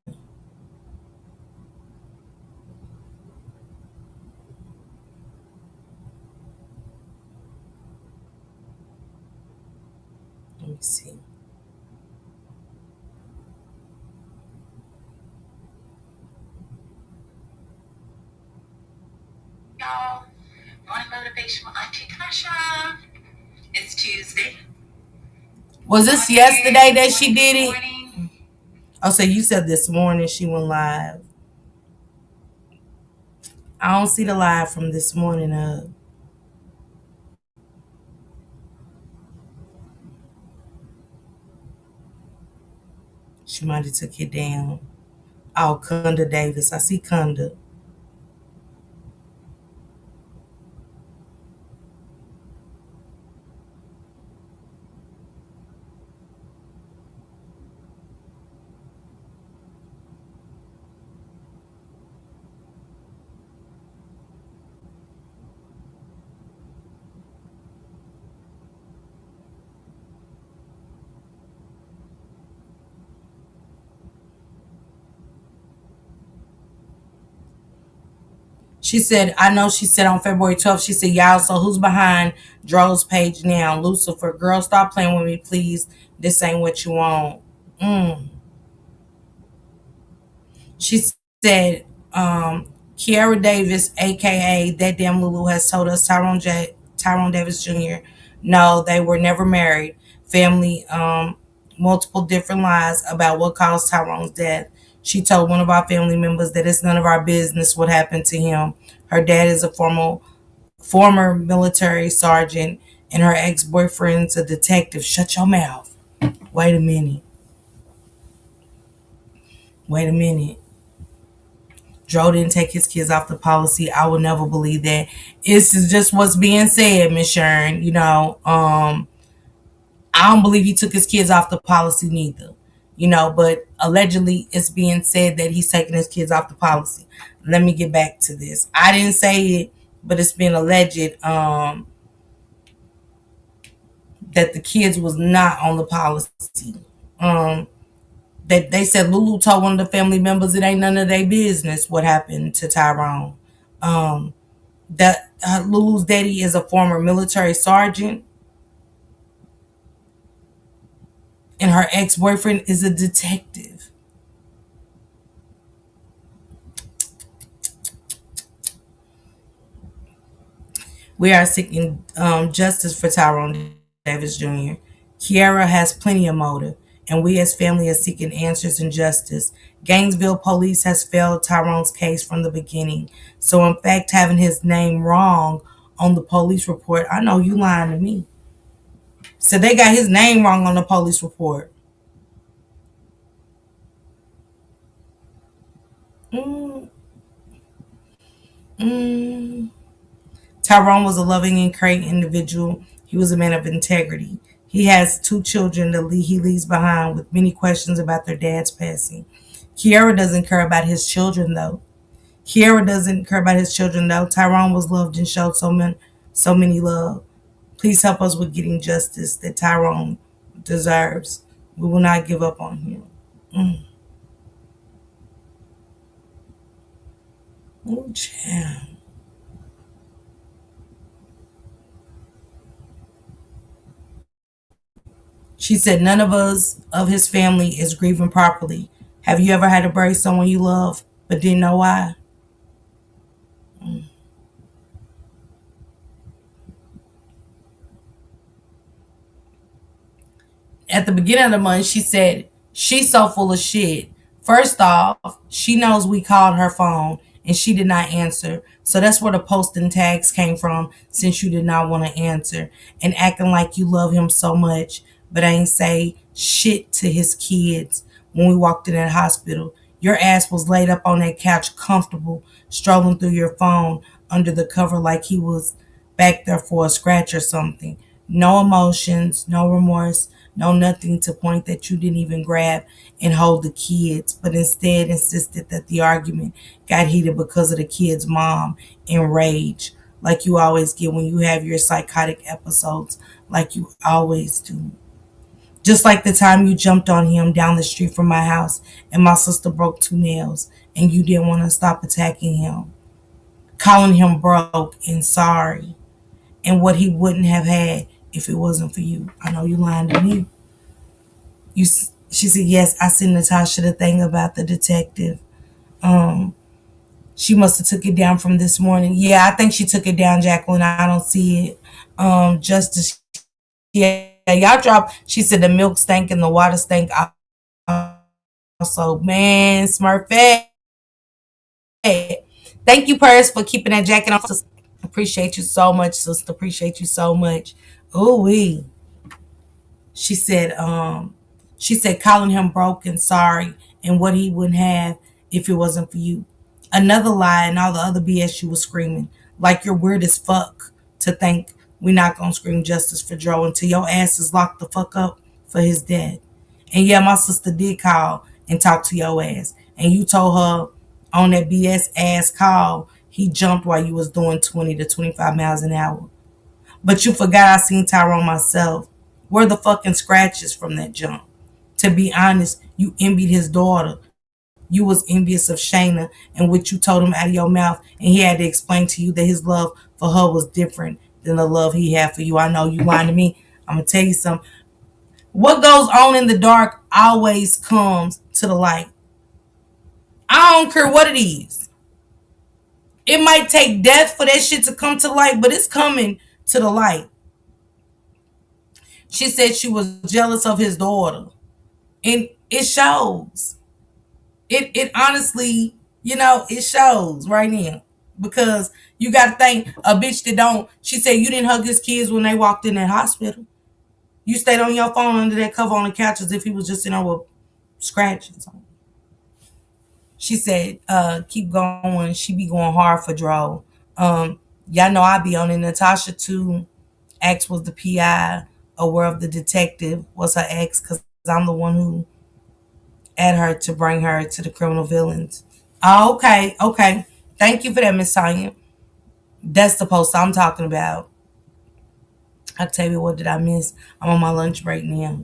Let me see. Y'all, morning motivation with Auntie Tasha. It's Tuesday. Was this yesterday that she did it? Oh, so you said this morning she went live. I don't see the live from this morning up. She might have took it down. Oh, Kunda Davis. I see Kunda. She said, I know she said on February 12th, she said, y'all, so who's behind Dro's page now? Lucifer, girl, stop playing with me, please. This ain't what you want. She said, Kiara Davis, aka that damn Lulu, has told us Tyrone Davis Jr. No, they were never married. Family, multiple different lies about what caused Tyrone's death. She told one of our family members that it's none of our business what happened to him. Her dad is a former military sergeant, and her ex-boyfriend's a detective. Shut your mouth. Wait a minute. Wait a minute. Dro didn't take his kids off the policy. I would never believe that. This is just what's being said, Miss Sharon. You know, I don't believe he took his kids off the policy neither. You know, but allegedly it's being said that he's taking his kids off the policy. Let me get back to this. I didn't say it, but it's been alleged that the kids was not on the policy. That they said Lulu told one of the family members it ain't none of their business what happened to Tyrone. That Lulu's daddy is a former military sergeant, and her ex-boyfriend is a detective. We are seeking justice for Tyrone Davis Jr. Kiara has plenty of motive, and we as family are seeking answers and justice. Gainesville police has failed Tyrone's case from the beginning. So in fact, having his name wrong on the police report, I know you lying to me. So they got his name wrong on the police report. Tyrone was a loving and caring individual. He was a man of integrity. He has 2 children that he leaves behind with many questions about their dad's passing. Kiara doesn't care about his children, though. Tyrone was loved and showed so many love. Please help us with getting justice that Tyrone deserves. We will not give up on him. Oh, child. She said, none of us of his family is grieving properly. Have you ever had to bury someone you love but didn't know why? At the beginning of the month, she said, she's so full of shit. First off, she knows we called her phone and she did not answer. So that's where the post and tags came from, since you did not want to answer. And acting like you love him so much, but ain't say shit to his kids when we walked in that hospital. Your ass was laid up on that couch comfortable, strolling through your phone under the cover like he was back there for a scratch or something. No emotions, no remorse, no nothing to point that you didn't even grab and hold the kids, but instead insisted that the argument got heated because of the kids' mom and rage, like you always get when you have your psychotic episodes, like you always do. Just like the time you jumped on him down the street from my house and my sister broke 2 nails and you didn't want to stop attacking him, calling him broke and sorry and what he wouldn't have had if it wasn't for you. I know you lying to me. She said, yes, I sent Natasha the thing about the detective. She must have took it down from this morning. Yeah, I think she took it down, Jacqueline. I don't see it. Justice, yeah, y'all drop. She said the milk stank and the water stank. Also, man, Smurfette. Thank you, Purse, for keeping that jacket on. Appreciate you so much, sister. Appreciate you so much. Ooh wee. She said, calling him broke and sorry and what he wouldn't have if it wasn't for you. Another lie and all the other BS you was screaming. Like you're weird as fuck to think we not gonna scream justice for Joe until your ass is locked the fuck up for his death. And yeah, my sister did call and talk to your ass. And you told her on that BS ass call, he jumped while you was doing 20 to 25 miles an hour. But you forgot I seen Tyrone myself. Where the fucking scratches from that jump? To be honest, you envied his daughter. You was envious of Shayna and what you told him out of your mouth, and he had to explain to you that his love for her was different than the love he had for you. I know you lying to me. I'm gonna tell you something. What goes on in the dark always comes to the light. I don't care what it is. It might take death for that shit to come to light, but it's coming to the light. She said she was jealous of his daughter. And it shows. It honestly, it shows right now. Because you gotta think a bitch that don't, she said you didn't hug his kids when they walked in that hospital. You stayed on your phone under that cover on the couch as if he was just in there with scratches. She said, keep going. She be going hard for Dro. Y'all know I be on it. Natasha too. X was the PI, aware of the detective was her ex, because I'm the one who had her to bring her to the criminal villains. Oh, okay. Thank you for that, Miss Tanya. That's the post I'm talking about. I'll tell you what did I miss. I'm on my lunch break now.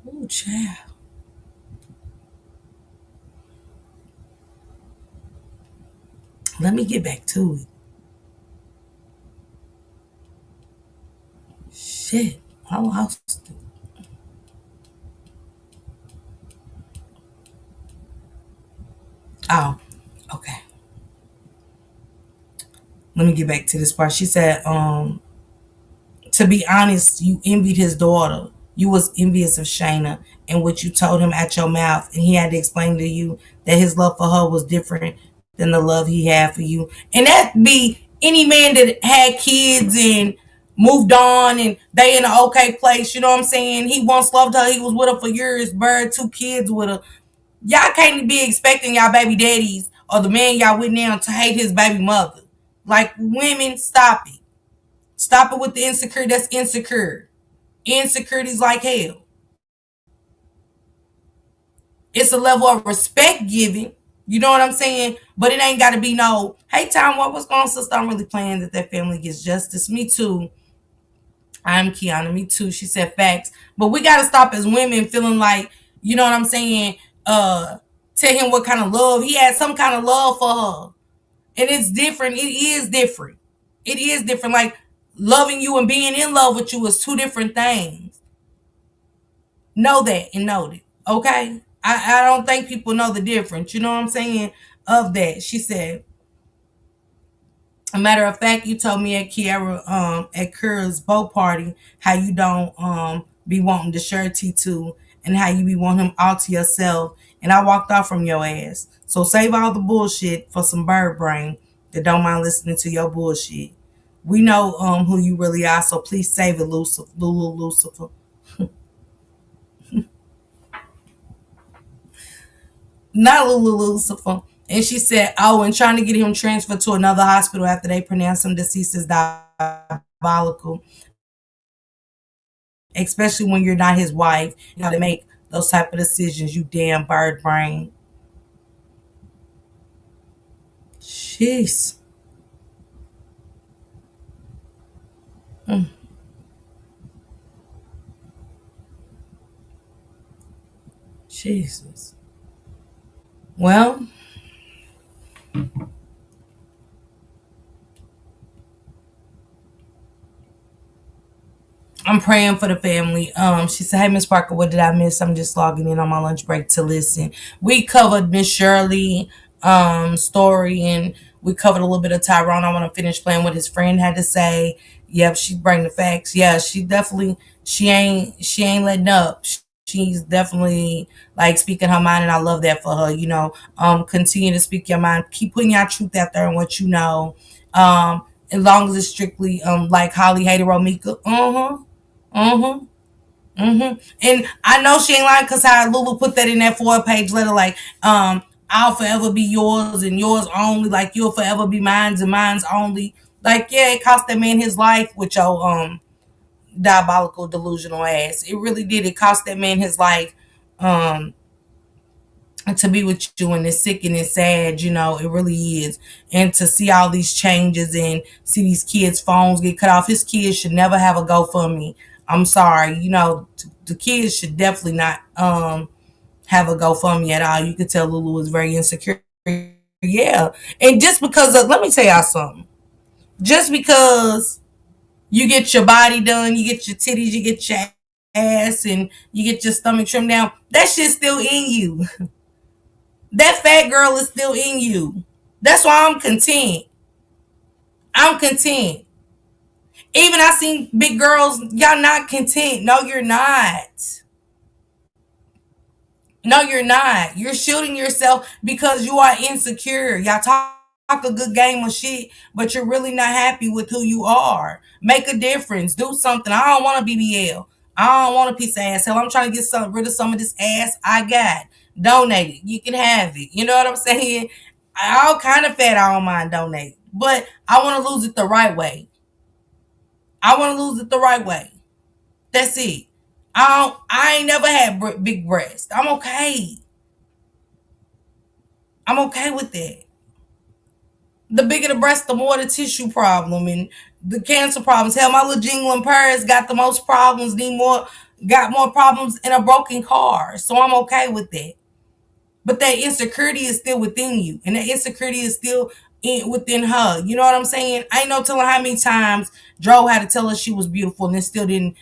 Ooh, child. Let me get back to it. Shit, I lost it. Oh, okay. Let me get back to this part. She said, to be honest, you envied his daughter. You was envious of Shayna and what you told him at your mouth, and he had to explain to you that his love for her was different than the love he had for you. And that be any man that had kids and moved on and they in an okay place, you know what I'm saying? He once loved her, he was with her for years, bird 2 kids with her. Y'all can't be expecting y'all baby daddies or the man y'all with now to hate his baby mother. Like, women, stop it. Stop it with the insecure. That's insecure. Insecurity's like hell. It's a level of respect giving. You know what I'm saying? But it ain't got to be no, hey, Tom, what's going on, sister? I'm really praying that family gets justice. Me too. I'm Kiana. Me too. She said facts. But we got to stop as women feeling like, you know what I'm saying? Tell him what kind of love. He had some kind of love for her. And it's different. It is different. It is different. Like, loving you and being in love with you is 2 different things. Know that and know it. Okay? I don't think people know the difference. You know what I'm saying? Of that. She said, a matter of fact, you told me at Kira's boat party how you don't be wanting the surety to and how you be wanting him all to yourself. And I walked off from your ass. So save all the bullshit for some bird brain that don't mind listening to your bullshit. We know who you really are, so please save it, Lucifer. Not Lucifer. And she said, oh, and trying to get him transferred to another hospital after they pronounced him deceased is diabolical. especially when you're not his wife. You have to make those type of decisions, you damn bird brain. Jeez. Mm. Jesus. Well, I'm praying for the family. She said, "Hey, Miss Parker, what did I miss? I'm just logging in on my lunch break to listen." We covered Miss Shirley story, and we covered a little bit of Tyrone. I want to finish playing what his friend had to say. Yep, she bring the facts. Yeah, she definitely she ain't letting up. She's definitely like speaking her mind, and I love that for her. Continue to speak your mind. Keep putting your truth out there and what you know. As long as it's strictly like Holly hated Romika. Mm-hmm. Mm-hmm. And I know she ain't lying because how Lulu put that in that 4-page letter, like, I'll forever be yours and yours only, like you'll forever be mine's and mine's only. Like, yeah, it cost that man his life with your diabolical delusional ass. It really did. It cost that man his life. To be with you, and it's sick and it's sad, it really is. And to see all these changes and see these kids' phones get cut off. His kids should never have a GoFundMe. I'm sorry, the kids should definitely not have a GoFundMe at all. You could tell Lulu was very insecure. Yeah. And just because let me tell y'all something. Just because you get your body done, you get your titties, you get your ass, and you get your stomach trimmed down, that shit's still in you. That fat girl is still in you. That's why I'm content. I'm content. Even I seen big girls, y'all not content. No, you're not. No, you're not. You're shooting yourself because you are insecure. Y'all talk a good game of shit, but you're really not happy with who you are. Make a difference. Do something. I don't want a BBL. I don't want a piece of ass. Hell, I'm trying to get rid of some of this ass I got. Donate it. You can have it. You know what I'm saying? All kind of fat, I don't mind donate. But I want to lose it the right way. I want to lose it the right way. That's it. I ain't never had big breasts. I'm okay. I'm okay with that. The bigger the breast, the more the tissue problem and the cancer problems. Hell, my little jingling Paris got the most problems, got more problems in a broken car. So I'm okay with that. But that insecurity is still within you. And that insecurity is still within her. You know what I'm saying? I ain't no telling how many times Dro had to tell her she was beautiful and it still didn't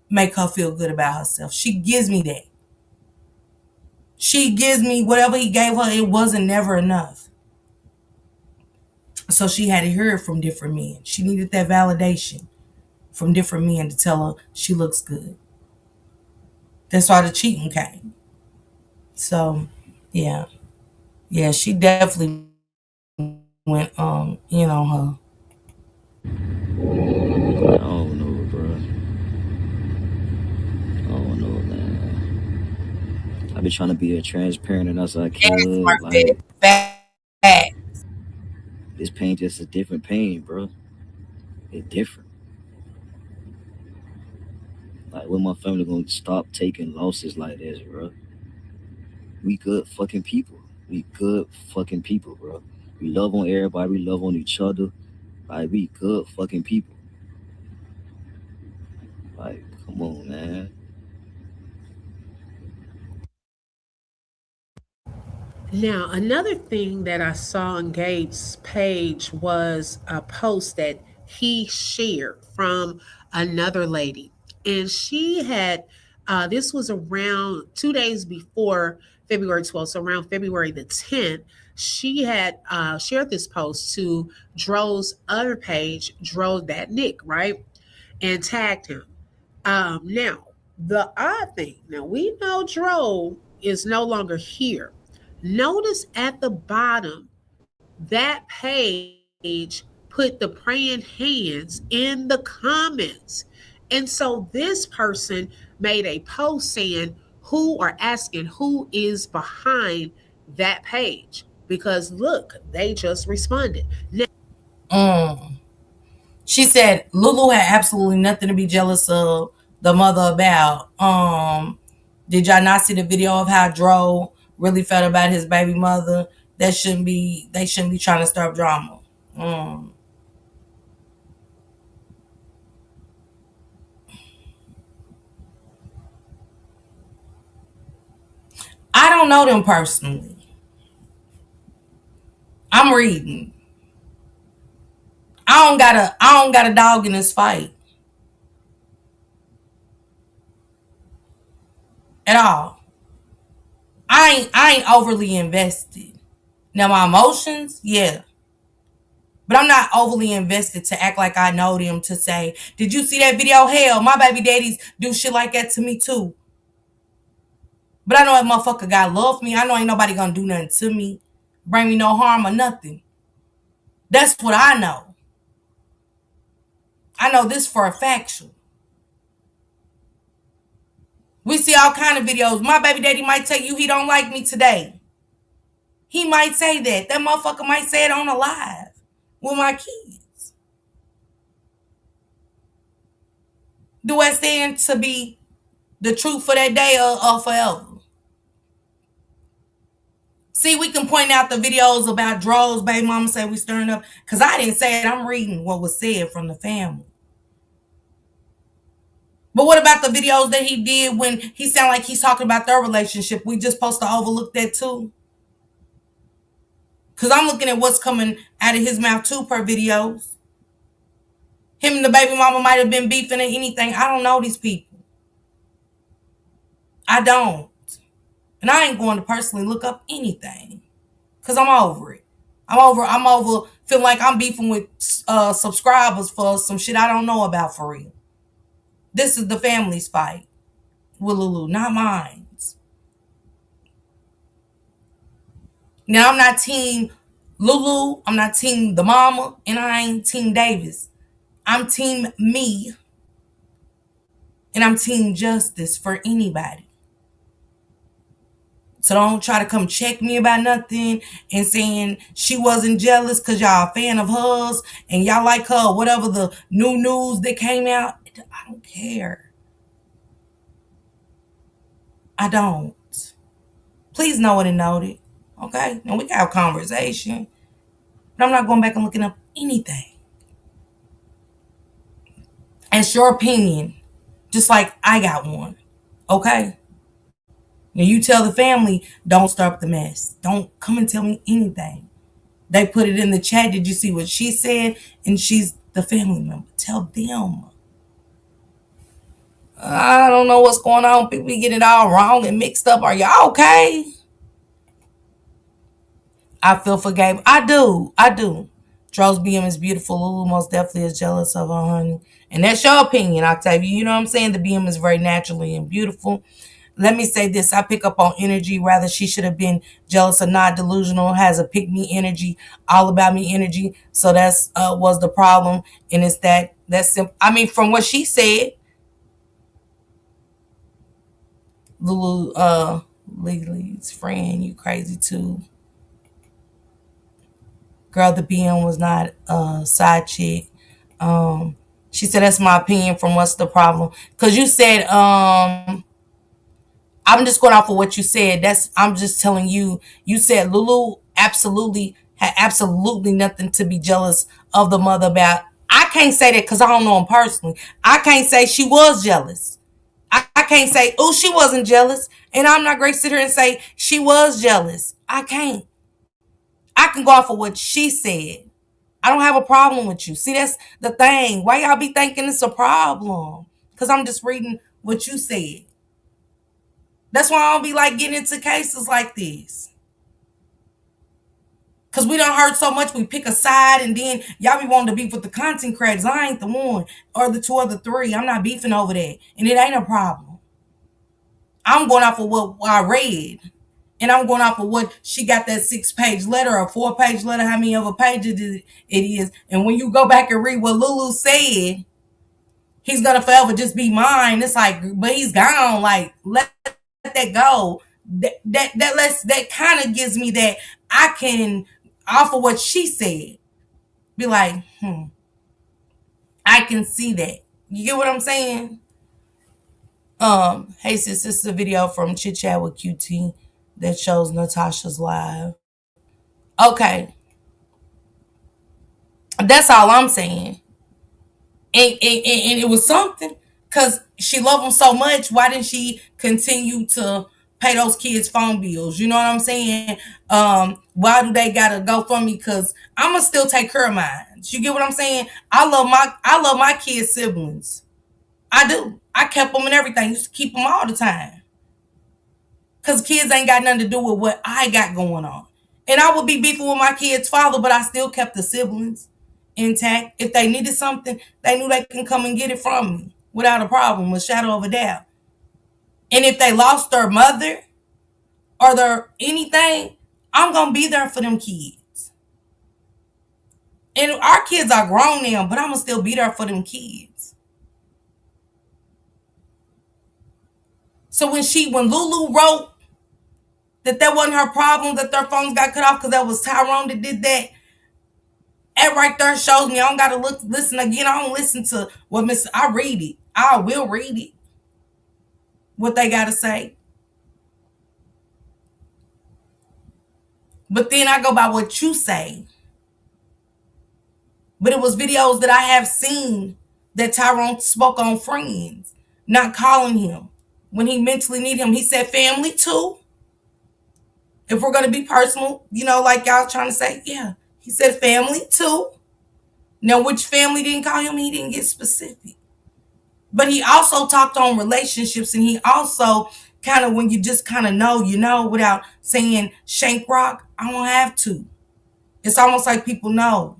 make her feel good about herself. She gives me that. She gives me whatever he gave her, it wasn't never enough. So she had to hear it from different men. She needed that validation from different men to tell her she looks good. That's why the cheating came. So, yeah. Yeah, she definitely went in on her. I don't know, bro. I don't know, man. I've been trying to be as transparent as I could. Like, this pain just a different pain, bro. It's different. Like, when my family gonna stop taking losses like this, bro? We good fucking people. We good fucking people, bro. We love on everybody. We love on each other. Like, we good fucking people. Like, come on, man. Now, another thing that I saw on Gabe's page was a post that he shared from another lady. And she had, this was around 2 days before February 12th, so around February the 10th. She had shared this post to Dro's other page, Dro That Nick, right? And tagged him. Now, the odd thing, now we know Dro is no longer here. Notice at the bottom, that page put the praying hands in the comments. And so this person made a post saying asking who is behind that page. Because look, they just responded. She said Lulu had absolutely nothing to be jealous of. the mother about. Did y'all not see the video of how Dro really felt about his baby mother? They shouldn't be trying to stir up drama. I don't know them personally. I'm reading. I don't got a dog in this fight. At all. I ain't overly invested. Now my emotions, yeah. But I'm not overly invested to act like I know them to say, did you see that video? Hell, my baby daddies do shit like that to me too. But I know that motherfucker got love for me. I know ain't nobody gonna do nothing to me, bring me no harm or nothing. That's what I know. I know this for a factual. We see all kind of videos. My baby daddy might tell you he don't like me today. He might say that. That motherfucker might say it on a live with my kids. Do I stand to be the truth for that day or forever? See, we can point out the videos about Dro's baby mama say we stirring up. Because I didn't say it. I'm reading what was said from the family. But what about the videos that he did when he sounded like he's talking about their relationship? We just supposed to overlook that too? Because I'm looking at what's coming out of his mouth too per videos. Him and the baby mama might have been beefing or anything. I don't know these people. I don't. And I ain't going to personally look up anything. Because I'm over it. I'm over feeling like I'm beefing with subscribers for some shit I don't know about for real. This is the family's fight with Lulu, not mine. Now, I'm not team Lulu. I'm not team the mama. And I ain't team Davis. I'm team me. And I'm team justice for anybody. So don't try to come check me about nothing and saying she wasn't jealous because y'all a fan of hers and y'all like her or whatever the new news that came out. I don't care. I don't. Please know it and note it. Okay? Now we can have a conversation. But I'm not going back and looking up anything. It's your opinion. Just like I got one. Okay? Now you tell the family, don't stir up the mess. Don't come and tell me anything. They put it in the chat. Did you see what she said? And she's the family member. Tell them. I don't know what's going on. People get it all wrong and mixed up. Are y'all okay? I feel for Gabe. I do. Tro's BM is beautiful. Lulu most definitely is jealous of her, honey. And that's your opinion, Octavia. You know what I'm saying? The BM is very naturally and beautiful. Let me say this. I pick up on energy. Rather, she should have been jealous or not delusional. Has a pick me energy, all about me energy. So that's was the problem. And it's that's simple. I mean, from what she said, Lulu, Lily's friend, you crazy too. Girl, the BM was not a side chick. She said, that's my opinion from what's the problem. Because you said, I'm just going off of what you said. I'm just telling you, you said Lulu absolutely had absolutely nothing to be jealous of the mother about. I can't say that because I don't know him personally. I can't say she was jealous. I can't say, oh, she wasn't jealous. And I'm not going to sit here and say she was jealous. I can't. I can go off of what she said. I don't have a problem with you. See, that's the thing. Why y'all be thinking it's a problem? Because I'm just reading what you said. That's why I don't be like getting into cases like this. Because we done heard so much, we pick a side and then y'all be wanting to beef with the content creators. I ain't the one or the two or the three. I'm not beefing over that. And it ain't a problem. I'm going off of what I read. And I'm going off of what she got that 6-page letter or 4-page letter, how many other pages it is. And when you go back and read what Lulu said, he's going to forever just be mine. It's like, but he's gone. Like, let that go. That kind of gives me that I can, off of what she said, be like, I can see that. You get what I'm saying? Hey sis, this is a video from Chit Chat with QT that shows Natasha's live. Okay. That's all I'm saying. And it was something, because she loved them so much. Why didn't she continue to pay those kids' phone bills? You know what I'm saying? Why do they gotta go for me? Because I'ma still take care of mine. You get what I'm saying? I love my kids' siblings. I do. I kept them and everything. Used to keep them all the time. Because kids ain't got nothing to do with what I got going on. And I would be beefing with my kid's father, but I still kept the siblings intact. If they needed something, they knew they can come and get it from me without a problem, a shadow of a doubt. And if they lost their mother or their anything, I'm going to be there for them kids. And our kids are grown now, but I'm going to still be there for them kids. So when Lulu wrote that wasn't her problem, that their phones got cut off because that was Tyrone that did that, that right there shows me I don't gotta listen again. I don't listen to what I read it. I will read it. What they gotta say. But then I go by what you say. But it was videos that I have seen that Tyrone spoke on friends, not calling him when he mentally need him. He said family too. If we're gonna be personal, like y'all trying to say, yeah. He said family too. Now, which family didn't call him? He didn't get specific. But he also talked on relationships, and he also kind of, when you just kind of know, without saying shank rock, I don't have to. It's almost like people know.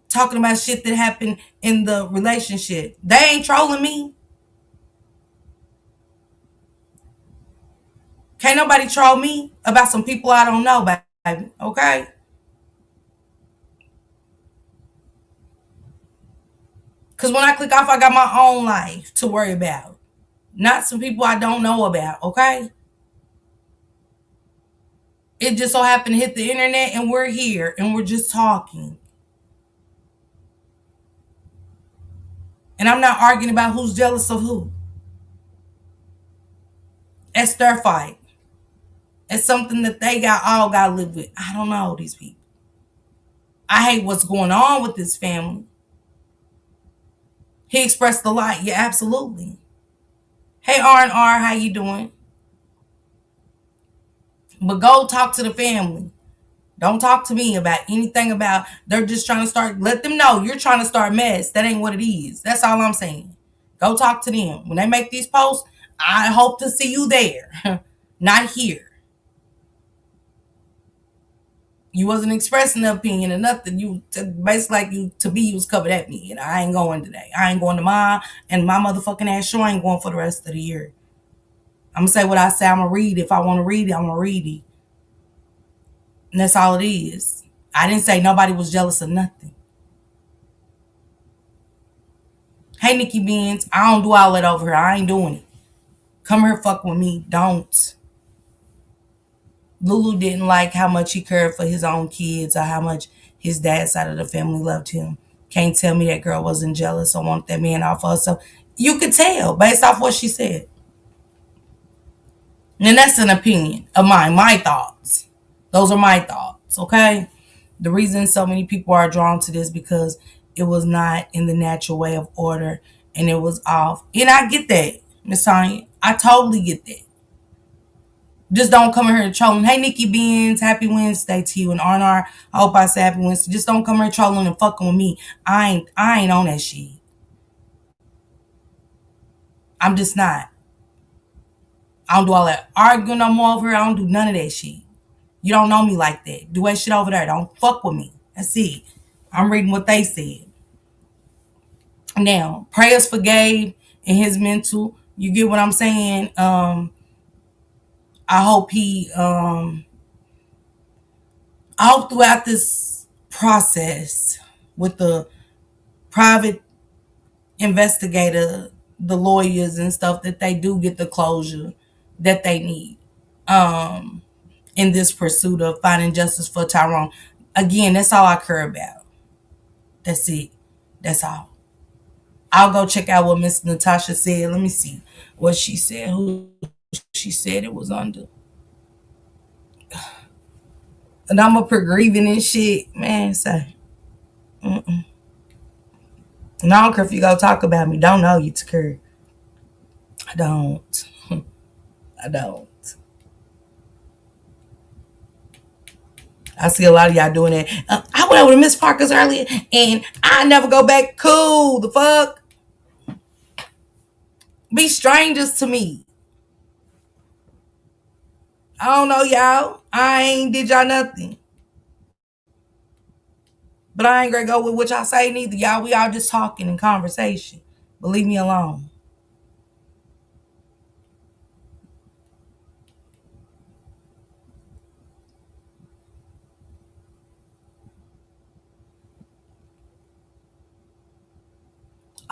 Talking about shit that happened in the relationship. They ain't trolling me. Can't nobody troll me about some people I don't know, baby. Okay? Because when I click off, I got my own life to worry about. Not some people I don't know about, okay? It just so happened to hit the internet and we're here and we're just talking. And I'm not arguing about who's jealous of who. That's their fight. It's something that they all got to live with. I don't know these people. I hate what's going on with this family. He expressed the light. Yeah, absolutely. Hey, R&R, how you doing? But go talk to the family. Don't talk to me about anything about they're just trying to start. Let them know you're trying to start mess. That ain't what it is. That's all I'm saying. Go talk to them. When they make these posts, I hope to see you there, not here. You wasn't expressing an opinion or nothing. You basically like you to be. You was covered at me, and I ain't going today. I ain't going tomorrow, and my motherfucking ass sure ain't going for the rest of the year. I'm gonna say what I say. I'm gonna read. If I want to read it, I'm gonna read it, and that's all it is. I didn't say nobody was jealous of nothing. Hey, Nikki Beans, I don't do all that over here. I ain't doing it. Come here, fuck with me. Don't. Lulu didn't like how much he cared for his own kids or how much his dad's side of the family loved him. Can't tell me that girl wasn't jealous or wanted that man off of herself. You could tell based off what she said. And that's an opinion of mine, my thoughts. Those are my thoughts, okay? The reason so many people are drawn to this because it was not in the natural way of order and it was off. And I get that, Miss Tanya. I totally get that. Just don't come in here trolling. Hey, Nikki Beans, happy Wednesday to you. And R&R, I hope I say happy Wednesday. Just don't come here trolling and fucking with me. I ain't on that shit. I'm just not. I don't do all that arguing no more over here. I don't do none of that shit. You don't know me like that. Do that shit over there. Don't fuck with me. That's it. I'm reading what they said. Now, prayers for Gabe and his mental. You get what I'm saying? I hope I hope throughout this process with the private investigator, the lawyers and stuff, that they do get the closure that they need in this pursuit of finding justice for Tyrone. Again, that's all I care about. That's it. That's all. I'll go check out what Miss Natasha said. Let me see what she said. Who she said it was under. And I'm up here grieving and shit. Man, say. Mm-mm. And I don't care if you go talk about me. Don't know you to care. I don't. I don't. I see a lot of y'all doing that. I went over to Miss Parker's earlier and I never go back. Cool. The fuck? Be strangers to me. I don't know y'all. I ain't did y'all nothing. But I ain't gonna go with what y'all say neither. Y'all, we all just talking and conversation. But leave me alone.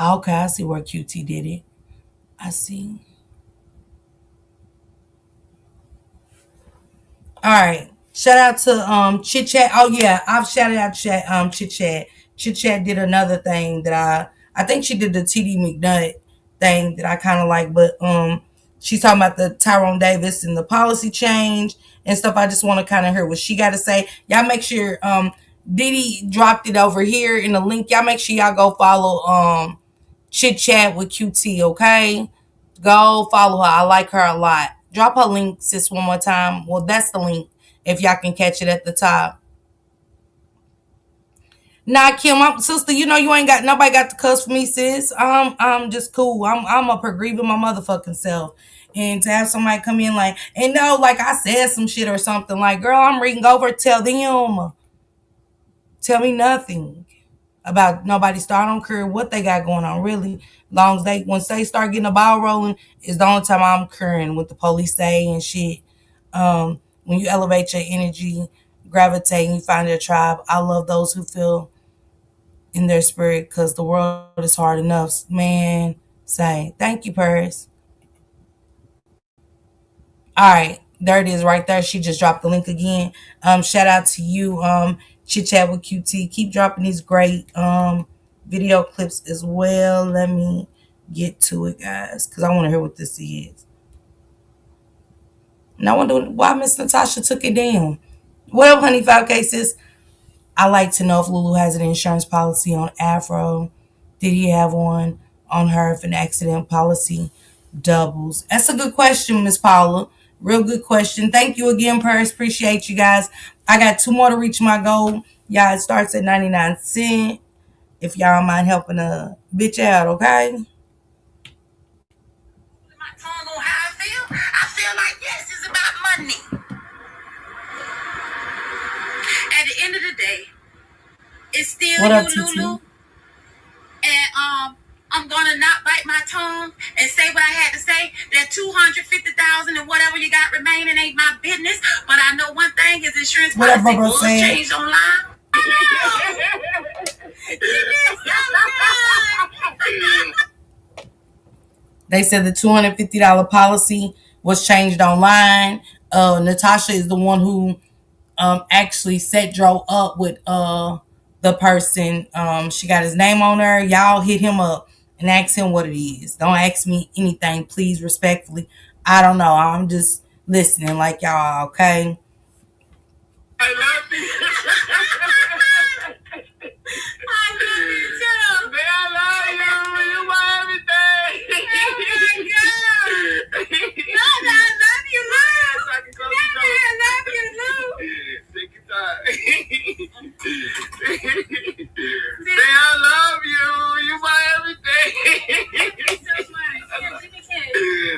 Okay, I see where QT did it. I see. All right. Shout out to Chit Chat. Oh yeah, I've shouted out Chit Chat. Chit Chat did another thing that I think she did the TD McNutt thing that I kind of like, but she's talking about the Tyrone Davis and the policy change and stuff. I just want to kind of hear what she got to say. Y'all make sure Didi dropped it over here in the link. Y'all make sure y'all go follow Chit Chat with QT, okay? Go follow her. I like her a lot. Drop her link, sis, one more time. Well, that's the link if y'all can catch it at the top. Nah, Kim, sister, you know you ain't got nobody got to cuss for me, sis. I'm just cool. I'm up here grieving my motherfucking self. And to have somebody come in like, and no, like I said some shit or something, like, girl, I'm reading over, tell them. Tell me nothing about nobody star. I don't care what they got going on, really. Long as once they start getting the ball rolling, is the only time I'm caring what the police say and shit. When you elevate your energy, gravitate, and you find your tribe, I love those who feel in their spirit because the world is hard enough. Man, say thank you, Paris. All right, there it is right there. She just dropped the link again. Shout out to you, Chit Chat with QT. Keep dropping these great video clips as well. Let me get to it, guys, because I want to hear what this is. And I wonder why Miss Natasha took it down. Well, honey, 5 cases. I like to know if Lulu has an insurance policy on Afro. Did he have one on her if an accident policy doubles? That's a good question, Miss Paula. Real good question. Thank you again, Paris. Appreciate you guys. I got 2 more to reach my goal. Y'all, it starts at 99 cents. If y'all mind helping a bitch out, okay? My tongue on how I feel. I feel like yes, it's about money. At the end of the day, it's still What up, you, TT? Lulu. And I'm gonna not bite my tongue and say what I had to say. That $250,000 and whatever you got remaining ain't my business. But I know one thing: is insurance policy was changed online. They said the $250 policy was changed online. Natasha is the one who actually set Joe up with the person. She got his name on her. Y'all hit him up and ask him what it is. Don't ask me anything, please, respectfully. I don't know. I'm just listening like y'all, okay? I love you. I love you too. Man, I love you. You my everything. Oh my God. No, I love you, Lou. So I can go I love you, Lou. Take your time. Say I love you. You my everything. Thank you so much.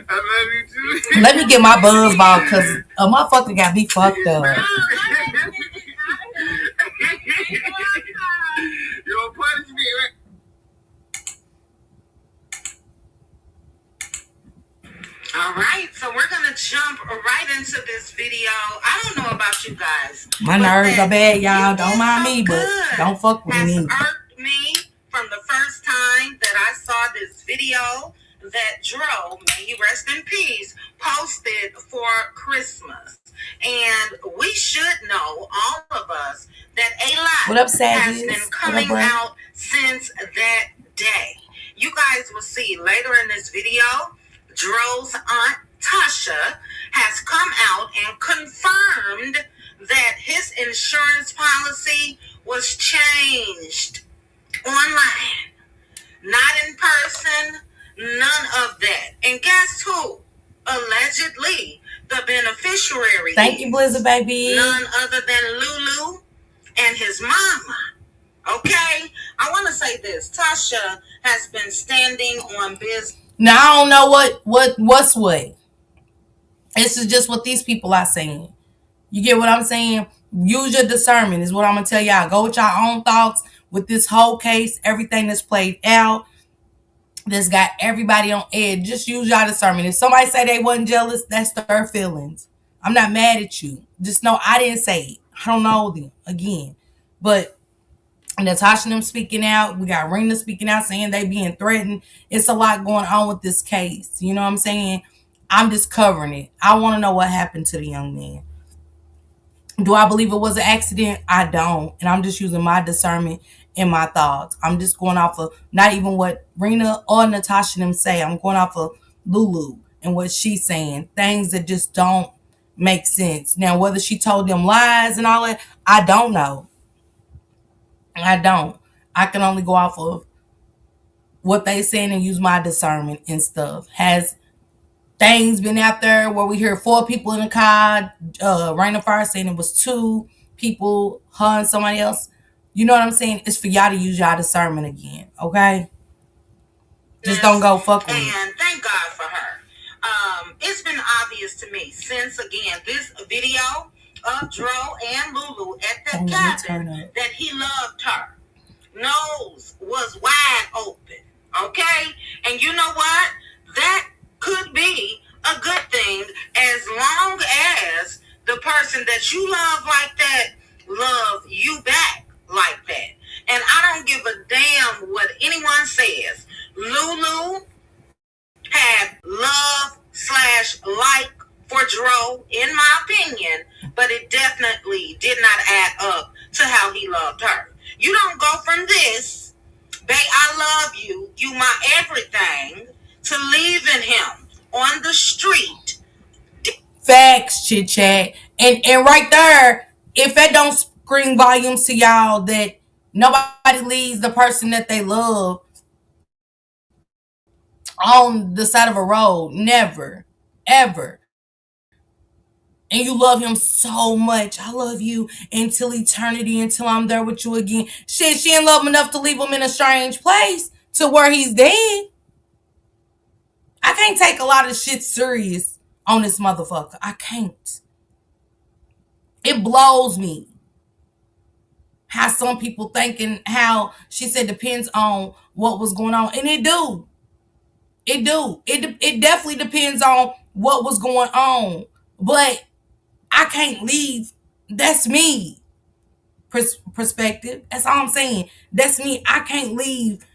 I love you too. Let me get my buzz ball because a motherfucker got me fucked up. You don't punish me, right? All right, so we're gonna jump right into this video. I don't know about you guys. My nerves are bad, y'all. Don't mind me, but don't fuck with me. Has irked me from the first time that I saw this video that Dro, may he rest in peace, posted for Christmas. And we should know, all of us, that a lot has been coming out since that day. You guys will see later in this video, Dro's aunt Tasha has come out and confirmed that his insurance policy was changed online, not in person, none of that. And guess who? Allegedly, the beneficiary. Thank you, Blizzard baby. None other than Lulu and his mama. Okay? I want to say this. Tasha has been standing on business. Now I don't know what's what. This is just what these people are saying. You get what I'm saying? Use your discernment is what I'm gonna tell y'all. Go with your own thoughts with this whole case, everything that's played out. That's got everybody on edge. Just use your discernment. If somebody say they wasn't jealous, that's their feelings. I'm not mad at you. Just know I didn't say it. I don't know them again. But Natasha and them speaking out. We got Rena speaking out saying they being threatened. It's a lot going on with this case. You know what I'm saying? I'm just covering it. I want to know what happened to the young man. Do I believe it was an accident? I don't. And I'm just using my discernment and my thoughts. I'm just going off of not even what Rena or Natasha them say. I'm going off of Lulu and what she's saying. Things that just don't make sense. Now, whether she told them lies and all that, I don't know. I don't. I can only go off of what they saying and use my discernment and stuff. Has things been out there where we hear 4 people in the car, Rain of Fire saying it was 2 people, her and somebody else. You know what I'm saying? It's for y'all to use y'all discernment again, okay? Just don't go fuck with me. And thank God for her. It's been obvious to me since, again, this video of Dro and Lulu at the cabin that he loved her. Nose was wide open, okay? And you know what? That could be a good thing as long as the person that you love like that love you back like that. And I don't give a damn what anyone says. Lulu had love/like for Dro, in my opinion, but it definitely did not add up to how he loved her. You don't go from this, babe, I love you, you my everything, to leaving him on the street. Facts, chit chat. And right there, if that don't scream volumes to y'all that nobody leaves the person that they love on the side of a road. Never. Ever. And you love him so much. I love you until eternity, until I'm there with you again. Shit, she ain't love him enough to leave him in a strange place to where he's dead. I can't take a lot of shit serious on this motherfucker. I can't. It blows me how some people thinking how she said depends on what was going on. And it do. It do. It definitely depends on what was going on. But I can't leave. That's me. Perspective. That's all I'm saying. That's me. I can't leave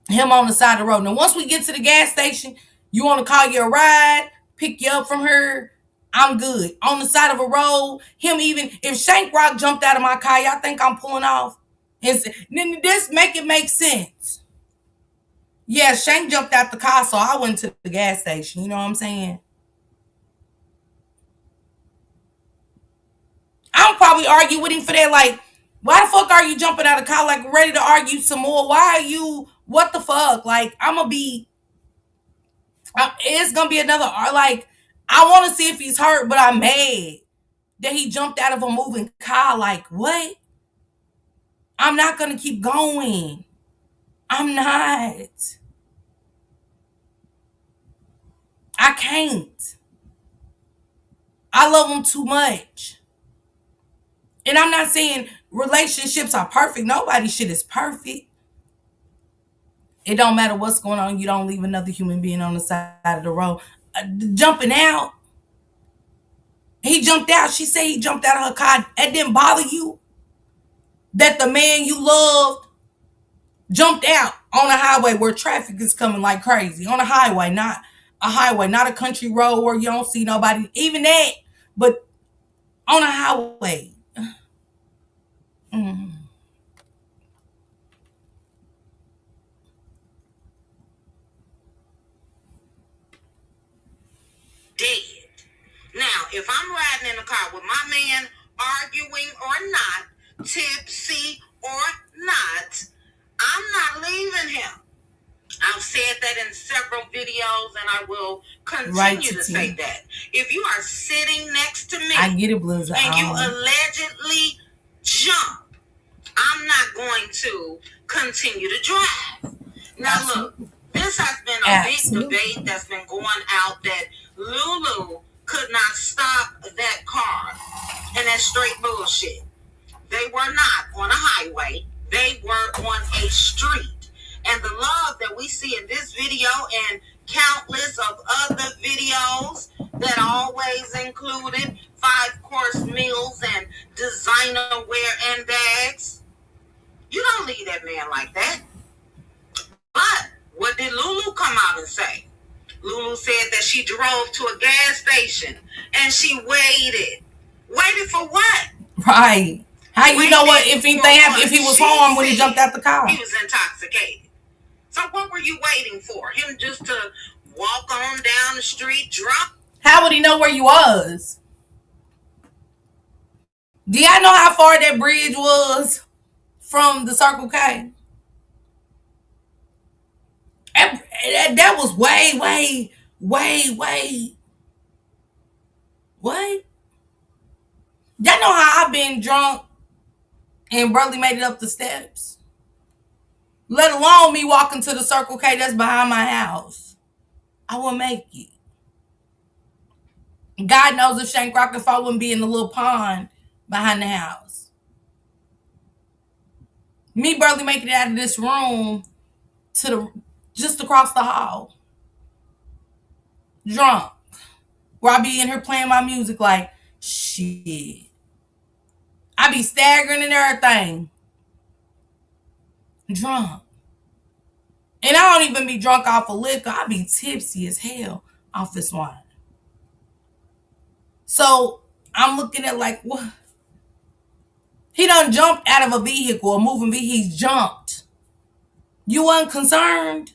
him on the side of the road. Now, once we get to the gas station, you want to call you a ride, pick you up from her, I'm good. On the side of a road, him even, if Shank Rock jumped out of my car, y'all think I'm pulling off? And then this make sense. Yeah, Shank jumped out the car, so I went to the gas station. You know what I'm saying? I'll probably argue with him for that. Like, why the fuck are you jumping out of the car? Like, ready to argue some more? Why are you? What the fuck? Like, I'm gonna be. It's gonna be another. Like, I want to see if he's hurt, but I'm mad that he jumped out of a moving car. Like, what? I'm not gonna keep going. I'm not. I can't. I love him too much. And I'm not saying relationships are perfect. Nobody's shit is perfect. It don't matter what's going on. You don't leave another human being on the side of the road. Jumping out. He jumped out. She said he jumped out of her car. It didn't bother you that the man you loved jumped out on a highway where traffic is coming like crazy. On a highway, not a country road where you don't see nobody. Even that, but on a highway. dead. Now, if I'm riding in the car with my man, arguing or not, tipsy or not, I'm not leaving him. I've said that in several videos, and I will continue to say that. If you are sitting next to me, I get it, Blizz, and you allegedly jump, I'm not going to continue to drive. Now, look, this has been a big debate that's been going out that Lulu could not stop that car, and that's straight bullshit. They were not on a highway. They were on a street. And the love that we see in this video and countless of other videos that always included 5-course meals and designer wear and bags, you don't leave that man like that. But what did Lulu come out and say? Lulu said that she drove to a gas station and she waited. Waited for what? Right. How you know what if anything happened, if he was harmed when he jumped out the car? He was intoxicated. So what were you waiting for? Him just to walk on down the street drunk? How would he know where you was? Do y'all know how far that bridge was from the Circle K? That was way. What? Y'all know how I've been drunk and barely made it up the steps? Let alone me walking to the Circle K that's behind my house. I wouldn't make it. God knows if Shank Rock I wouldn't be in the little pond behind the house. Me barely making it out of this room to the just across the hall. Drunk. Where I be in here playing my music like shit. I be staggering and everything. Drunk. And I don't even be drunk off of liquor. I be tipsy as hell off this wine. So I'm looking at like, what? He done jumped out of a vehicle, a moving vehicle. He's jumped. You weren't concerned?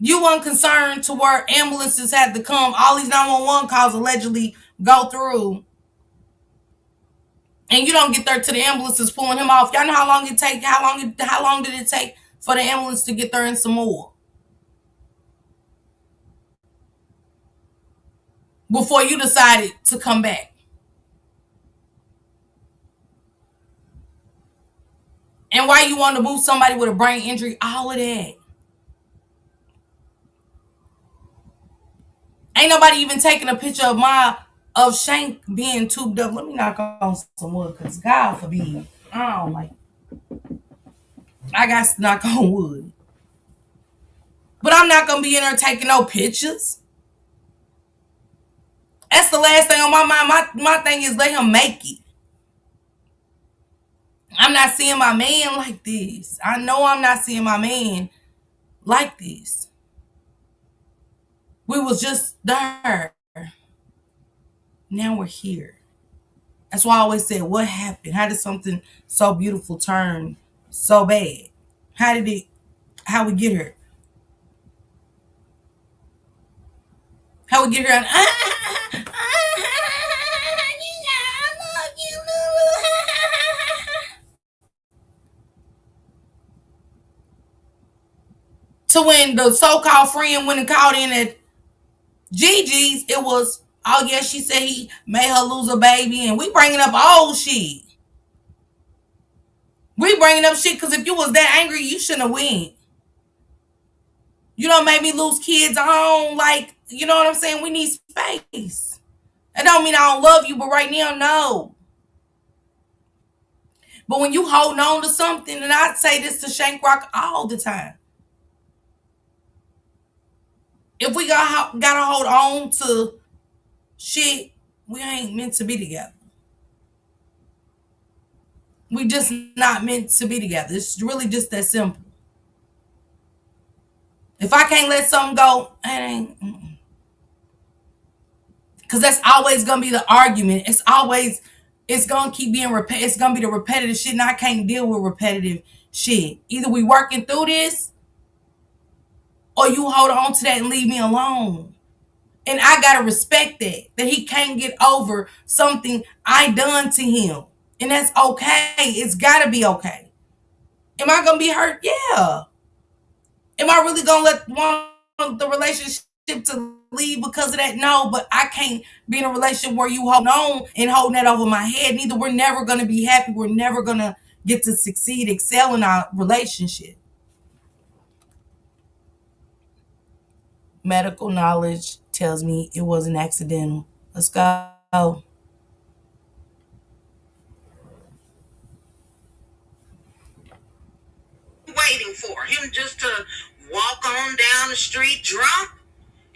You weren't concerned to where ambulances had to come. All these 911 calls allegedly go through. And you don't get there to the ambulances pulling him off. Y'all know how long it take? How long did it take for the ambulance to get there and some more? Before you decided to come back. And why you want to move somebody with a brain injury, all of that. Ain't nobody even taking a picture of Shank being tubed up. Let me knock on some wood, because God forbid. I don't like it. I got to knock on wood. But I'm not going to be in there taking no pictures. That's the last thing on my mind. My thing is let him make it. I'm not seeing my man like this. I know I'm not seeing my man like this. We was just there. Now we're here. That's why I always said, what happened? How did something so beautiful turn so bad? How we get here? How we get here? To when the so-called friend went and called in at Gigi's, it was, oh yeah, she said he made her lose a baby, and we bringing up old shit. We bringing up shit because if you was that angry, you shouldn't have went. You don't make me lose kids. I don't like, you know what I'm saying? We need space. That don't mean I don't love you, but right now, no. But when you holding on to something, and I say this to Shank Rock all the time. If we gotta hold on to shit, we ain't meant to be together. We just not meant to be together. It's really just that simple. If I can't let something go, it ain't. Because that's always gonna be the argument. It's gonna keep being it's gonna be the repetitive shit, and I can't deal with repetitive shit. Either we working through this, or you hold on to that and leave me alone. And I gotta respect that he can't get over something I done to him. And that's okay. It's gotta be okay. Am I gonna be hurt? Yeah. Am I really gonna want the relationship to leave because of that? No, but I can't be in a relationship where you hold on and holding that over my head. Neither we're never gonna be happy. We're never gonna get to succeed, excel in our relationship. Medical knowledge tells me it wasn't accidental. Let's go. Waiting for him just to walk on down the street drunk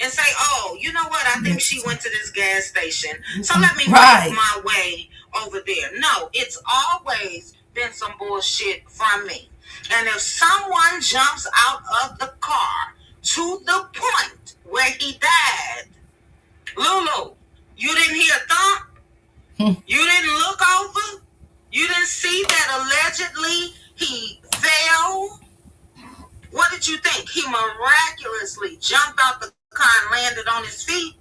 and say, oh, you know what? I think she went to this gas station. So let me make my way over there. No, it's always been some bullshit from me. And if someone jumps out of the car to the point where he died, Lulu, you didn't hear a thump? You didn't look over? You didn't see that allegedly he fell? What did you think? He miraculously jumped out the car and landed on his feet?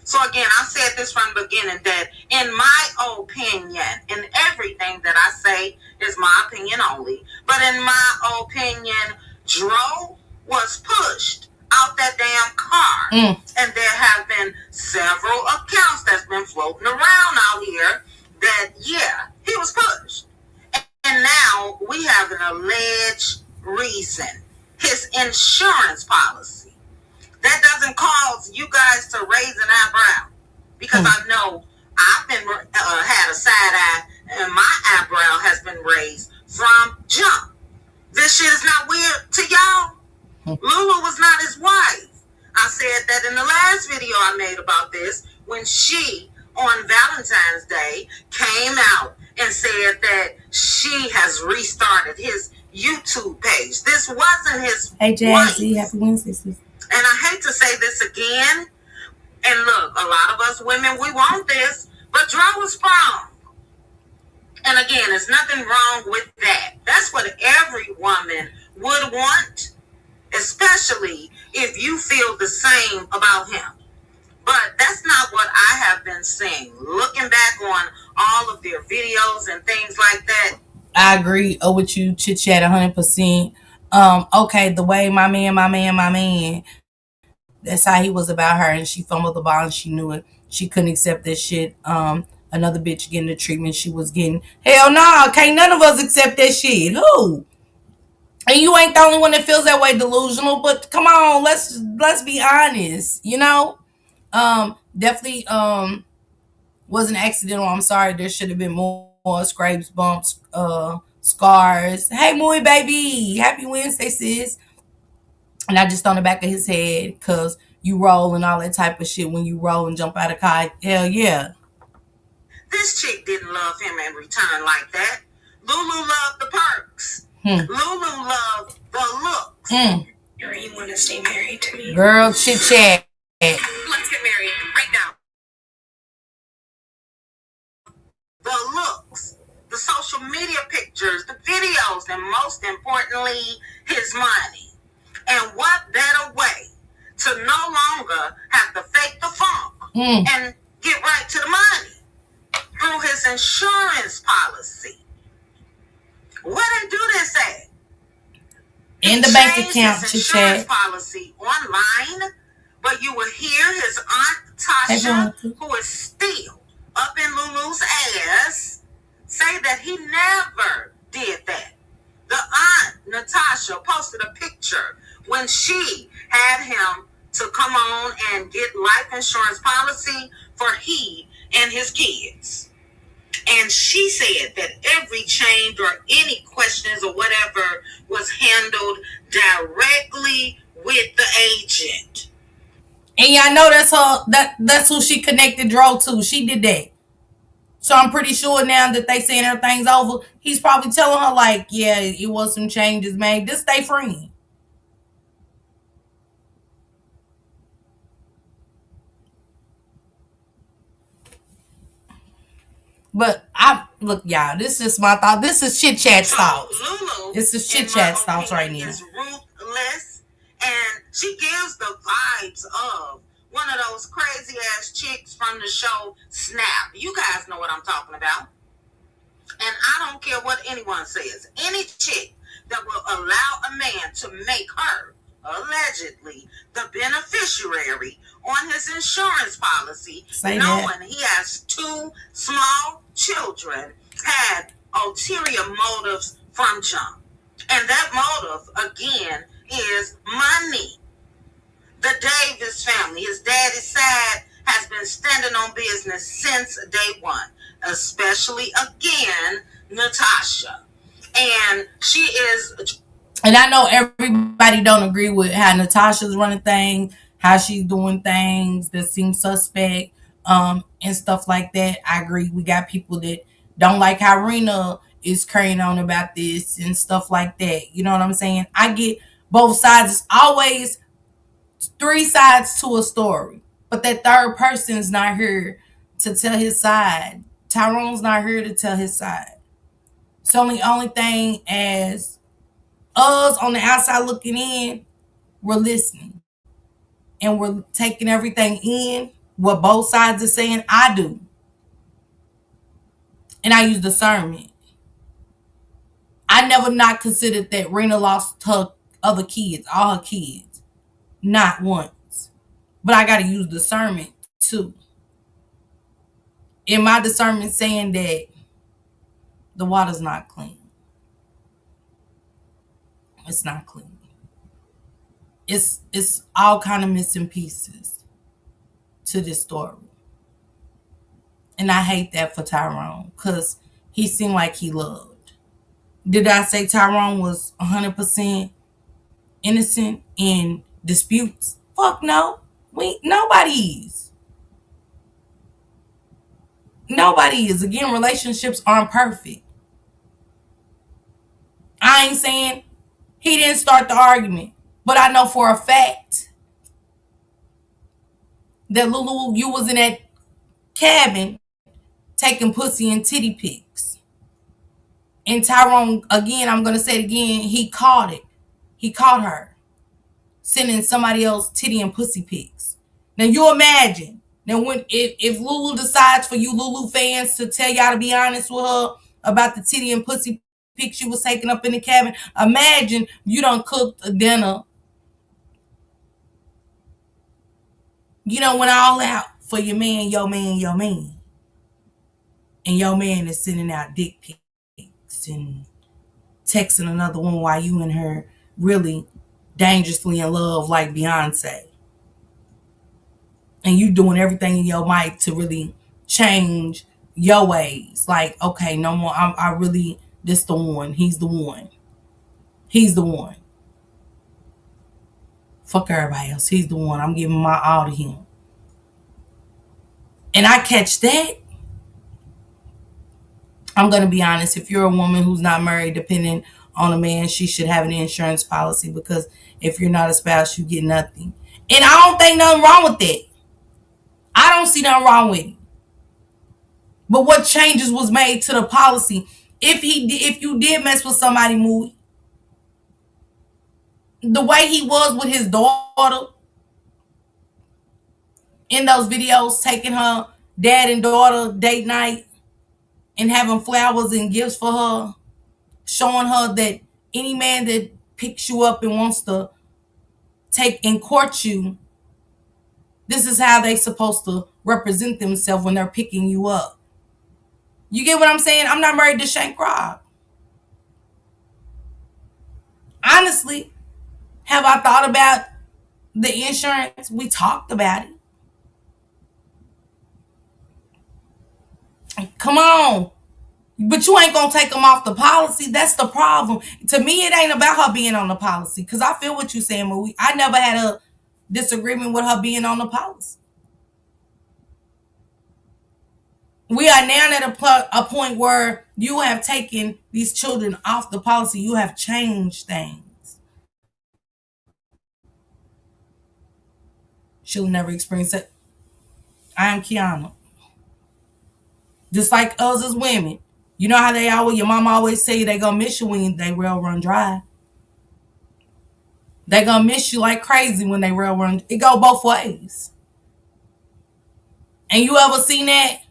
So again, I said this from the beginning that in my opinion, and everything that I say is my opinion only, but in my opinion, Dro was pushed out that damn car. And there have been several accounts that's been floating around out here that, yeah, he was pushed. And now we have an alleged reason. His insurance policy. That doesn't cause you guys to raise an eyebrow. Because I know I've been had a side eye and my eyebrow has been raised from jump. This shit is not weird to y'all. Lulu was not his wife. I said that in the last video I made about this when she, on Valentine's Day, came out and said that she has restarted his YouTube page. This wasn't his Hey, Jazzy, happy Wednesday, sis. And I hate to say this again. And look, a lot of us women, we want this, but Dro was sprung. And again, there's nothing wrong with that. That's what every woman would want, especially if you feel the same about him. But that's not what I have been seeing. Looking back on all of their videos and things like that. I agree with you, chit chat 100%. Okay, the way my man, that's how he was about her, and she fumbled the ball and she knew it. She couldn't accept that shit. Another bitch getting the treatment she was getting. Hell no, can't none of us accept that shit. Who? And you ain't the only one that feels that way, delusional. But come on, let's be honest. You know, definitely wasn't accidental. I'm sorry. There should have been more scrapes, bumps, scars. Hey, Muy baby, happy Wednesday, sis. And I just on the back of his head because you roll and all that type of shit when you roll and jump out of car. Hell yeah. This chick didn't love him in return like that. Lulu loved the perks. Lulu loved the looks. Or you want to stay married to me? Girl, chit chat. Let's get married right now. The looks, the social media pictures, the videos, and most importantly, his money. And what better way to no longer have to fake the funk and get right to the money through his insurance policy. What did do this at? In the bank account, chit chat. Policy online, but you will hear his aunt Tasha, who is still up in Lulu's ass, say that he never did that. The aunt Natasha posted a picture when she had him to come on and get life insurance policy for he and his kids. And she said that every change or any questions or whatever was handled directly with the agent. And y'all know that's who she connected Dro to. She did that. So I'm pretty sure now that they saying everything's over, he's probably telling her like, yeah, it was some changes made. Just stay free. But look, y'all, this is my thought. This is chit chat thoughts. This is chit chat thoughts right now. Is ruthless, and She gives the vibes of one of those crazy ass chicks from the show Snap. You guys know what I'm talking about. And I don't care what anyone says. Any chick that will allow a man to make her, allegedly, the beneficiary on his insurance policy, knowing he has 2 small children, had ulterior motives from jump. And that motive, again, is money. The Davis family, his daddy's side, has been standing on business since day one, especially, again, Natasha. And she is... And I know everybody don't agree with how Natasha's running things, how she's doing things that seem suspect, and stuff like that. I agree. We got people that don't like how Rena is carrying on about this and stuff like that. You know what I'm saying? I get both sides. It's always 3 sides to a story, but that third person's not here to tell his side. Tyrone's not here to tell his side. It's only thing as us on the outside looking in, we're listening and we're taking everything in, what both sides are saying. I do, and I use discernment. I never not considered that Rena lost her other kids, all her kids, not once. But I got to use discernment too. In my discernment saying that the water's not clean. It's not clean. It's all kind of missing pieces to this story. And I hate that for Tyrone because he seemed like he loved. Did I say Tyrone was 100% innocent in disputes? Fuck no. Nobody is. Nobody is. Again, relationships aren't perfect. I ain't saying he didn't start the argument, but I know for a fact that Lulu, you was in that cabin taking pussy and titty pics. And Tyrone, again, I'm going to say it again, he caught it. He caught her sending somebody else titty and pussy pics. Now you imagine, now when if Lulu decides for you Lulu fans to tell y'all to be honest with her about the titty and pussy pics she was taking up in the cabin, imagine you done cooked a dinner, you done went all out for your man, and your man is sending out dick pics and texting another one while you and her really dangerously in love like Beyonce. And you doing everything in your might to really change your ways. Like, okay, no more. I really, this the one. He's the one. He's the one. Fuck everybody else. He's the one. I'm giving my all to him. And I catch that. I'm going to be honest. If you're a woman who's not married, depending on a man, she should have an insurance policy, because if you're not a spouse, you get nothing. And I don't think nothing wrong with that. I don't see nothing wrong with it. But what changes was made to the policy? If you did mess with somebody, Moody, the way he was with his daughter in those videos, taking her dad and daughter date night and having flowers and gifts for her, showing her that any man that picks you up and wants to take and court you, this is how they supposed to represent themselves when they're picking you up. You get what I'm saying? I'm not married to Shank Rob. Honestly, have I thought about the insurance? We talked about it. Come on. But you ain't going to take them off the policy. That's the problem. To me, it ain't about her being on the policy, because I feel what you're saying, Marie. I never had a disagreement with her being on the policy. We are now at a point where you have taken these children off the policy. You have changed things. She'll never experience it. I am Kiana. Just like us as women. You know how your mama always say they gonna miss you when they rail run dry. They gonna miss you like crazy when they real run. It go both ways. And you ever seen that?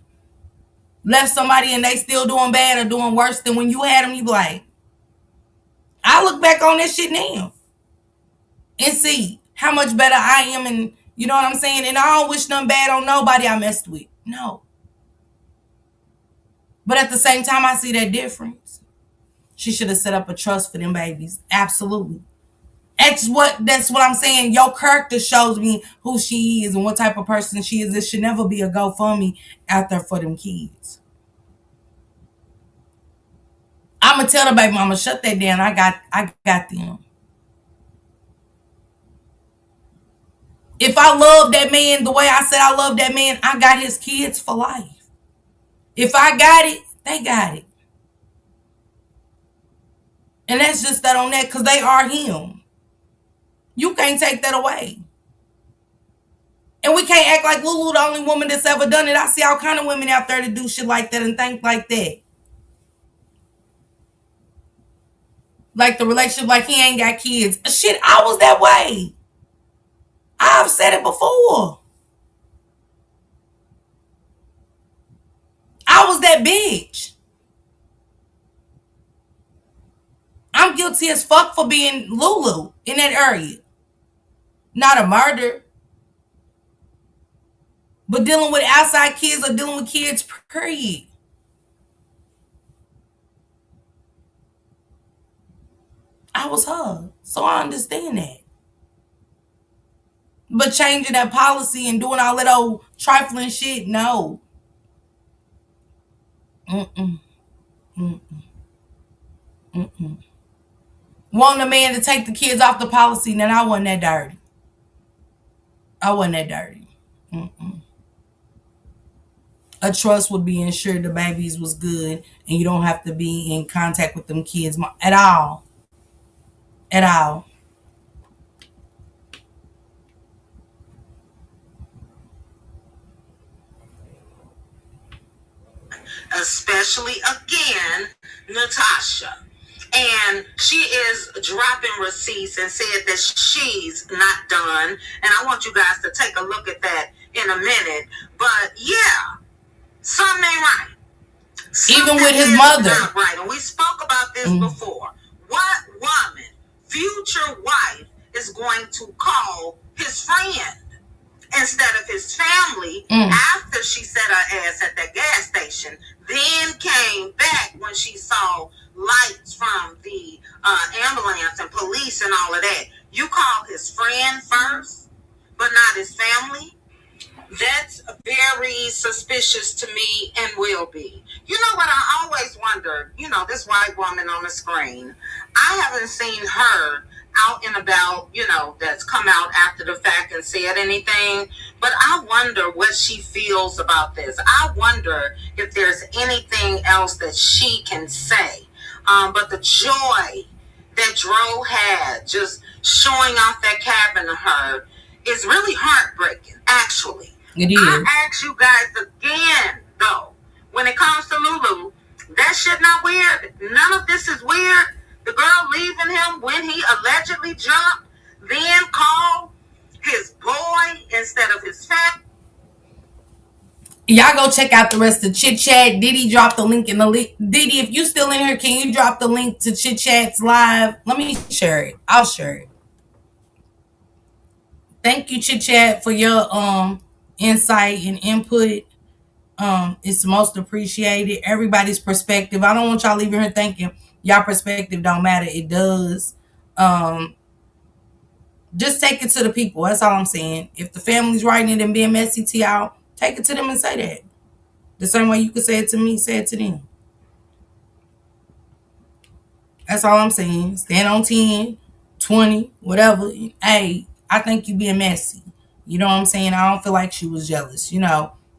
Left somebody and they still doing bad or doing worse than when you had them, you be like, I look back on this shit now and see how much better I am, and you know what I'm saying? And I don't wish nothing bad on nobody I messed with. No. But at the same time, I see that difference. She should have set up a trust for them babies. Absolutely. That's what I'm saying. Your character shows me who she is and what type of person she is. It should never be a GoFundMe out there for them kids. I'ma tell the baby mama, shut that down. I got them. If I love that man the way I said I love that man, I got his kids for life. If I got it, they got it. And that's just that on that, because they are him. You can't take that away. And we can't act like Lulu the only woman that's ever done it. I see all kind of women out there that do shit like that and think like that. Like the relationship, like he ain't got kids. Shit, I was that way. I've said it before. I was that bitch. I'm guilty as fuck for being Lulu in that area. Not a murder. But dealing with outside kids or dealing with kids, period. I was her. So I understand that. But changing that policy and doing all that old trifling shit, no. Mm-mm. Mm-mm. Mm-mm. Wanting a man to take the kids off the policy, then I wasn't that dirty. I wasn't that dirty. Mm-mm. A trust would be ensured the babies was good and you don't have to be in contact with them kids at all. At all. Especially again, Natasha. And she is dropping receipts and said that she's not done. And I want you guys to take a look at that in a minute. But yeah, something ain't right. Even with his mother. Not right. And we spoke about this before. What woman, future wife, is going to call his friend instead of his family after she set her ass at that gas station, then came back when she saw lights from the ambulance and police and all of that? You call his friend first, but not his family? That's very suspicious to me and will be. You know what? I always wonder, this white woman on the screen, I haven't seen her out and about, that's come out after the fact and said anything. But I wonder what she feels about this. I wonder if there's anything else that she can say. But the joy that Dro had just showing off that cabin to her is really heartbreaking, actually. It is. I ask you guys again, though, when it comes to Lulu, that shit not weird. None of this is weird. The girl leaving him when he allegedly jumped, then called his boy instead of his family. Y'all go check out the rest of Chit Chat. Diddy dropped the link in the link. Diddy, if you still in here, can you drop the link to Chit Chat's live? Let me share it. I'll share it. Thank you, Chit Chat, for your insight and input. It's most appreciated. Everybody's perspective. I don't want y'all leaving here thinking y'all perspective don't matter. It does. Just take it to the people. That's all I'm saying. If the family's writing it and being messy to y'all, take it to them and say that. The same way you could say it to me, say it to them. That's all I'm saying. Stand on 10, 20, whatever. Hey, I think you being messy. You know what I'm saying? I don't feel like she was jealous.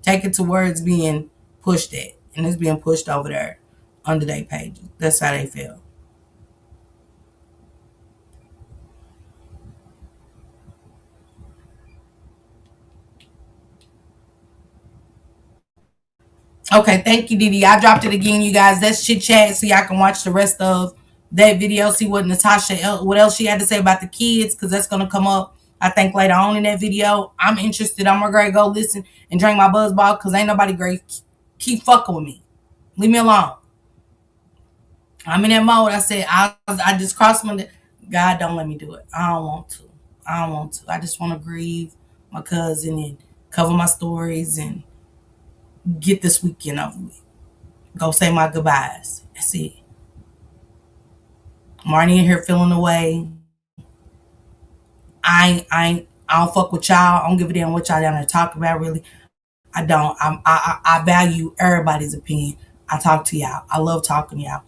Take it to where it's being pushed at. And it's being pushed over there under their pages. That's how they feel. Okay, thank you, Didi. I dropped it again, you guys. That's Chit Chat, so y'all can watch the rest of that video, see what what else she had to say about the kids, because that's going to come up, I think, later on in that video. I'm interested. I'm going to go listen and drink my buzz ball, because ain't nobody great. Keep fucking with me. Leave me alone. I'm in that mode. I said, I just crossed my, God, don't let me do it. I don't want to. I just want to grieve my cousin and cover my stories and get this weekend over with. Go say my goodbyes. That's it. Marnie in here feeling away. I don't fuck with y'all. I don't give a damn what y'all down there talk about, really. I don't. I value everybody's opinion. I talk to y'all. I love talking to y'all.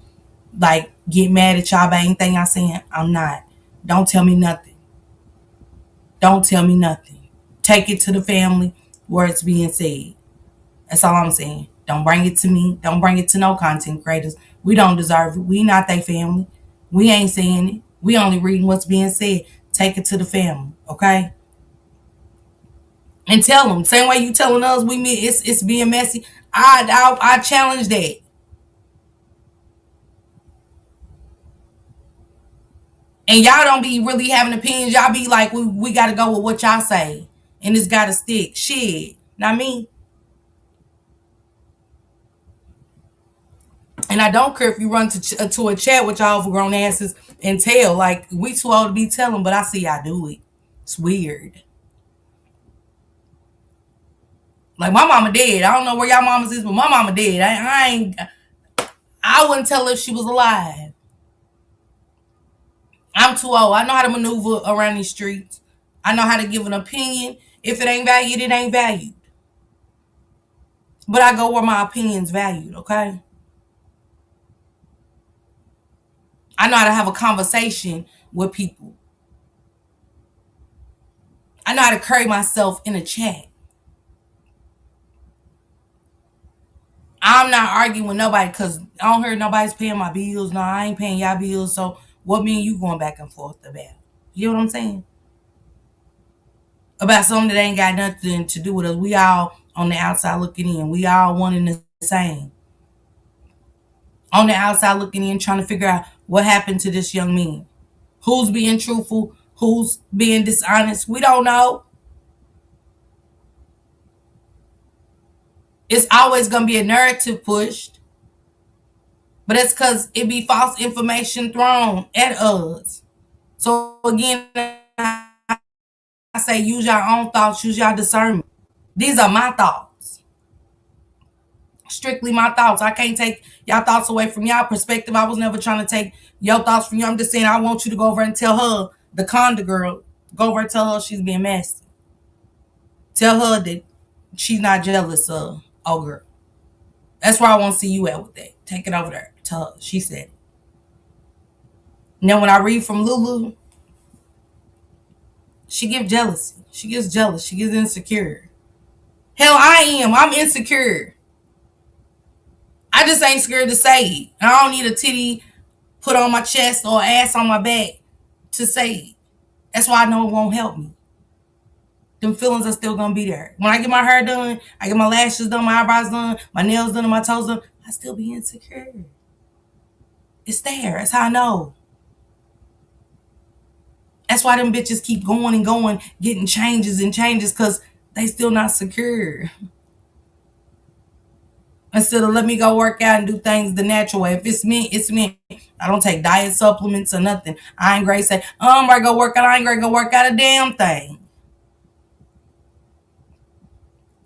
Like, get mad at y'all about anything I saying. I'm not. Don't tell me nothing. Don't tell me nothing. Take it to the family where it's being said. That's all I'm saying. Don't bring it to me. Don't bring it to no content creators. We don't deserve it. We not their family. We ain't saying it. We only reading what's being said. Take it to the family, okay? And tell them. Same way you telling us it's being messy. I challenge that. And y'all don't be really having opinions. Y'all be like, we got to go with what y'all say. And it's got to stick. Shit. Not me. And I don't care if you run to a chat with y'all overgrown asses and tell. Like, we too old to be telling, but I see y'all do it. It's weird. Like, my mama dead. I don't know where y'all mamas is, but my mama dead. I wouldn't tell her if she was alive. I'm too old. I know how to maneuver around these streets. I know how to give an opinion. If it ain't valued, it ain't valued. But I go where my opinion's valued, okay? I know how to have a conversation with people. I know how to carry myself in a chat. I'm not arguing with nobody because I don't hear nobody's paying my bills. No, I ain't paying y'all bills. So what me and you going back and forth about? You know what I'm saying? About something that ain't got nothing to do with us. We all on the outside looking in. We all one and the same. On the outside looking in, trying to figure out what happened to this young man. Who's being truthful? Who's being dishonest? We don't know. It's always going to be a narrative pushed. But that's because it be false information thrown at us. So again, I say use your own thoughts, use your discernment. These are my thoughts. Strictly my thoughts. I can't take y'all thoughts away from y'all perspective. I was never trying to take your thoughts from you. I'm just saying I want you to go over and tell her, the Conda girl, go over and tell her she's being messy. Tell her that she's not jealous of old girl. That's where I want to see you at with that. Take it over there. Tell her. She said. Now when I read from Lulu, she gives jealousy. She gets jealous. She gets insecure. Hell, I am. I'm insecure. I just ain't scared to say it. I don't need a titty put on my chest or ass on my back to say it. That's why I know it won't help me. Them feelings are still gonna be there. When I get my hair done, I get my lashes done, my eyebrows done, my nails done, and my toes done, I still be insecure. It's there. That's how I know. That's why them bitches keep going and going, getting changes and changes, because they still not secure. Instead of let me go work out and do things the natural way. If it's me, it's me. I don't take diet supplements or nothing. I ain't great say, I'm ready to go work out. I ain't ready to go work out a damn thing.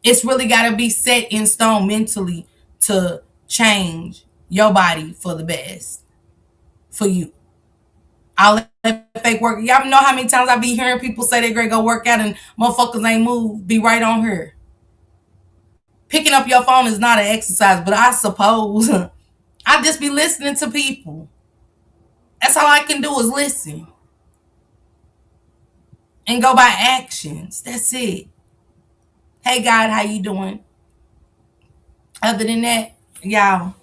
It's really got to be set in stone mentally to change your body for the best. For you. I'll let fake work. Y'all know how many times I be hearing people say they're going to go work out and motherfuckers ain't move. Be right on here. Picking up your phone is not an exercise, but I suppose I just be listening to people. That's all I can do is listen. And go by actions. That's it. Hey, God, how you doing? Other than that, y'all,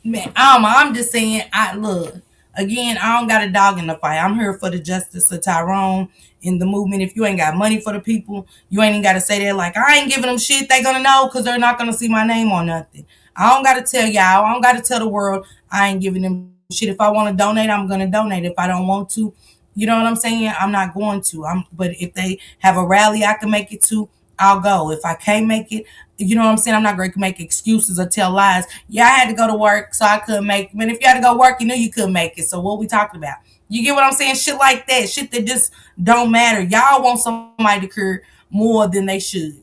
man, I'm just saying, look, again, I don't got a dog in the fight. I'm here for the justice of Tyrone in the movement. If you ain't got money for the people, you ain't even got to say that. Like, I ain't giving them shit. They gonna know because they're not gonna see my name on nothing. I don't got to tell y'all. I don't got to tell the world I ain't giving them shit. If I want to donate, I'm going to donate. If I don't want to, you know what I'm saying? I'm not going to. But if they have a rally I can make it to, I'll go. If I can't make it, you know what I'm saying? I'm not going to make excuses or tell lies. Yeah, I had to go to work, so I couldn't make it. But if you had to go work, you knew you couldn't make it. So what we talking about? You get what I'm saying? Shit like that. Shit that just don't matter. Y'all want somebody to care more than they should.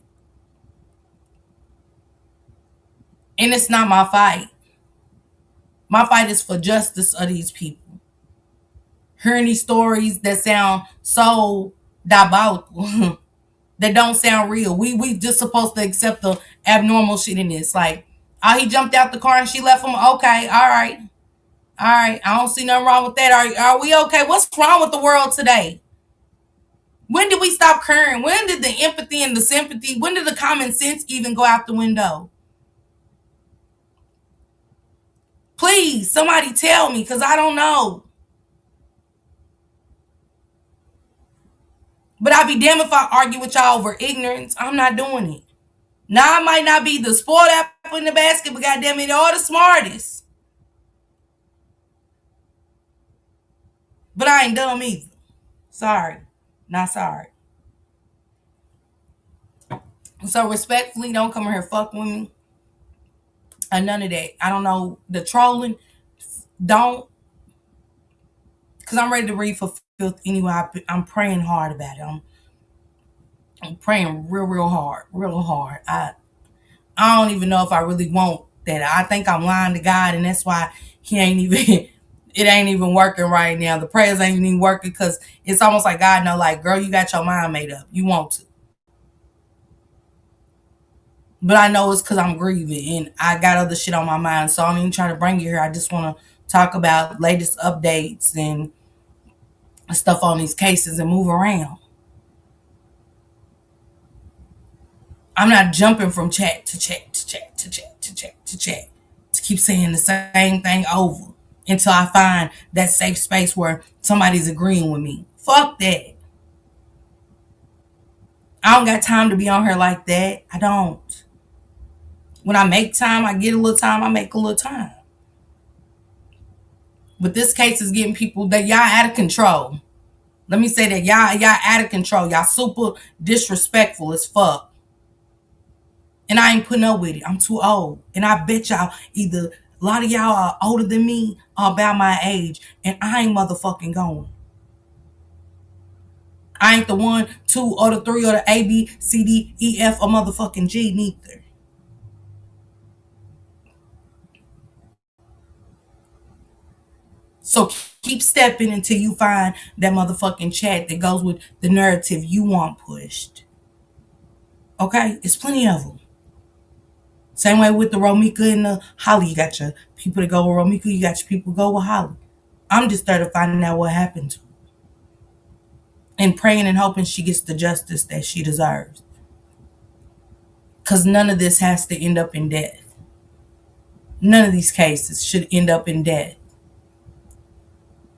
And it's not my fight. My fight is for justice of these people. Hearing these stories that sound so diabolical, that don't sound real. We just supposed to accept the abnormal shit in this. Like, oh, he jumped out the car and she left him. Okay, all right. All right. I don't see nothing wrong with that. Are we okay? What's wrong with the world today? When did we stop caring? When did the empathy and the sympathy, when did the common sense even go out the window? Please, somebody tell me, because I don't know. But I'll be damned if I argue with y'all over ignorance. I'm not doing it. Now, I might not be the spoiled apple in the basket, but goddamn it, all the smartest. But I ain't dumb either. Sorry. Not sorry. So respectfully, don't come here fuck with me. And none of that. I don't know. The trolling, don't. Because I'm ready to read for filth anyway. I'm praying hard about it. I'm praying real hard. Real hard. I don't even know if I really want that. I think I'm lying to God, and that's why he ain't even... It ain't even working right now. The prayers ain't even working because it's almost like God know, like, girl, you got your mind made up. You want to. But I know it's because I'm grieving and I got other shit on my mind. So I don't even try to bring you here. I just want to talk about latest updates and stuff on these cases and move around. I'm not jumping from chat to chat to chat to chat to chat to chat to keep saying the same thing over until I find that safe space where somebody's agreeing with me. Fuck that. I don't got time to be on here like that. I don't. When I make time, I get a little time, I make a little time. But this case is getting people that y'all out of control. Let me say that y'all out of control. Y'all super disrespectful as fuck. And I ain't putting up with it. I'm too old. And I bet y'all either a lot of y'all are older than me or about my age. And I ain't motherfucking going. I ain't the 1, 2, or the 3, or the A, B, C, D, E, F, or motherfucking G neither. So keep stepping until you find that motherfucking chat that goes with the narrative you want pushed. Okay? It's plenty of them. Same way with the Romika and the Holly. You got your people that go with Romika. You got your people that go with Holly. I'm just there to find out what happened to her. And praying and hoping she gets the justice that she deserves. Because none of this has to end up in death. None of these cases should end up in death.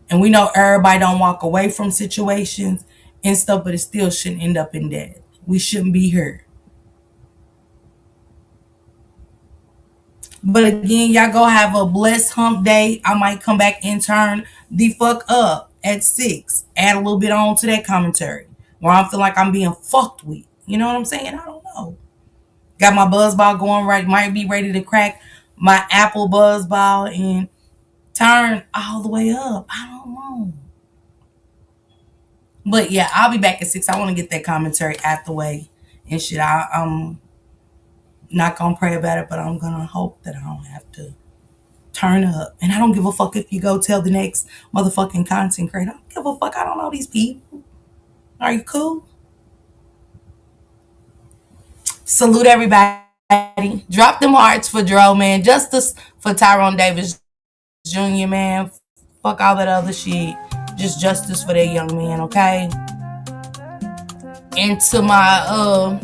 And we know everybody don't walk away from situations and stuff, but it still shouldn't end up in death. We shouldn't be here. But again, y'all go have a blessed hump day. I might come back and turn the fuck up at 6. Add a little bit on to that commentary. Where I feel like I'm being fucked with. You know what I'm saying? I don't know. Got my buzzball going right. Might be ready to crack my Apple buzzball and turn all the way up. I don't know. But yeah, I'll be back at 6. I want to get that commentary out the way and shit. I'm not going to pray about it, but I'm going to hope that I don't have to turn up. And I don't give a fuck if you go tell the next motherfucking content creator. I don't give a fuck. I don't know these people. Are you cool? Salute everybody. Drop them hearts for Dro, man. Justice for Tyrone Davis Jr., man. Fuck all that other shit. Just justice for that young man, okay? And to my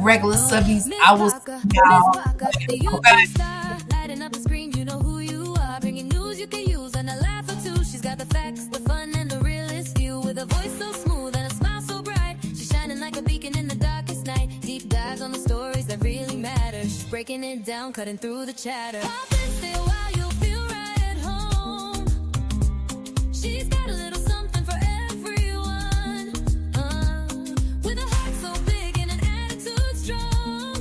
regular subbies, I will see y'all. Okay. Lighting up the screen, you know who you are. Bringing news you can use and a laugh or two. She's got the facts, the fun, and the realest view. With a voice so smooth and a smile so bright. She's shining like a beacon in the darkest night. Deep dives on the stories that really matter. She's breaking it down, cutting through the chatter. Pop and stay a while, you'll feel right at home. She's got a little something for everyone. With a heart so big and an attitude strong.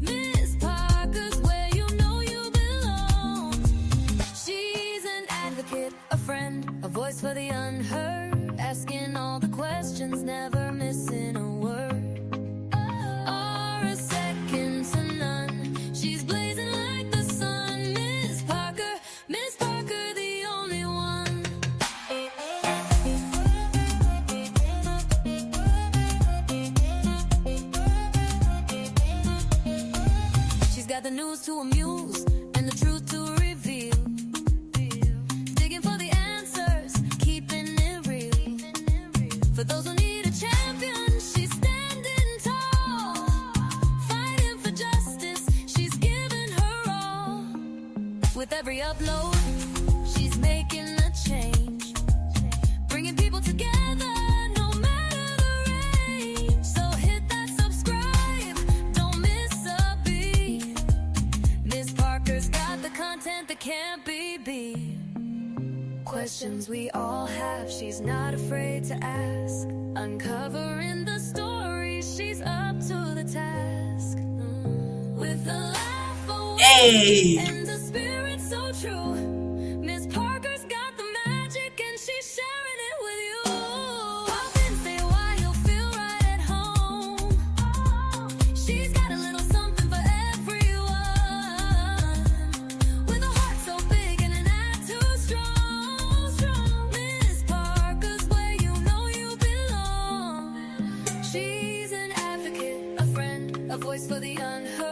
Miss Parker's where you know you belong. She's an advocate, a friend, a voice for the unheard. Asking all the questions, never missing a word. Or a second to none. She's blazing like the sun. Miss Parker, the only one. She's got the news to amuse and the truth to reveal. Digging for the answers, keeping it real. For those who need a champion, she's standing tall. Fighting for justice, she's giving her all. With every upload, she's making a change. Bringing people together, no matter the range. So hit that subscribe, don't miss a beat. Miss Parker's got the content that can't be beat. Questions we all have, she's not afraid to ask. Uncovering the story, she's up to the task. With a laugh away and the spirit so true. Miss Parker's got the magic and she's sharing it with you. Pop in, say why, you'll feel right at home. She's got a little something for everyone. With a heart so big and an attitude strong. Miss Parker's where you know you belong. She's an advocate, a friend, a voice for the unheard.